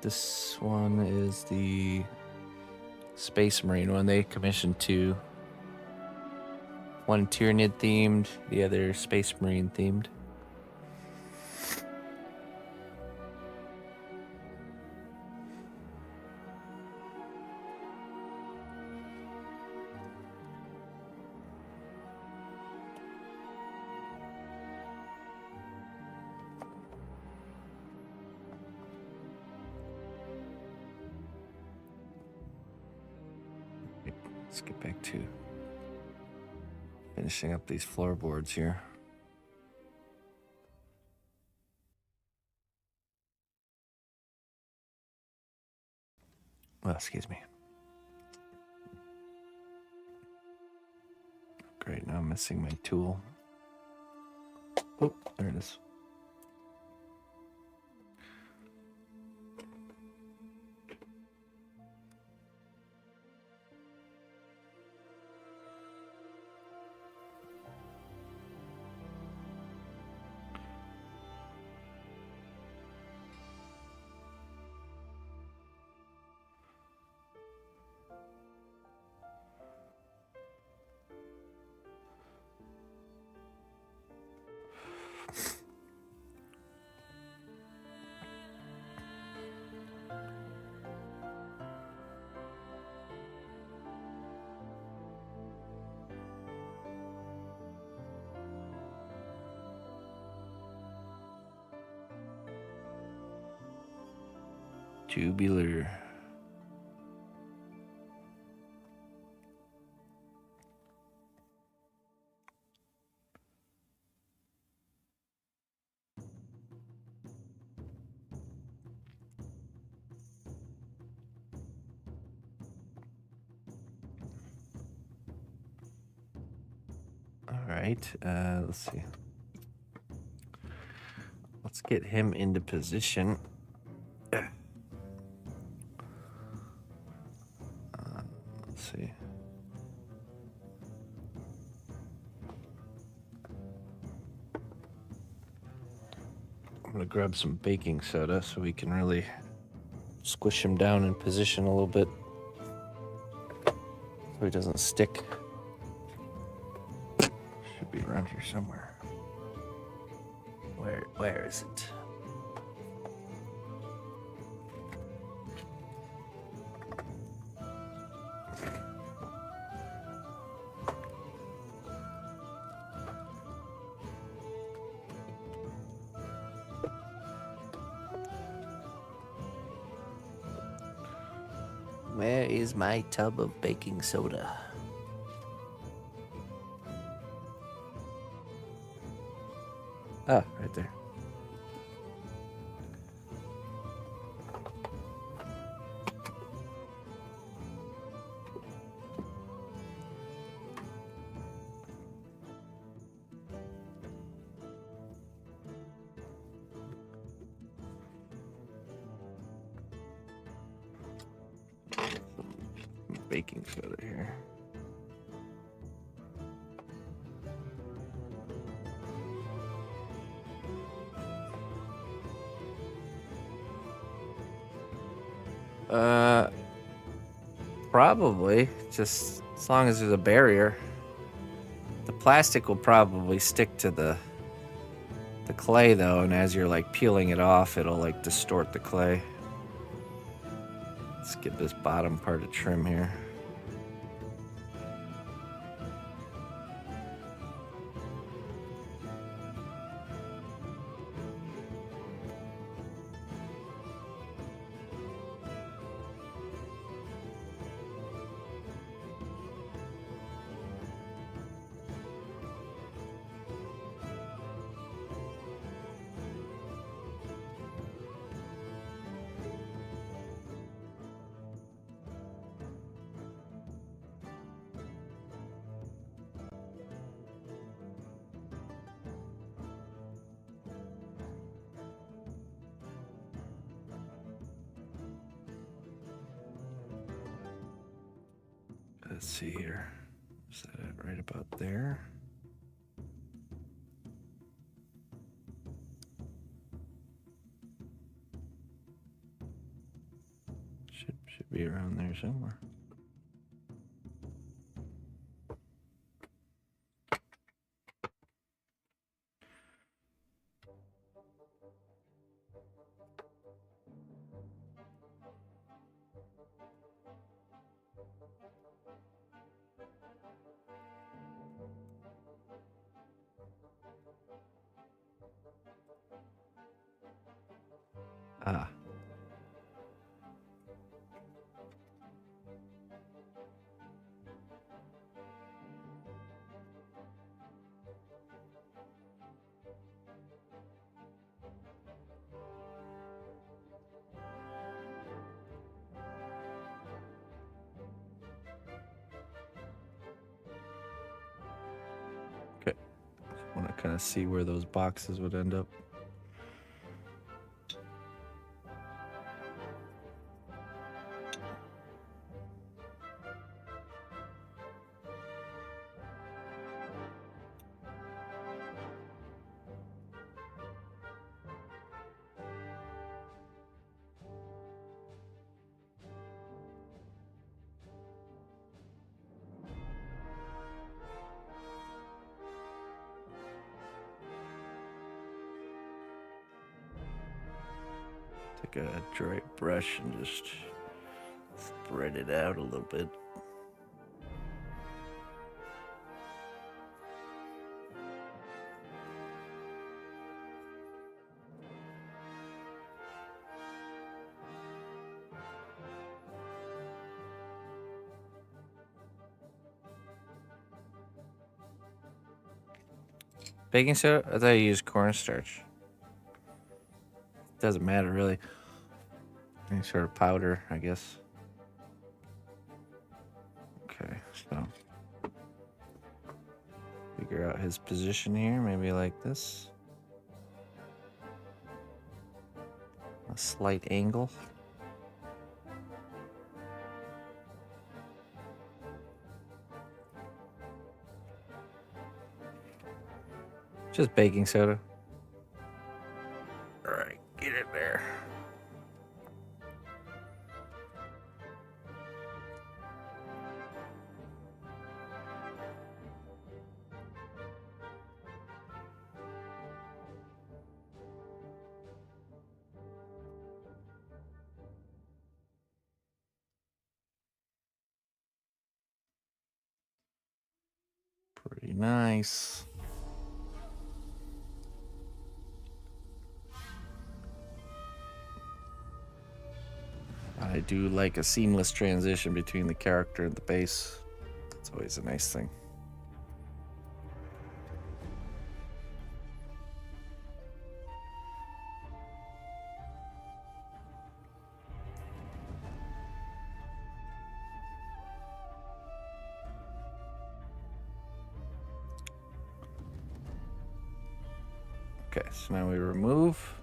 this one is the Space Marine one. They commissioned two. One Tyranid themed, the other Space Marine themed. Let's get back to finishing up these floorboards here. Well, excuse me. Great, now I'm missing my tool. Oh, there it is. Tubular. All right, let's see. Let's get him into position. Let's see. I'm gonna grab some baking soda so we can really squish him down in position a little bit so he doesn't stick. Should be around here somewhere. Where is it? Where is my tub of baking soda? Ah, right there. Baking soda here. Probably, just as long as there's a barrier. The plastic will probably stick to the clay though, and as you're like peeling it off, it'll like distort the clay. Let's get this bottom part of trim here. let's see here. Is that it right about there? Should be around there somewhere. Ah. Okay. I want to kind of see where those boxes would end up. Take a dry brush and just spread it out a little bit. Baking soda? I thought you used cornstarch. Doesn't matter really. Any sort of powder, I guess. Okay, so figure out his position here, maybe like this. A slight angle. Just baking soda. All right, get it there. Pretty nice. I do like a seamless transition between the character and the base. It's always a nice thing. Okay, so now we remove.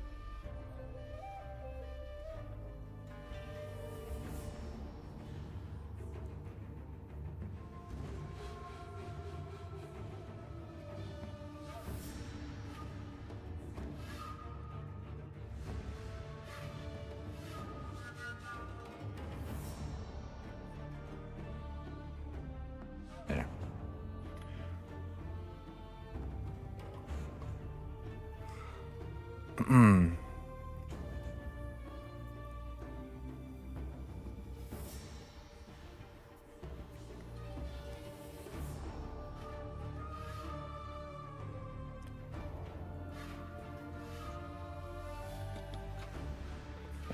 There.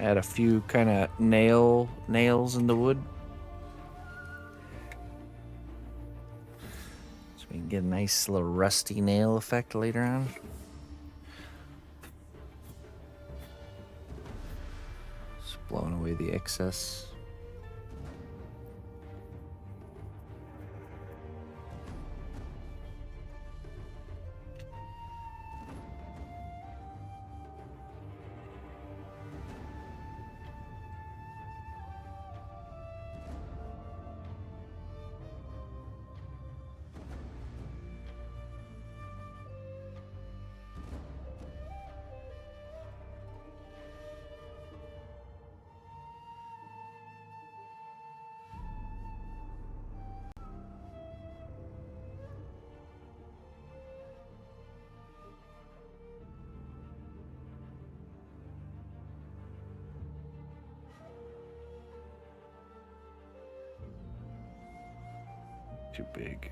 Add a few kind of nails in the wood, so we can get a nice little rusty nail effect later on. Just blowing away the excess. Too big.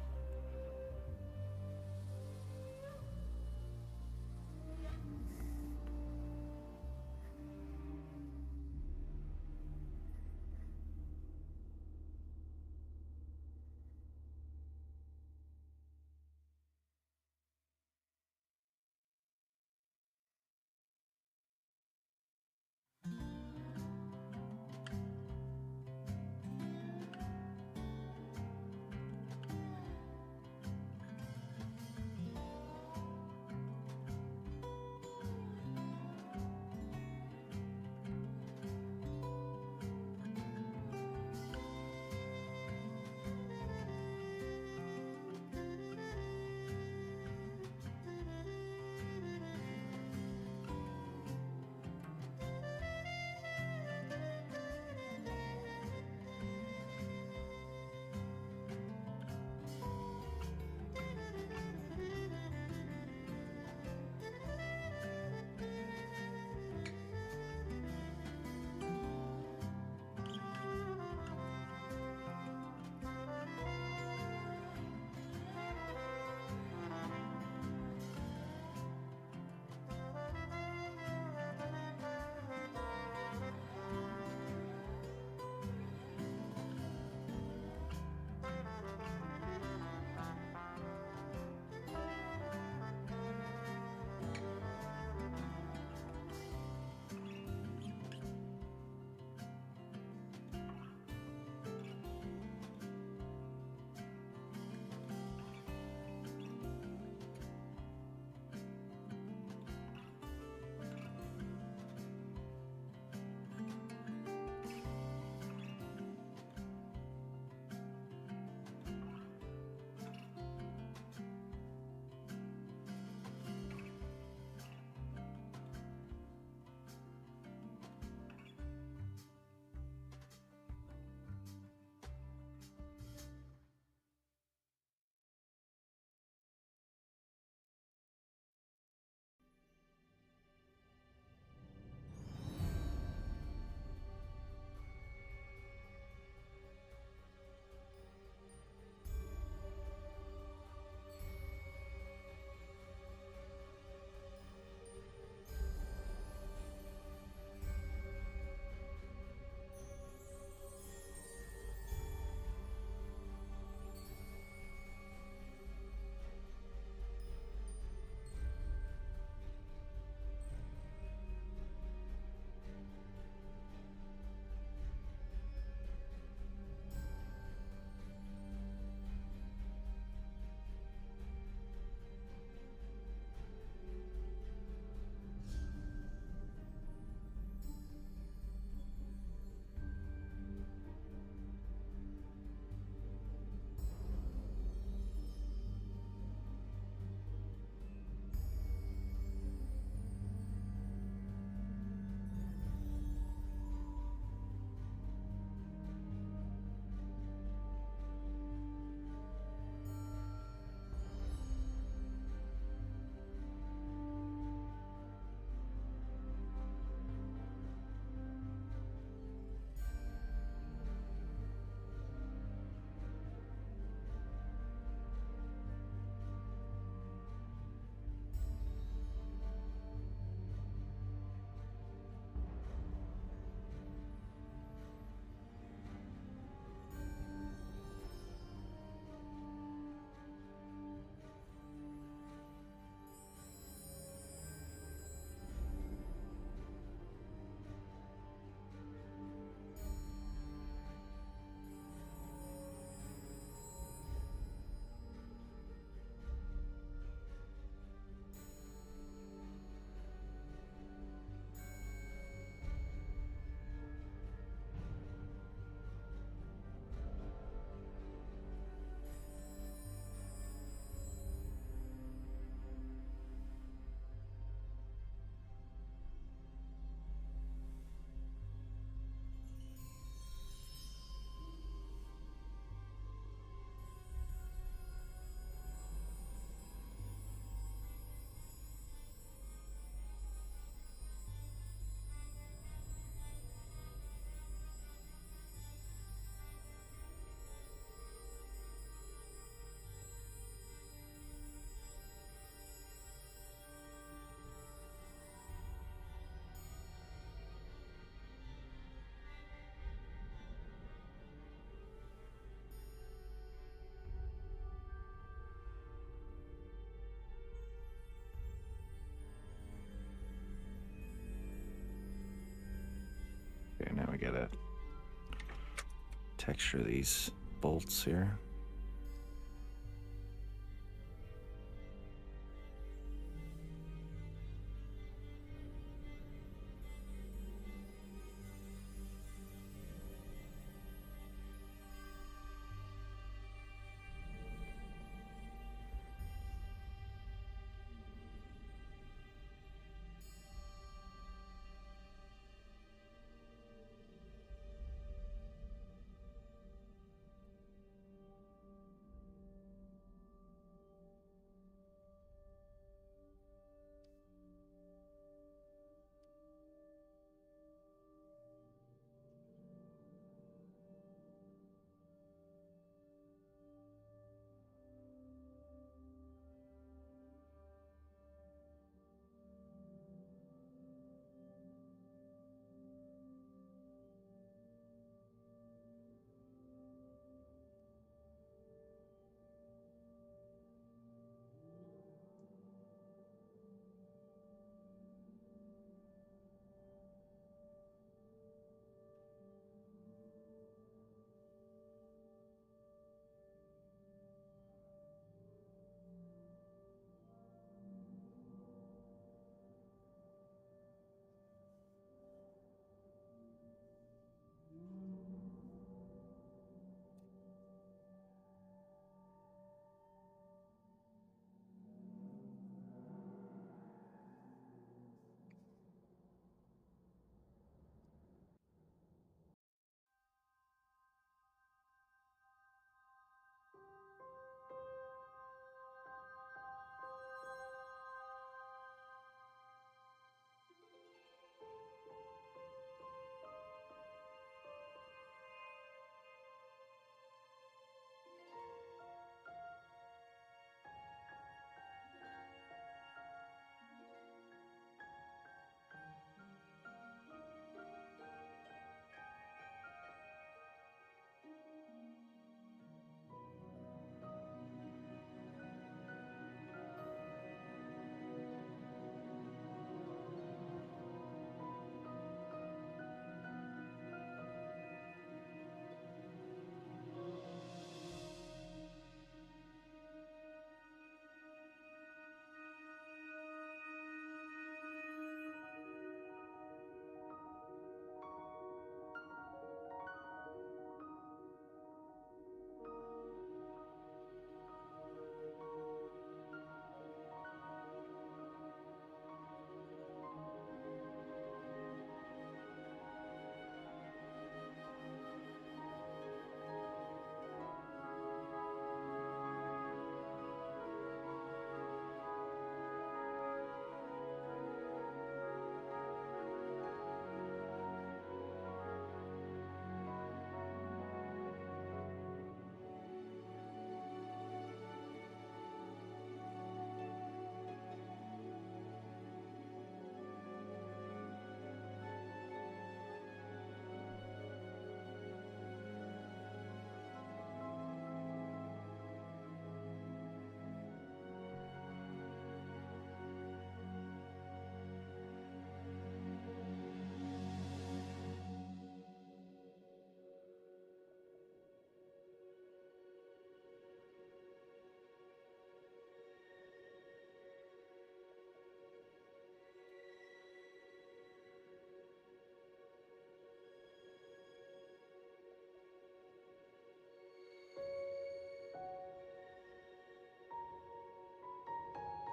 gotta texture these bolts here.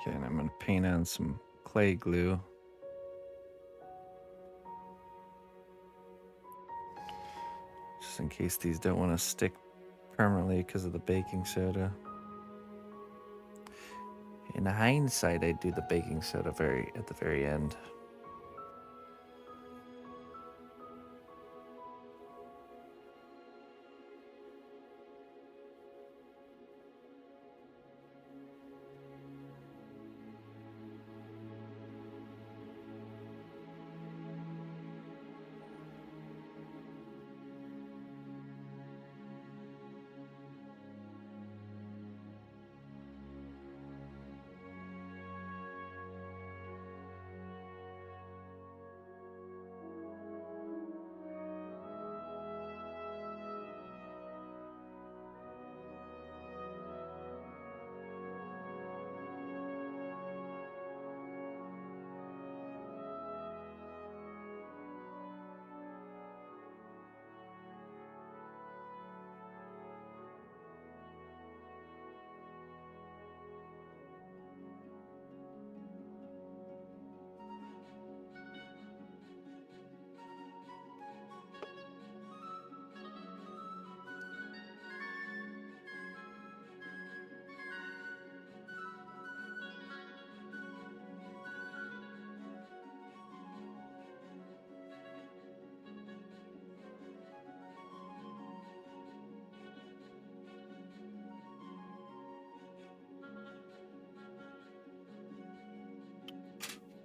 Okay, and I'm gonna paint on some clay glue. Just in case these don't want to stick permanently because of the baking soda. In hindsight, I do the baking soda at the very end.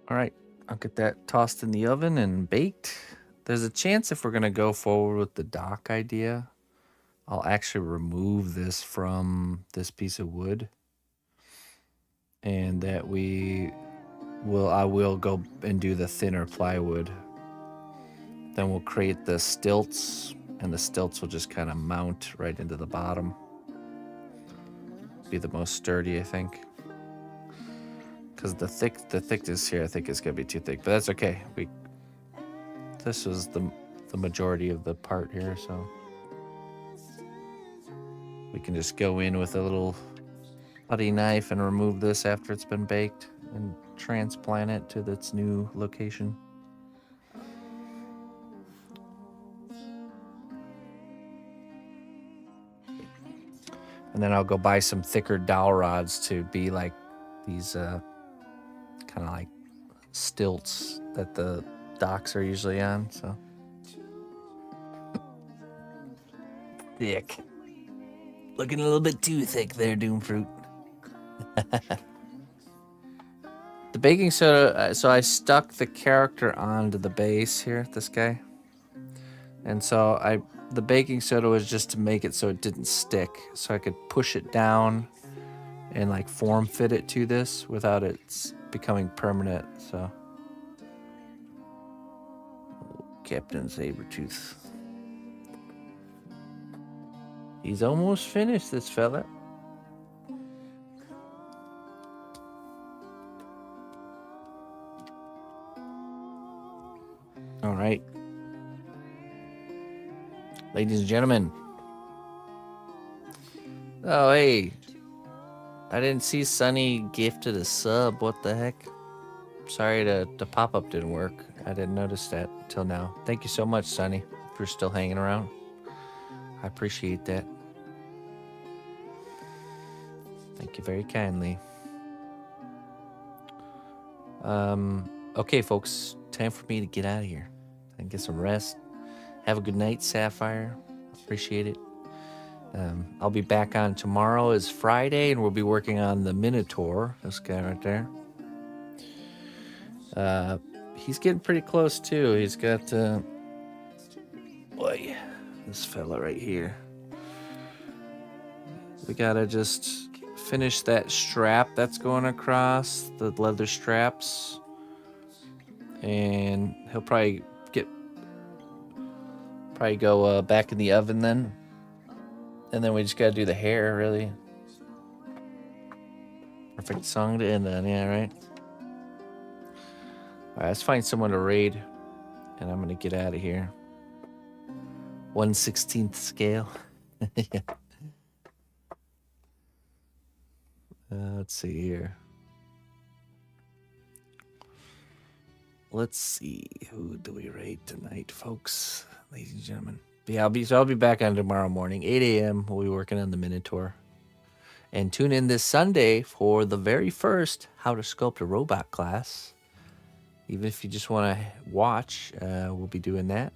All right, I'll get that tossed in the oven and baked. There's a chance if we're going to go forward with the dock idea, I'll actually remove this from this piece of wood, and that I will go and do the thinner plywood. Then we'll create the stilts, and the stilts will just kind of mount right into the bottom. Be the most sturdy, I think. Because the thickness here, I think is gonna be too thick, but that's okay. This was the majority of the part here, so we can just go in with a little putty knife and remove this after it's been baked and transplant it to its new location. And then I'll go buy some thicker dowel rods to be like these kind of like stilts that the docks are usually on. So thick. Looking a little bit too thick there, Doomfruit. The baking soda, so I stuck the character onto the base here, this guy. And so the baking soda was just to make it so it didn't stick, so I could push it down and like form fit it to this without it becoming permanent. So Captain Saber-tooth. He's almost finished, this fella. All right. Ladies and gentlemen. Oh, hey. I didn't see Sunny gifted a sub. What the heck? Sorry the pop-up didn't work. I didn't notice that till now. Thank you so much, Sunny, if you're still hanging around. I appreciate that. Thank you very kindly. Okay, folks. Time for me to get out of here and get some rest. Have a good night, Sapphire. Appreciate it. I'll be back on tomorrow is Friday, and we'll be working on the Minotaur. This guy right there. He's getting pretty close too. He's got boy, this fella right here. We gotta just finish that strap that's going across, the leather straps, and he'll probably go back in the oven then. And then we just gotta do the hair, really. Perfect song to end on, yeah, right? Alright, let's find someone to raid. And I'm gonna get out of here. 1/16th scale. Yeah. Let's see here. Let's see. Who do we raid tonight, folks? Ladies and gentlemen. Yeah, I'll be back on tomorrow morning, 8 a.m. We'll be working on the Minotaur. And tune in this Sunday for the very first How to Sculpt a Robot class. Even if you just want to watch, we'll be doing that.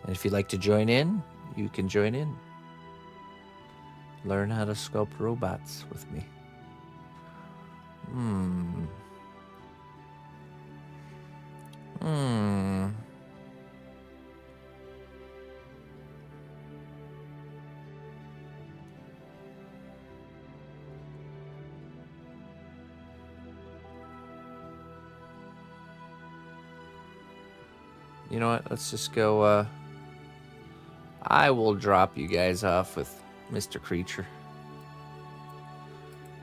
And if you'd like to join in, you can join in. Learn how to sculpt robots with me. You know what? Let's just go. I will drop you guys off with Mr. Creature.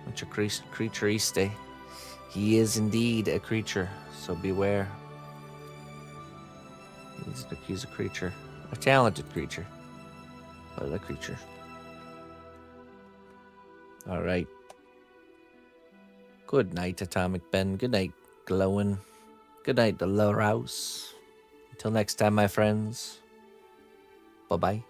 Mr. Creaturiste. He is indeed a creature, so beware. He's a creature. A talented creature. But a creature. Alright. Good night, Atomic Ben. Good night, Glowing. Good night, the Rouse. Until next time, my friends. Bye-bye.